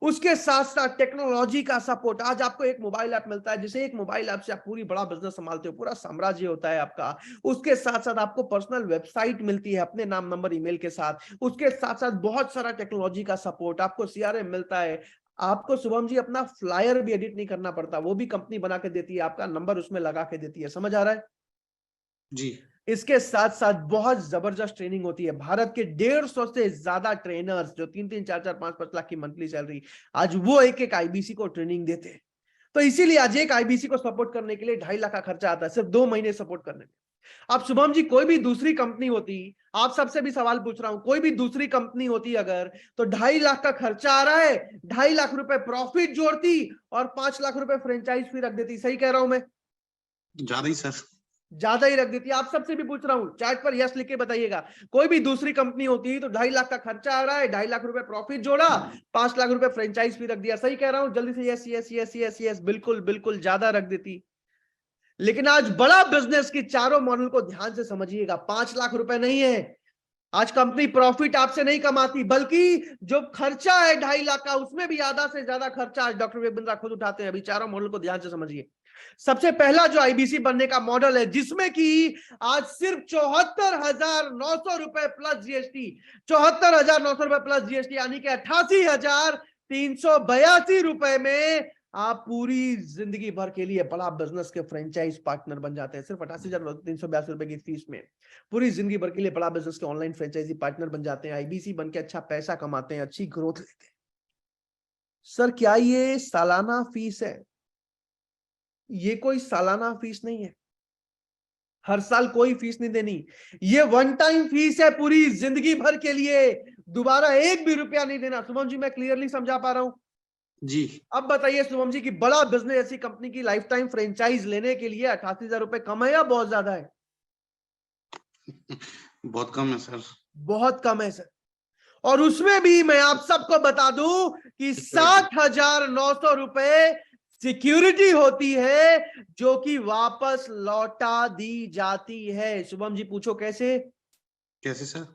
उसके साथ साथ टेक्नोलॉजी का सपोर्ट। आज आपको एक मोबाइल ऐप मिलता है, जिसे एक मोबाइल ऐप से आप पूरी बड़ा बिजनेस संभालते हो, पूरा साम्राज्य होता है आपका। उसके साथ साथ आपको पर्सनल वेबसाइट मिलती है अपने नाम नंबर ईमेल के साथ। उसके साथ साथ बहुत सारा टेक्नोलॉजी का सपोर्ट, आपको सीआरएम मिलता है। आपको शुभम जी अपना फ्लायर भी एडिट नहीं करना पड़ता, वो भी कंपनी बना के देती है, आपका नंबर उसमें लगा के देती है। समझ आ रहा है? जी। इसके साथ साथ बहुत जबरदस्त ट्रेनिंग होती है। भारत के 150 से ज्यादा ट्रेनर्स जो 3-3, 4-4, 5-5 लाख की मंथली सैलरी, आज वो एक एक आईबीसी को ट्रेनिंग देते हैं। तो इसीलिए आज एक आईबीसी को सपोर्ट करने के लिए 2.5 लाख का खर्चा आता है सिर्फ 2 महीने सपोर्ट करने में। अब शुभम जी कोई भी दूसरी कंपनी होती, आप सबसे भी सवाल पूछ रहा हूं, कोई भी दूसरी कंपनी होती अगर, तो 2.5 लाख का खर्चा आ रहा है, 2.5 लाख रुपए प्रॉफिट जोड़ती और 5 लाख रुपए फ्रेंचाइज फी रख देती। सही कह रहा हूं मैं? ज्यादा ही सर। ज्यादा ही रख देती है। आप सबसे भी पूछ रहा हूं, चैट पर यस लिख के बताइएगा। कोई भी दूसरी कंपनी होती तो 2.5 लाख का खर्चा आ रहा है, 2.5 लाख रुपए प्रॉफिट जोड़ा, 5 लाख रुपए फ्रेंचाइज फी रख दिया। सही कह रहा हूं? जल्दी से yes yes yes yes yes, बिल्कुल बिल्कुल, ज्यादा रख देती। लेकिन आज बड़ा बिजनेस की चारों मॉडल को ध्यान से समझिएगा। 5 लाख रुपए नहीं है आज कंपनी प्रॉफिट आपसे नहीं कमाती, बल्कि जो खर्चा है 2.5 लाख का, उसमें भी आधा से ज्यादा खर्चा आज डॉक्टर विपिन बिंद्रा खुद उठाते हैं। अभी चारों मॉडल को ध्यान से समझिए। सबसे पहला जो आईबीसी बनने का मॉडल है, जिसमें कि आज सिर्फ 74,900 रुपए प्लस जीएसटी, 74,900 रुपए प्लस जीएसटी, यानी कि 88,382 रुपए में आप पूरी जिंदगी भर के लिए बड़ा बिजनेस के फ्रेंचाइज पार्टनर बन जाते हैं। सिर्फ 88,382 रुपए की फीस में पूरी जिंदगी भर के लिए बड़ा बिजनेस के ऑनलाइन फ्रेंचाइजी पार्टनर बन जाते हैं। आईबीसी बन के अच्छा पैसा कमाते हैं, अच्छी ग्रोथ लेते हैं। सर क्या ये सालाना फीस है? ये कोई सालाना फीस नहीं है, हर साल कोई फीस नहीं देनी। ये वन टाइम फीस है पूरी जिंदगी भर के लिए, दोबारा एक भी रुपया नहीं देना। शुभम जी मैं क्लियरली समझा पा रहा हूं? जी। अब बताइए शुभम जी कि बड़ा बिजनेस ऐसी कंपनी की लाइफ टाइम फ्रेंचाइज लेने के लिए 88,000 रुपए कम है या बहुत ज्यादा है? बहुत कम है सर। बहुत कम है सर। और उसमें भी मैं आप सबको बता दूं कि 60,900 रुपए सिक्योरिटी होती है, जो कि वापस लौटा दी जाती है। शुभम जी पूछो कैसे? कैसे सर?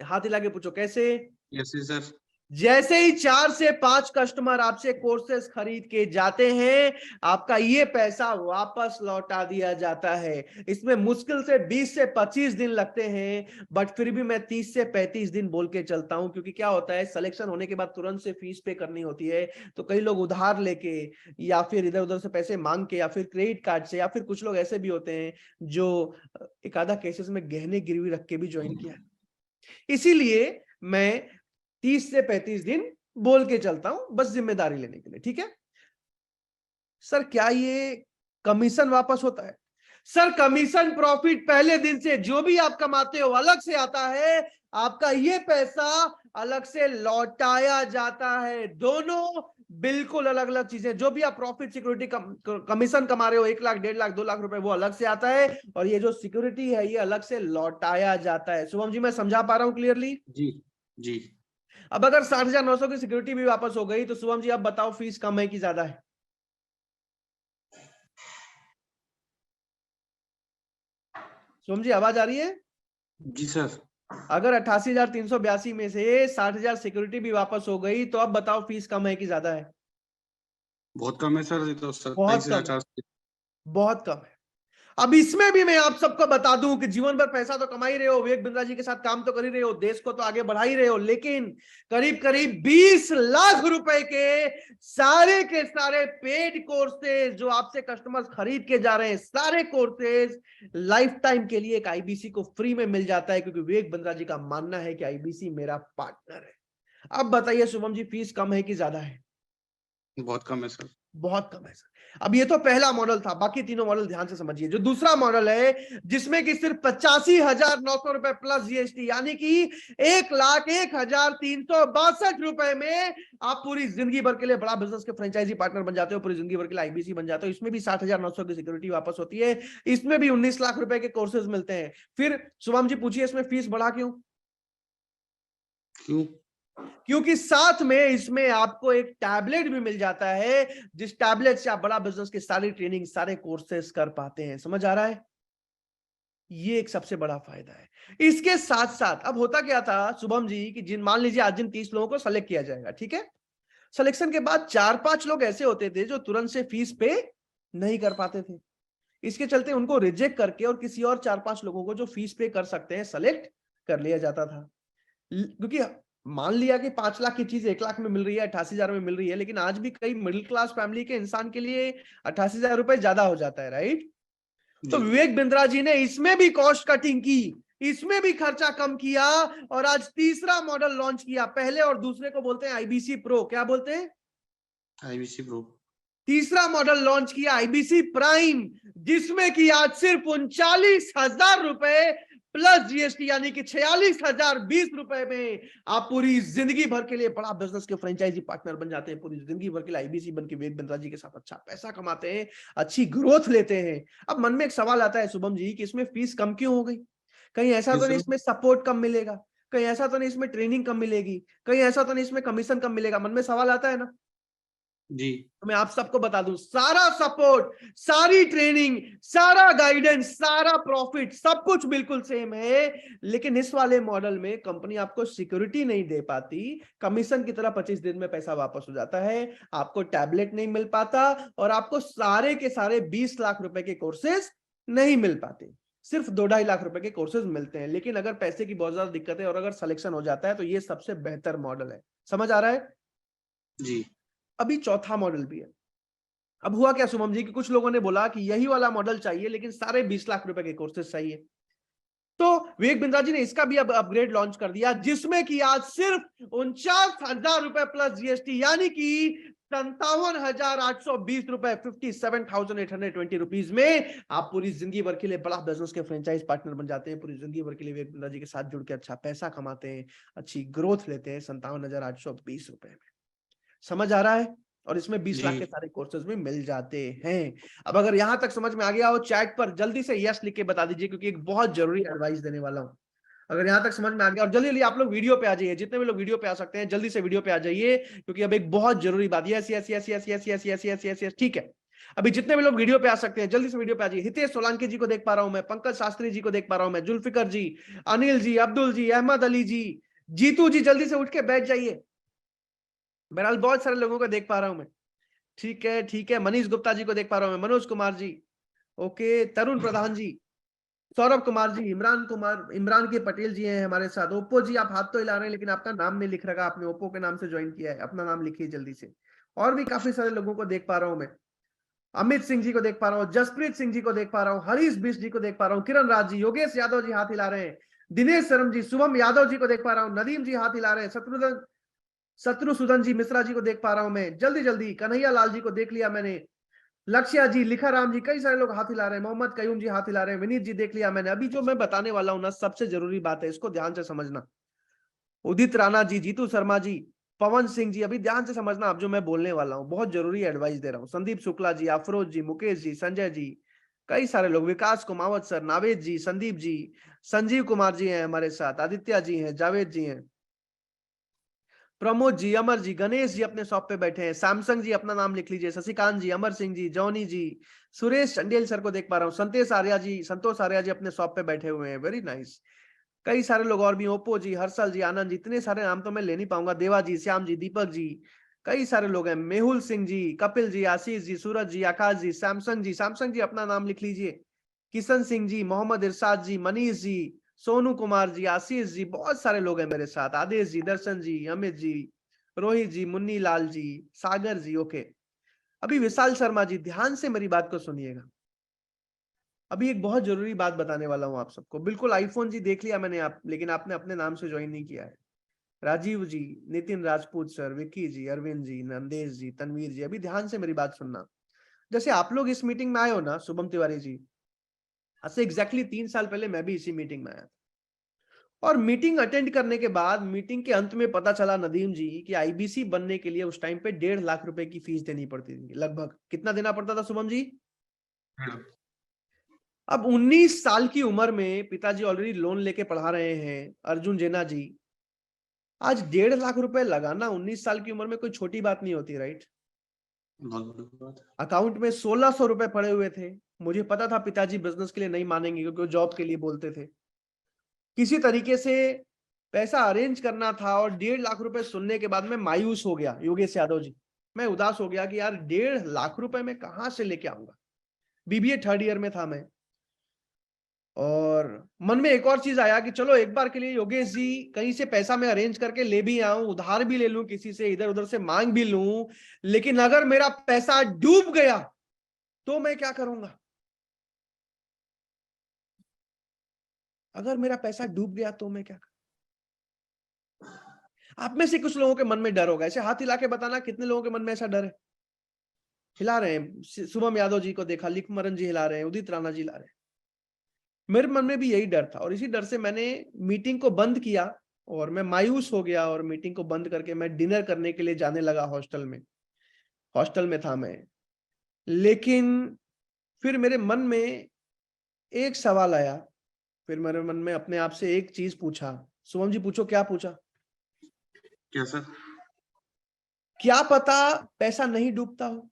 हाथ हिला के पूछो कैसे? कैसे सर? जैसे ही 4 से 5 कस्टमर आपसे कोर्सेज खरीद के जाते हैं, आपका ये पैसा वापस लौटा दिया जाता है। इसमें मुश्किल से 20 से 25 दिन लगते हैं, बट फिर भी मैं 30 से 35 दिन बोल के चलता हूं, क्योंकि क्या होता है, सिलेक्शन होने के बाद तुरंत से फीस पे करनी होती है। तो कई लोग उधार लेके या फिर इधर उधर से पैसे मांग के या फिर क्रेडिट कार्ड से, या फिर कुछ लोग ऐसे भी होते हैं जो एक आधा केसेस में गहने गिरवी रख के भी ज्वाइन किया है। इसीलिए मैं 30 से 35 दिन बोल के चलता हूं, बस जिम्मेदारी लेने के लिए। ठीक है सर, क्या ये कमीशन वापस होता है? सर, कमीशन प्रॉफिट पहले दिन से जो भी आप कमाते हो अलग से आता है, आपका ये पैसा अलग से लौटाया जाता है। दोनों बिल्कुल अलग अलग चीजें। जो भी आप प्रॉफिट सिक्योरिटी कमीशन कमा रहे हो, 1 लाख, 1.5 लाख, 2 लाख रुपए, वो अलग से आता है, और ये जो सिक्योरिटी है ये अलग से लौटाया जाता है। शुभम जी, मैं समझा पा रहा हूं क्लियरली? जी जी। अब अगर 60,900 की सिक्योरिटी भी वापस हो गई तो शुभम जी अब बताओ, फीस कम है कि ज्यादा है? शुभम जी, आवाज आ रही है? जी सर। अगर 88,382 में से 60,000 सिक्योरिटी भी वापस हो गई तो अब बताओ, फीस कम है कि ज्यादा है? बहुत कम है सर, ये तो बहुत कम 27,400। बहुत कम है। अब इसमें भी मैं आप सबको बता दूं कि जीवन भर पैसा तो कमा ही रहे हो, विवेक बिंद्रा जी के साथ काम तो कर ही रहे हो, देश को तो आगे बढ़ा ही रहे हो, लेकिन करीब करीब 20 लाख रुपए के सारे पेड कोर्सेज जो आपसे कस्टमर्स खरीद के जा रहे हैं, सारे कोर्सेज लाइफ टाइम के लिए एक आईबीसी को फ्री में मिल जाता है, क्योंकि विवेक बिंद्रा जी का मानना है कि आईबीसी मेरा पार्टनर है। अब बताइए शुभम जी, फीस कम है कि ज्यादा है? बहुत कम है सर। बहुत कम है सर। अब ये तो पहला मॉडल था, बाकी तीनों मॉडल ध्यान से समझिए। जो दूसरा मॉडल है, जिसमें कि सिर्फ 85,900 रुपए प्लस जीएसटी, यानी कि 1,01,362 रुपए में आप पूरी जिंदगी भर के लिए बड़ा बिजनेस के फ्रेंचाइजी पार्टनर बन जाते हो, पूरी जिंदगी भर के लिए आईबीसी बन जाते हो। इसमें भी 60,900 की सिक्योरिटी वापस होती है, इसमें भी 19 लाख रुपए के कोर्सेज मिलते हैं। फिर शुभम जी पूछिए, इसमें फीस बढ़ा क्यों? क्यों? क्योंकि साथ में इसमें आपको एक टैबलेट भी मिल जाता है, जिस टैबलेट से आप बड़ा बिजनेस की सारी ट्रेनिंग, सारे कोर्सेज कर पाते हैं। समझ आ रहा है? ये एक सबसे बड़ा फायदा है। इसके साथ साथ अब होता क्या था शुभम जी, कि जिन मान लीजिए आज जिन 30 लोगों को सेलेक्ट किया जाएगा, ठीक है, सिलेक्शन के बाद 4-5 लोग ऐसे होते थे जो तुरंत से फीस पे नहीं कर पाते थे। इसके चलते उनको रिजेक्ट करके और किसी और 4-5 लोगों को जो फीस पे कर सकते हैं सेलेक्ट कर लिया जाता था। क्योंकि मान लिया कि 5 लाख की चीज 1 लाख में मिल रही है, 88,000 में मिल रही है, लेकिन आज भी कई मिडिल क्लास फैमिली के इंसान के लिए 88,000 रुपए ज्यादा हो जाता है, राइट? तो विवेक बिंद्रा जी ने इसमें भी कॉस्ट कटिंग की, इसमें भी खर्चा कम किया, और आज तीसरा मॉडल लॉन्च किया। पहले और दूसरे को बोलते हैं आईबीसी प्रो। क्या बोलते हैं? IBC pro. तीसरा मॉडल लॉन्च किया आईबीसी प्राइम, जिसमें कि आज सिर्फ 39,000 रुपए प्लस जीएसटी, यानी कि 46,020 रुपए में आप पूरी जिंदगी भर के लिए बड़ा बिजनेस के फ्रेंचाइजी पार्टनर बन जाते हैं। पूरी जिंदगी भर के लिए आईबीसी बन के विवेक बिंद्रा जी के साथ अच्छा पैसा कमाते हैं, अच्छी ग्रोथ लेते हैं। अब मन में एक सवाल आता है शुभम जी, कि इसमें फीस कम क्यों हो गई? कहीं ऐसा तो नहीं इसमें सपोर्ट कम मिलेगा? कहीं ऐसा तो नहीं इसमें ट्रेनिंग कम मिलेगी? कहीं ऐसा तो नहीं इसमें कमीशन कम मिलेगा? मन में सवाल आता है ना? जी। तो मैं आप सबको बता दूं, सारा सपोर्ट, सारी ट्रेनिंग, सारा गाइडेंस, सारा प्रॉफिट, सब कुछ बिल्कुल सेम है। लेकिन इस वाले मॉडल में कंपनी आपको सिक्योरिटी नहीं दे पाती, कमीशन की तरह 25 दिन में पैसा वापस हो जाता है, आपको टैबलेट नहीं मिल पाता, और आपको सारे के सारे 20 लाख रुपए के कोर्सेज नहीं मिल पाते। सिर्फ 2-2.5 लाख रुपए के कोर्सेज मिलते हैं। लेकिन अगर पैसे की बहुत ज्यादा दिक्कत है और अगर सिलेक्शन हो जाता है तो ये सबसे बेहतर मॉडल है। समझ आ रहा है? जी। अभी चौथा मॉडल भी है। अब हुआ क्या शुभम जी, कि कुछ लोगों ने बोला कि यही वाला मॉडल चाहिए, लेकिन सारे 20 लाख रुपए के कोर्सेज चाहिए। तो विवेक बिंद्रा जी ने इसका भी अब अपग्रेड लॉन्च कर दिया, जिसमें कि आज सिर्फ 49,000 रुपए प्लस जीएसटी, यानी कि 57,820 रुपए, 57,820 रुपीज में आप पूरी जिंदगी भर के लिए बड़ा बिजनेस के फ्रेंचाइज पार्टनर बन जाते हैं। पूरी जिंदगी भर के लिए विवेक बिंद्रा जी के साथ जुड़ के अच्छा पैसा कमाते हैं, अच्छी ग्रोथ लेते हैं 57,820 रुपए में। समझ आ रहा है? और इसमें 20 लाख के सारे कोर्सेज भी मिल जाते हैं। अब अगर यहां तक समझ में आ गया हो, चैट पर जल्दी से यस लिख के बता दीजिए, क्योंकि एक बहुत जरूरी एडवाइस देने वाला हूं। अगर यहां तक समझ में आ गया, और जल्दी जल्दी आप लोग वीडियो पे आ जाइए, जितने भी लोग वीडियो पे आ सकते हैं जल्दी से वीडियो पे आ जाइए, क्योंकि अब एक बहुत जरूरी बात। Yes yes yes yes yes yes yes yes yes yes, ठीक है। अभी जितने भी लोग वीडियो पे आ सकते हैं जल्दी से वीडियो पे आ जाइए। हितेश सोलंकी जी को देख पा रहा हूं मैं, पंकज शास्त्री जी को देख पा रहा हूं मैं, जुल्फिकर जी, अनिल जी, अब्दुल जी, अहमद अली जी, जीतू जी, जल्दी से उठ के बैठ जाइए। बहरहाल बहुत सारे लोगों को देख पा रहा हूं मैं। ठीक है, ठीक है। मनीष गुप्ता जी को देख पा रहा हूं मैं, मनोज कुमार जी, ओके, तरुण प्रधान जी, सौरभ कुमार जी, इमरान के पटेल जी हैं हमारे साथ। ओप्पो जी, आप हाथ तो हिला रहे हैं लेकिन आपका नाम नहीं लिख रखा, आपने ओप्पो के नाम से ज्वाइन किया है, अपना नाम लिखिए जल्दी से। और भी काफी सारे लोगों को देख पा रहा हूं मैं। अमित सिंह जी को देख पा रहा हूँ, जसप्रीत सिंह जी को देख पा रहा हूँ, हरीश बिष्ट जी को देख पा रहा हूँ, किरण राज जी, योगेश यादव जी हाथ हिला रहे हैं, दिनेश शर्म जी, शुभम यादव जी को देख पा रहा हूँ, नदीम जी हाथ हिला रहे हैं, शत्रुसूदन जी मिश्रा जी को देख पा रहा हूं मैं, जल्दी जल्दी। कन्हैया लाल जी को देख लिया मैंने, लक्ष्या जी, लिखा राम जी, कई सारे लोग हाथ हिला रहे हैं, मोहम्मद कयूम जी हाथ हिला रहे हैं, विनीत जी देख लिया मैंने। अभी जो मैं बताने वाला हूं ना, सबसे जरूरी बात है, इसको ध्यान से समझना। उदित राणा जी, जीतू शर्मा जी, पवन सिंह जी, अभी ध्यान से समझना अब जो मैं बोलने वाला हूँ, बहुत जरूरी एडवाइस दे रहा हूँ। संदीप शुक्ला जी, अफरोज जी, मुकेश जी, संजय जी, कई सारे लोग, विकास कुमावत सर, नावेद जी, संदीप जी, संजीव कुमार जी हैं हमारे साथ, आदित्य जी हैं, जावेद जी हैं, प्रमोद जी, अमर जी, गणेश जी अपने शॉप पे बैठे हैं, सैमसंग जी अपना नाम लिख लीजिए, शशिकांत जी, अमर सिंह जी, जॉनी जी, सुरेश चंडेल सर को देख पा रहा हूँ, संतोष आर्या जी अपने शॉप पे बैठे हुए हैं, वेरी नाइस। कई सारे लोग और भी, ओप्पो जी, हर्षल जी, आनंद जी, इतने सारे नाम तो मैं ले नहीं पाऊंगा, देवा जी, श्याम जी, दीपक जी, कई सारे लोग हैं, मेहुल सिंह जी, कपिल जी, आशीष जी, सूरज जी, आकाश जी, सैमसंग जी अपना नाम लिख लीजिए, किशन सिंह जी, मोहम्मद इरशाद जी, मनीष जी, सोनू कुमार जी, आशीष जी, बहुत सारे लोग हैं मेरे साथ, आदेश जी, दर्शन जी, अमित जी, रोहित जी, मुन्नी लाल जी, सागर जी, ओके। अभी विशाल शर्मा जी, ध्यान से मेरी बात को सुनिएगा। अभी एक बहुत जरूरी बात बताने वाला हूं आप सबको। बिल्कुल आईफोन जी देख लिया मैंने, आप लेकिन आपने अपने नाम से ज्वाइन नहीं किया है। राजीव जी, नितिन राजपूत सर, विक्की जी, अरविंद जी, नंदेश जी, तनवीर जी, अभी ध्यान से मेरी बात सुनना। जैसे आप लोग इस मीटिंग में आए हो ना, शुभम तिवारी जी, आज से एग्जैक्टली 3 साल पहले मैं भी इसी मीटिंग में आया था। और मीटिंग अटेंड करने के बाद मीटिंग के अंत में पता चला नदीम जी कि आईबीसी बनने के लिए उस टाइम पे 1.5 लाख रुपए की फीस देनी पड़ती थी लगभग। कितना देना पड़ता था शुभम जी? अब 19 साल की उम्र में पिताजी ऑलरेडी लोन लेके पढ़ा रहे हैं, अर्जुन जेना जी। आज 1.5 लाख रुपए लगाना 19 साल की उम्र में कोई छोटी बात नहीं होती, राइट? बहुत बड़ी बात है। अकाउंट में 1600 रुपए पड़े हुए थे। मुझे पता था पिताजी बिजनेस के लिए नहीं मानेंगे क्योंकि वो जॉब के लिए बोलते थे। किसी तरीके से पैसा अरेंज करना था और 1.5 लाख रुपए सुनने के बाद मैं मायूस हो गया, योगेश यादव जी। मैं उदास हो गया कि यार 1.5 लाख रुपए मैं कहां से लेके आऊंगा। बीबीए 3rd ईयर में था मैं, और मन में एक और चीज आया कि चलो एक बार के लिए योगेश जी कहीं से पैसा मैं अरेंज करके ले भी आऊं, उधार भी ले लूं, किसी से इधर उधर से मांग भी लूं, लेकिन अगर मेरा पैसा डूब गया तो मैं क्या करूंगा? अगर मेरा पैसा डूब गया तो मैं क्या करूंगा? आप में से कुछ लोगों के मन में डर होगा, ऐसे हाथ हिला के बताना कितने लोगों के मन में ऐसा डर है। हिला रहे हैं, शुभम यादव जी को देखा, लिखमरन जी हिला रहे हैं, उदित राणा जी हिला रहे हैं। मेरे मन में भी यही डर था और इसी डर से मैंने मीटिंग को बंद किया और मैं मायूस हो गया और मीटिंग को बंद करके मैं डिनर करने के लिए जाने लगा हॉस्टल में था मैं। लेकिन फिर मेरे मन में एक सवाल आया, फिर मेरे मन में अपने आप से एक चीज पूछा। शुभम जी पूछो, क्या पूछा? क्या सर? क्या पता पैसा नहीं डूबता हो,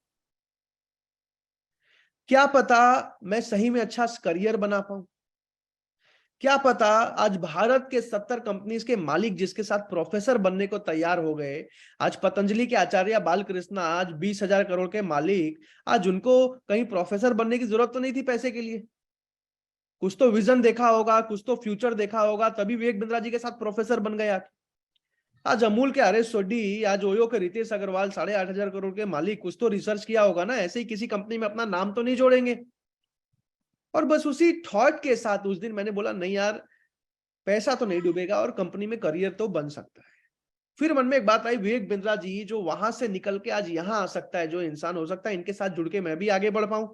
क्या पता मैं सही में अच्छा करियर बना पाऊं, क्या पता आज भारत के 70 कंपनीज के मालिक जिसके साथ प्रोफेसर बनने को तैयार हो गए, आज पतंजलि के आचार्य बालकृष्ण आज 20,000 करोड़ के मालिक, आज उनको कहीं प्रोफेसर बनने की जरूरत तो नहीं थी पैसे के लिए। कुछ तो विजन देखा होगा, कुछ तो फ्यूचर देखा होगा, तभी विवेक बिंद्रा जी के साथ प्रोफेसर बन गया। आज अमूल के हरेश सोडी, आज ओयो के रितेश अग्रवाल 8,500 करोड़ के मालिक, कुछ तो रिसर्च किया होगा ना, ऐसे ही किसी कंपनी में अपना नाम तो नहीं जोड़ेंगे। और बस उसी थॉट के साथ उस दिन मैंने बोला नहीं यार, पैसा तो नहीं डूबेगा और कंपनी में करियर तो बन सकता है। फिर मन में एक बात आई, विवेक बिंद्रा जी जो वहां से निकल के आज यहां आ सकता है, जो इंसान हो सकता है, इनके साथ जुड़ के मैं भी आगे बढ़ पाऊं।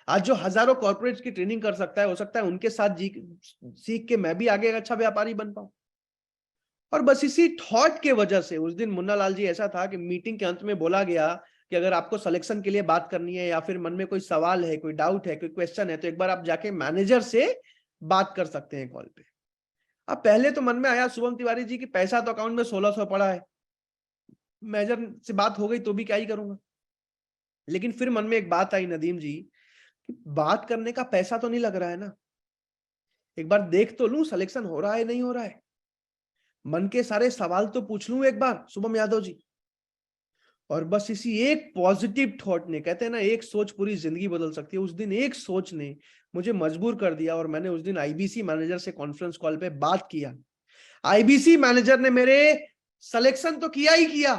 आज जो हजारों कॉर्पोरेट्स की ट्रेनिंग कर सकता है, हो सकता है उनके साथ सीख के मैं भी आगे अच्छा व्यापारी बन पाऊं। और बस इसी थॉट के वजह से उस दिन मुन्ना लाल जी, ऐसा था कि मीटिंग के अंत में बोला गया कि अगर आपको सिलेक्शन के लिए बात करनी है या फिर मन में कोई सवाल है, कोई डाउट है, कोई क्वेश्चन है, तो एक बार आप जाके मैनेजर से बात कर सकते हैं कॉल पे। अब पहले तो मन में आया शुभम तिवारी जी की पैसा तो अकाउंट में 1600 पड़ा है, मैनेजर से बात हो गई तो भी क्या ही करूंगा। लेकिन फिर मन में एक बात आई नदीम जी, कि बात करने का पैसा तो नहीं लग रहा है ना, एक बार देख तो लूं सिलेक्शन हो रहा है नहीं हो रहा है। मन के सारे सवाल तो पूछ लूं एक बार शुभम यादव जी, और बस इसी एक पॉजिटिव थॉट ने, कहते हैं ना एक सोच पूरी जिंदगी बदल सकती है, उस दिन एक सोच ने मुझे मजबूर कर दिया और मैंने उस दिन आईबीसी मैनेजर से कॉन्फ्रेंस कॉल पे बात किया। आईबीसी मैनेजर ने मेरे सिलेक्शन तो किया ही किया,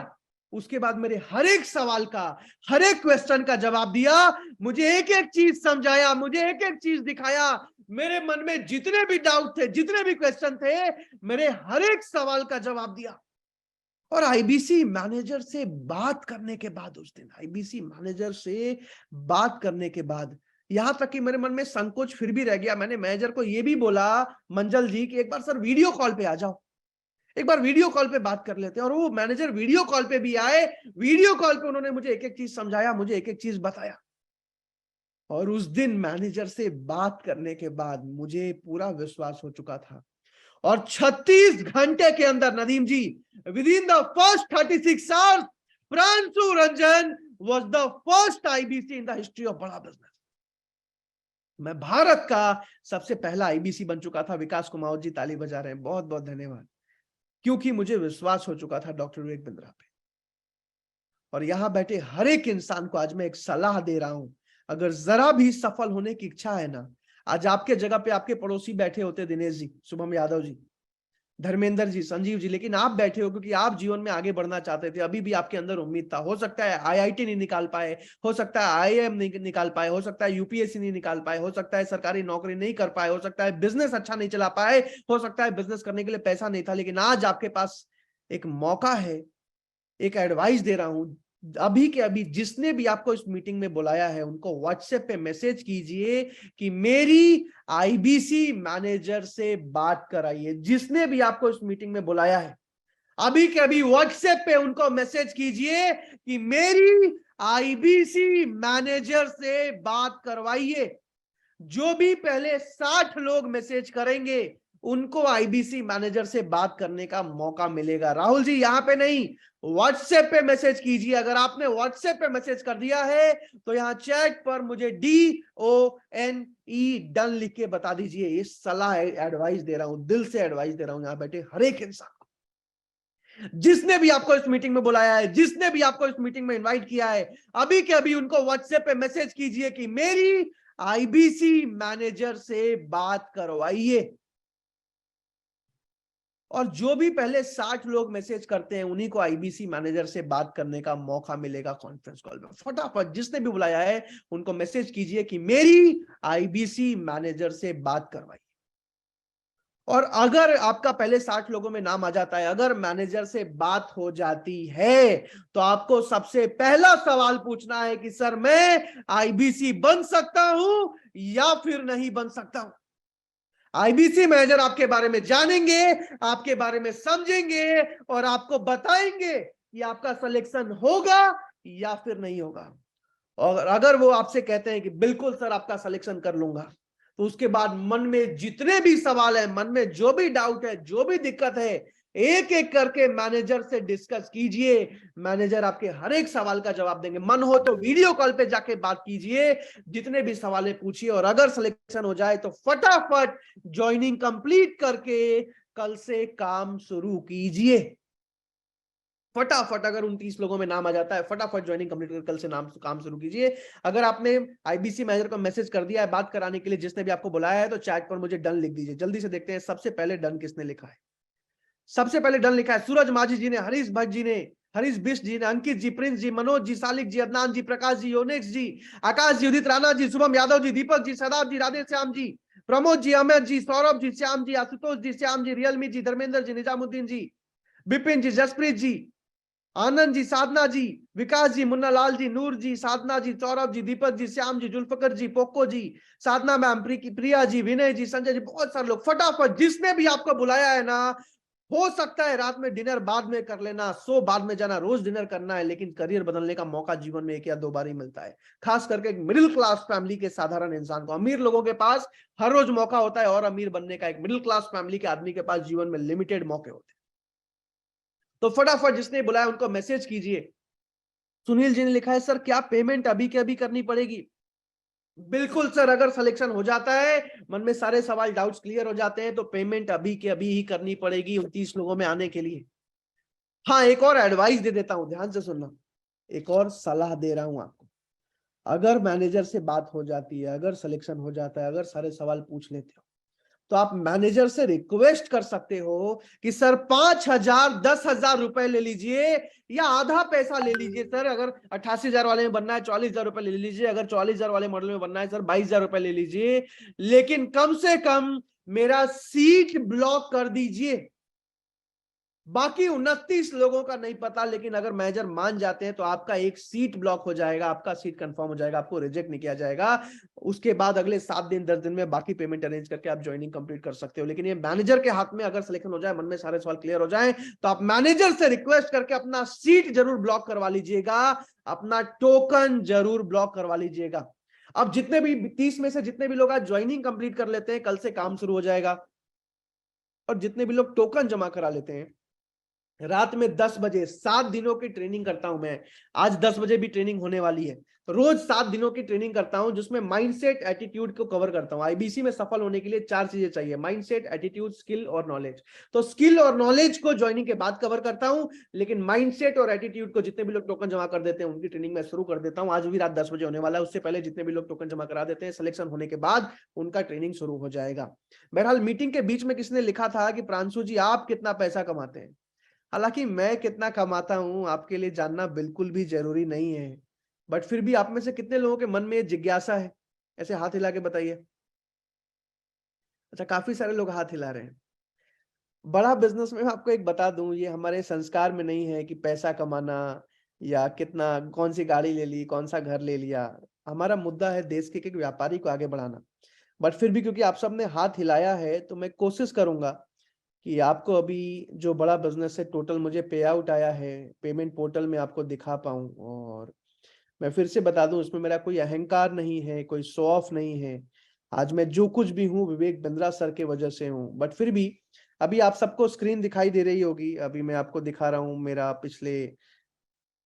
उसके बाद मेरे हर एक सवाल का, हर एक क्वेश्चन का जवाब दिया, मुझे एक एक चीज समझाया, मुझे एक एक चीज दिखाया, मेरे मन में जितने भी डाउट थे, जितने भी क्वेश्चन थे, मेरे हर एक सवाल का जवाब दिया। और आईबीसी मैनेजर से बात करने के बाद, उस दिन आईबीसी मैनेजर से बात करने के बाद, यहां तक कि मेरे मन में संकोच फिर भी रह गया। मैंने मैनेजर को यह भी बोला, मंजल जी, कि एक बार सर वीडियो कॉल पे आ जाओ, एक बार वीडियो कॉल पे बात कर लेते हैं। और वो मैनेजर वीडियो कॉल पे भी आए, वीडियो कॉल पे उन्होंने मुझे एक एक चीज समझाया, मुझे एक एक चीज बताया। और उस दिन मैनेजर से बात करने के बाद मुझे पूरा विश्वास हो चुका था, और 36 घंटे के अंदर Nadeem ji, within the first 36 hours, Pranshu Ranjan was the first IBC in the history of Bada business. मैं भारत का सबसे पहला आईबीसी बन चुका था। विकास कुमार जी ताली बजा रहे हैं, बहुत बहुत धन्यवाद, क्योंकि मुझे विश्वास हो चुका था डॉक्टर विवेक बिंद्रा पे। और यहां बैठे हर एक इंसान को आज मैं एक सलाह दे रहा हूं, अगर जरा भी सफल होने की इच्छा है ना, आज आपके जगह पे आपके पड़ोसी बैठे होते, दिनेश जी, शुभम यादव जी, धर्मेंद्र जी, संजीव जी, लेकिन आप बैठे हो क्योंकि आप जीवन में आगे बढ़ना चाहते थे। अभी भी आपके अंदर उम्मीद था। हो सकता है आईआईटी नहीं निकाल पाए, हो सकता है आईआईएम नहीं निकाल पाए, हो सकता है यूपीएससी नहीं निकाल पाए, हो सकता है सरकारी नौकरी नहीं कर पाए, हो सकता है बिजनेस अच्छा नहीं चला पाए, हो सकता है बिजनेस करने के लिए पैसा नहीं था, लेकिन आज आपके पास एक मौका है। एक एडवाइस दे रहा हूं, अभी के अभी जिसने भी आपको इस मीटिंग में बुलाया है, उनको व्हाट्सएप पे मैसेज कीजिए कि मेरी आईबीसी मैनेजर से बात कराइए। जिसने भी आपको इस मीटिंग में बुलाया है, अभी के अभी व्हाट्सएप पे उनको मैसेज कीजिए कि मेरी आईबीसी मैनेजर से बात करवाइए। जो भी पहले 60 लोग मैसेज करेंगे, उनको आईबीसी मैनेजर से बात करने का मौका मिलेगा। राहुल जी यहां पे नहीं, व्हाट्सएप पे मैसेज कीजिए। अगर आपने व्हाट्सएप पे मैसेज कर दिया है तो यहां चैट पर मुझे DONE डन लिख के बता दीजिए। ये सलाह एडवाइस दे रहा हूं, दिल से एडवाइस दे रहा हूं यहां बैठे हर एक इंसान को। जिसने भी आपको इस मीटिंग में बुलाया है, जिसने भी आपको इस मीटिंग में इन्वाइट किया है, अभी के अभी उनको व्हाट्सएप पे मैसेज कीजिए कि मेरी आईबीसी मैनेजर से बात करवाइए। और जो भी पहले 60 लोग मैसेज करते हैं, उन्हीं को आईबीसी मैनेजर से बात करने का मौका मिलेगा कॉन्फ्रेंस कॉल में। फटाफट जिसने भी बुलाया है उनको मैसेज कीजिए कि मेरी आईबीसी मैनेजर से बात करवाइए। और अगर आपका पहले 60 लोगों में नाम आ जाता है, अगर मैनेजर से बात हो जाती है, तो आपको सबसे पहला सवाल पूछना है कि सर मैं आईबीसी बन सकता हूं या फिर नहीं बन सकता हूं। आईबीसी मैनेजर आपके बारे में जानेंगे, आपके बारे में समझेंगे और आपको बताएंगे कि आपका सिलेक्शन होगा या फिर नहीं होगा। और अगर वो आपसे कहते हैं कि बिल्कुल सर आपका सिलेक्शन कर लूंगा, तो उसके बाद मन में जितने भी सवाल है, मन में जो भी डाउट है, जो भी दिक्कत है, एक एक करके मैनेजर से डिस्कस कीजिए। मैनेजर आपके हर एक सवाल का जवाब देंगे। मन हो तो वीडियो कॉल पे जाके बात कीजिए, जितने भी सवाल पूछिए, और अगर सिलेक्शन हो जाए तो फटाफट ज्वाइनिंग कंप्लीट करके कल से काम शुरू कीजिए। फटाफट, अगर 29 लोगों में नाम आ जाता है, फटाफट ज्वाइनिंग कंप्लीट कर कल से काम शुरू कीजिए। अगर आपने आईबीसी मैनेजर को मैसेज कर दिया है बात कराने के लिए, जिसने भी आपको बुलाया है, तो चैट पर मुझे डन लिख दीजिए। जल्दी से देखते हैं सबसे पहले डन किसने लिखा है। सबसे पहले डन लिखा है सूरज माझी जी ने, हरीश भट्ट जी ने, हरीश बिष्ट जी ने, अंकित जी, प्रिंस जी, मनोज जी, सालिक जी, अदनान जी, प्रकाश जी, योनेश जी, आकाश जी, उदित राणा जी, शुभम यादव जी, दीपक जी, सदाब जी, राधे श्याम जी, प्रमोद जी, अमित जी, सौरभ जी, श्याम जी, आशुतोष जी, श्याम जी, रियलमी जी, धर्मेंद्र जी, निजामुद्दीन जी, बिपिन जी, जसप्रीत जी, आनंद जी, साधना जी, विकास जी, मुन्ना लाल जी, नूर जी, साधना जी, सौरभ जी, दीपक जी, श्याम जी, जुल्फकर जी, पोक्को जी, साधना मैम, प्रिया जी, विनय जी, संजय जी, बहुत सारे लोग। फटाफट जिसने भी आपको बुलाया है ना, हो सकता है रात में डिनर बाद में कर लेना, सो बाद में जाना, रोज डिनर करना है, लेकिन करियर बदलने का मौका जीवन में 1 या 2 बार ही मिलता है। खास करके एक मिडिल क्लास फैमिली के साधारण इंसान को। अमीर लोगों के पास हर रोज मौका होता है और अमीर बनने का, एक मिडिल क्लास फैमिली के आदमी के पास जीवन में लिमिटेड मौके होते हैं। तो फटाफट जिसने बुलाया उनको मैसेज कीजिए। सुनील जी ने लिखा है सर क्या पेमेंट अभी के अभी करनी पड़ेगी? बिल्कुल सर, अगर सिलेक्शन हो जाता है, मन में सारे सवाल डाउट्स क्लियर हो जाते हैं, तो पेमेंट अभी के अभी ही करनी पड़ेगी 29 लोगों में आने के लिए। हाँ, एक और एडवाइस दे देता हूं, ध्यान से सुनना, एक और सलाह दे रहा हूं आपको। अगर मैनेजर से बात हो जाती है, अगर सिलेक्शन हो जाता है, अगर सारे सवाल पूछ लेते हो, तो आप मैनेजर से रिक्वेस्ट कर सकते हो कि सर 5,000 10,000 रुपए ले लीजिए, या आधा पैसा ले लीजिए सर। अगर 88,000 वाले में बनना है 44,000 रुपए ले लीजिए, अगर 44,000 वाले मॉडल में बनना है सर 22,000 रुपए ले लीजिए, लेकिन कम से कम मेरा सीट ब्लॉक कर दीजिए। बाकी 29 लोगों का नहीं पता, लेकिन अगर मैनेजर मान जाते हैं तो आपका एक सीट ब्लॉक हो जाएगा, आपका सीट कंफर्म हो जाएगा, आपको रिजेक्ट नहीं किया जाएगा। उसके बाद अगले 7 दिन 10 दिन में बाकी पेमेंट अरेंज करके आप ज्वाइनिंग कंप्लीट कर सकते हो। लेकिन ये मैनेजर के हाथ में, अगर सिलेक्शन हो जाए, मन में सारे सवाल क्लियर हो जाए, तो आप मैनेजर से रिक्वेस्ट करके अपना सीट जरूर ब्लॉक करवा लीजिएगा, अपना टोकन जरूर ब्लॉक करवा लीजिएगा। अब जितने भी 30 में से जितने भी लोग आज ज्वाइनिंग कंप्लीट कर लेते हैं, कल से काम शुरू हो जाएगा। और जितने भी लोग टोकन जमा करा लेते हैं, रात में 10 बजे 7 दिनों की ट्रेनिंग करता हूं मैं। आज 10 बजे भी ट्रेनिंग होने वाली है। रोज 7 दिनों की ट्रेनिंग करता हूं, जिसमें माइंडसेट, एटीट्यूड को कवर करता हूं। आईबीसी में सफल होने के लिए 4 चीजें चाहिए: माइंडसेट, एटीट्यूड, स्किल और नॉलेज। तो स्किल और नॉलेज को ज्वाइनिंग के बाद कवर करता हूं, लेकिन माइंडसेट और एटीट्यूड को जितने भी लोग टोकन जमा कर देते हैं उनकी ट्रेनिंग मैं शुरू कर देता हूं। आज भी रात 10 बजे होने वाला है। उससे पहले जितने भी लोग टोकन जमा करा देते हैं, सिलेक्शन होने के बाद उनका ट्रेनिंग शुरू हो जाएगा। बहरहाल, मीटिंग के बीच में किसी ने लिखा था कि प्रांशु जी आप कितना पैसा कमाते हैं। हालांकि मैं कितना कमाता हूं आपके लिए जानना बिल्कुल भी जरूरी नहीं है, बट फिर भी आप में से कितने लोगों के मन में ये जिज्ञासा है? ऐसे हाथ हिला के बताइए। अच्छा, काफी सारे लोग हाथ हिला रहे हैं। बड़ा बिजनेस में मैं आपको एक बता दूं, ये हमारे संस्कार में नहीं है कि पैसा कमाना या कितना, कौन सी गाड़ी ले ली, कौन सा घर ले लिया। हमारा मुद्दा है देश के एक व्यापारी को आगे बढ़ाना। बट फिर भी क्योंकि आप सबने हाथ हिलाया है, तो मैं कोशिश करूंगा कि आपको अभी जो बड़ा बिजनेस है, टोटल मुझे पे आउट आया है, पेमेंट पोर्टल में आपको दिखा पाऊं। और मैं फिर से बता दूं, इसमें मेरा कोई अहंकार नहीं है, कोई शो ऑफ नहीं है। आज मैं जो कुछ भी हूं विवेक बिंद्रा सर के वजह से हूं। बट फिर भी अभी आप सबको स्क्रीन दिखाई दे रही होगी। अभी मैं आपको दिखा रहा हूं मेरा पिछले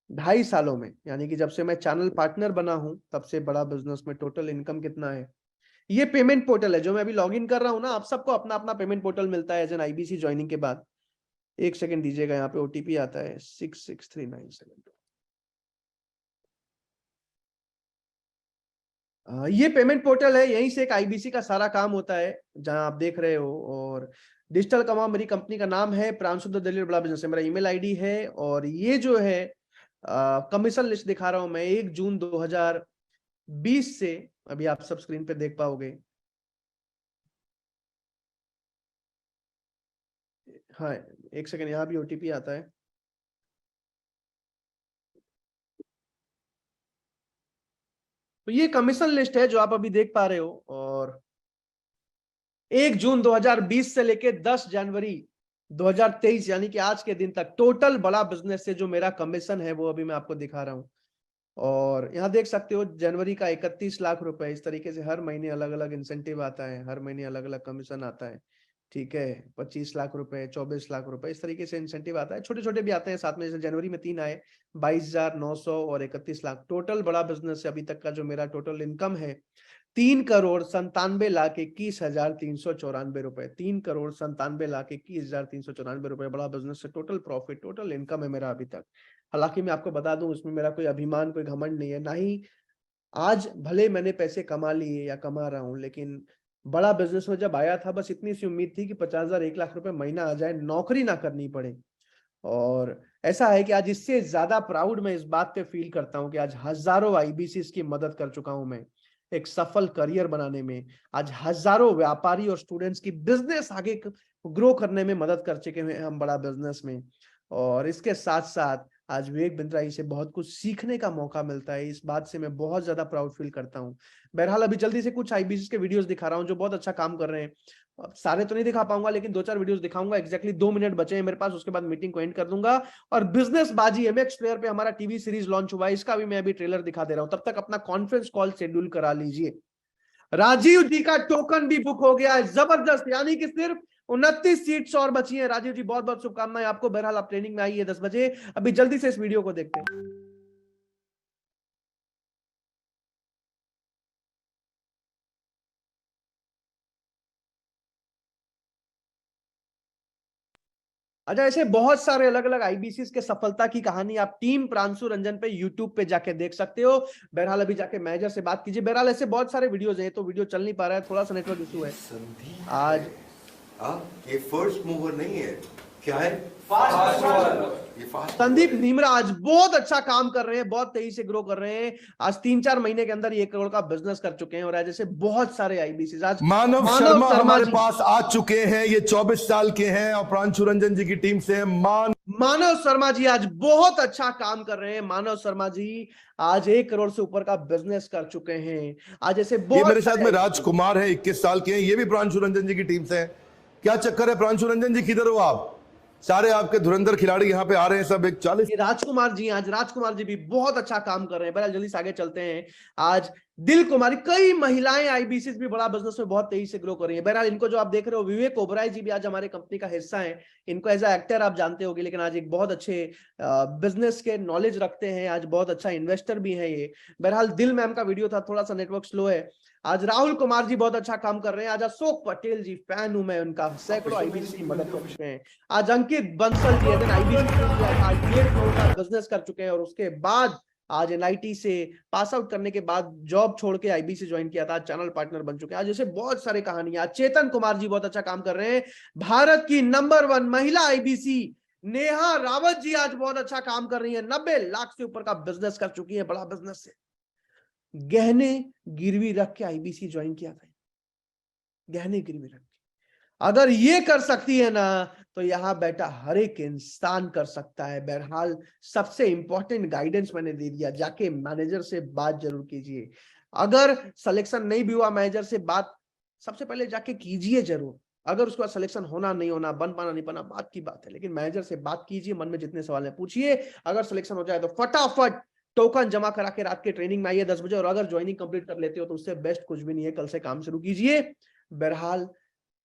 2.5 सालों में, यानी कि जब से मैं चैनल पार्टनर बना हूं, तब से बड़ा बिजनेस में टोटल इनकम कितना है। ये पेमेंट पोर्टल है जो मैं अभी लॉगिन कर रहा हूं ना। आप सबको अपना अपना पेमेंट पोर्टल मिलता है एज एन आईबीसी ज्वाइनिंग के बाद। एक सेकंड दीजिएगा, यहाँ पे ओटीपी आता है 66397। ये पेमेंट पोर्टल है, यहीं से एक आईबीसी का सारा काम होता है, जहां आप देख रहे हो। और डिजिटल कमाओ मेरी कंपनी का नाम है, प्रांशु द दिल्ली बड़ा बिजनेस है मेरा ईमेल आईडी है। और ये जो है कमीशन लिस्ट दिखा रहा हूं मैं 1 जून 2020 से, अभी आप सब स्क्रीन पे देख पाओगे। हाँ, एक सेकंड, यहाँ भी ओटीपी आता है। तो ये कमीशन लिस्ट है जो आप अभी देख पा रहे हो। और 1 जून 2020 से लेके 10 जनवरी 2023 यानी कि आज के दिन तक टोटल बड़ा बिजनेस से जो मेरा कमीशन है वो अभी मैं आपको दिखा रहा हूं। और यहाँ देख सकते हो जनवरी का 31 लाख रुपए। इस तरीके से हर महीने अलग अलग इंसेंटिव आता है, हर महीने अलग अलग कमीशन आता है। ठीक है, 25 लाख रुपए, 24 लाख रुपए, इस तरीके से इंसेंटिव आता है। छोटे छोटे भी आते हैं साथ में, जैसे जनवरी में 3 आए, 22,900 और 31 लाख। टोटल बड़ा बिजनेस है अभी तक का जो मेरा टोटल इनकम है 3,97,21,394 रुपए। 3,97,21,394 रुपए बड़ा बिजनेस है। टोटल प्रॉफिट, टोटल इनकम है मेरा अभी तक। हालांकि मैं आपको बता दूं, उसमें मेरा कोई अभिमान, कोई घमंड नहीं है, ना ही आज भले मैंने पैसे कमा लिए या कमा रहा हूं, लेकिन बड़ा बिजनेस में जब आया था बस इतनी सी उम्मीद थी कि 50,000 1 लाख रुपए महीना आ जाए, नौकरी ना करनी पड़े। और ऐसा है कि आज इससे ज्यादा प्राउड मैं इस बात पे फील करता हूं कि आज हजारों आईबीसीस की मदद कर चुका हूं मैं एक सफल करियर बनाने में। आज हजारों व्यापारी और स्टूडेंट्स की बिजनेस आगे ग्रो करने में मदद कर चुके हैं हम बड़ा बिजनेस में। और इसके साथ साथ आज विवेक बिंद्रा जी से बहुत कुछ सीखने का मौका मिलता है। इस बात से मैं बहुत ज्यादा प्राउड फील करता हूं। बहरहाल, अभी जल्दी से कुछ आईबीसी के वीडियोस दिखा रहा हूं जो बहुत अच्छा काम कर रहे हैं। अब सारे तो नहीं दिखा पाऊंगा, लेकिन 2-4 वीडियोस दिखाऊंगा। एग्जैक्टली 2 मिनट बचे हैं मेरे पास, उसके बाद मीटिंग को एंड कर दूंगा। और बिजनेस बाजी एमएक्स प्लेयर पे हमारा टीवी सीरीज लॉन्च हुआ है, इसका भी मैं अभी ट्रेलर दिखा दे रहा हूं। तब तक अपना कॉन्फ्रेंस कॉल शेड्यूल करा लीजिए। राजीव जी का टोकन भी बुक हो गया है, जबरदस्त। यानी कि सिर्फ 29 सीट्स और बची हैं। राजीव जी, बहुत बहुत शुभकामनाएं आपको। बहरहाल, आप ट्रेनिंग में आइए 10 बजे। अभी जल्दी से इस वीडियो को देखते हैं। अच्छा, ऐसे बहुत सारे अलग अलग आईबीसी के सफलता की कहानी आप टीम प्रांशु रंजन पे यूट्यूब पे जाके देख सकते हो। बहरहाल अभी जाके मैनेजर से बात कीजिए। बहरहाल ऐसे बहुत सारे वीडियोज हैं, तो वीडियो चल नहीं पा रहा है, थोड़ा सा नेटवर्क इशू है आज। ये फर्स्ट मूवर नहीं है, क्या है? ये फास्ट संदीप नीमराज बहुत अच्छा काम कर रहे हैं, बहुत तेजी से ग्रो कर रहे हैं। आज 3-4 महीने के अंदर 1 करोड़ का बिजनेस कर चुके हैं और आज ऐसे बहुत सारे आईबीसी आज मानव शर्मा हमारे जी। पास आ चुके हैं। ये 24 साल के हैं और प्रांशु रंजन जी की टीम से मानव शर्मा जी आज बहुत अच्छा काम कर रहे हैं। मानव शर्मा जी आज 1 करोड़ से ऊपर का बिजनेस कर चुके हैं। आज ऐसे ये बहुत मेरे साथ में राजकुमार है, 21 साल के हैं, ये भी प्रांशु रंजन जी की टीम से हैं। क्या चक्कर है प्रांशु रंजन जी, किधर हो आप? सारे आपके धुरंधर खिलाड़ी यहाँ पे आ रहे हैं सब। एक 40 राजकुमार जी, आज राजकुमार जी भी बहुत अच्छा काम कर रहे हैं। बहरहाल जल्दी से आगे चलते हैं। आज दिल कुमारी, कई महिलाएं आईबीसी भी बड़ा बिजनेस में बहुत तेजी से ग्रो कर रही है। बहरहाल इनको जो आप देख रहे हो, विवेक ओबराय जी भी आज हमारे कंपनी का हिस्सा है। इनको एज अ एक्टर आप जानते होंगे, लेकिन आज एक बहुत अच्छे बिजनेस के नॉलेज रखते हैं, आज बहुत अच्छा इन्वेस्टर भी है ये। बहरहाल दिल मैम का वीडियो था, थोड़ा सा नेटवर्क स्लो है। आज राहुल कुमार जी बहुत अच्छा काम कर रहे हैं। आज अशोक पटेल जी, फैन हूं मैं उनका, सैकड़ों आईबीसी की मदद कर चुके हैं। आज अंकित बंसल जी आईबीसी आज 1.5 करोड़ का बिजनेस कर चुके हैं और उसके बाद आज एनआईटी से पास आउट करने के बाद जॉब छोड़ के आईबीसी ज्वाइन किया था, चैनल पार्टनर बन चुके हैं। आज जैसे बहुत सारे कहानियां। चेतन कुमार जी बहुत अच्छा काम कर रहे हैं। भारत की नंबर 1 महिला आईबीसी नेहा रावत जी आज बहुत अच्छा काम कर रही है। 90 लाख से ऊपर का बिजनेस कर चुकी है, बड़ा बिजनेस है। गहने गिरवी रख के आईबीसी ज्वाइन किया था, गहने गिरवी रख के। अगर ये कर सकती है ना, तो यहां बैठा हर एक इंसान कर सकता है। बहरहाल सबसे इंपॉर्टेंट गाइडेंस मैंने दे दिया, जाके मैनेजर से बात जरूर कीजिए। अगर सिलेक्शन नहीं भी हुआ, मैनेजर से बात सबसे पहले जाके कीजिए जरूर। अगर उसका सिलेक्शन होना नहीं होना, बन पाना नहीं पाना, बात की बात है, लेकिन मैनेजर से बात कीजिए, मन में जितने सवाल है पूछिए। अगर सिलेक्शन हो जाए तो फटाफट टोकन जमा करा के रात के ट्रेनिंग में आइए 10 बजे, और अगर ज्वाइनिंग कंप्लीट कर लेते हो तो उससे बेस्ट कुछ भी नहीं है। कल से काम शुरू कीजिए। बहरहाल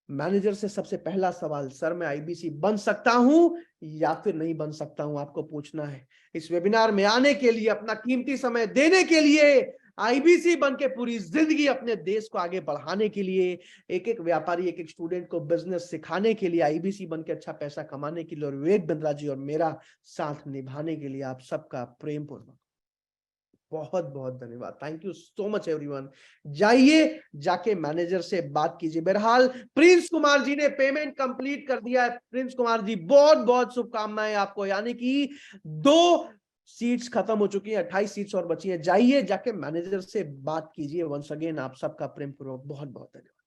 मैनेजर से सबसे पहला सवाल, सर मैं आईबीसी बन सकता हूं या फिर नहीं बन सकता हूं, आपको पूछना है। इस वेबिनार में आने के लिए, अपना कीमती समय देने के लिए, आईबीसी बन के पूरी जिंदगी अपने देश को आगे बढ़ाने के लिए, एक एक व्यापारी, एक एक स्टूडेंट को बिजनेस सिखाने के लिए, आईबीसी बन के अच्छा पैसा कमाने के लिए, और विवेक बिंद्रा जी और मेरा साथ निभाने के लिए आप सबका प्रेम पूर्वक बहुत बहुत धन्यवाद। Thank you so much everyone. जाइए, जाके मैनेजर से बात कीजिए। बहरहाल प्रिंस कुमार जी ने पेमेंट कंप्लीट कर दिया है। प्रिंस कुमार जी बहुत बहुत शुभकामनाएं आपको, यानी कि 2 सीट्स खत्म हो चुकी है, 28 सीट्स और बची है। जाइए, जाके मैनेजर से बात कीजिए। वंस अगेन आप सबका प्रेम पूर्वक बहुत बहुत धन्यवाद।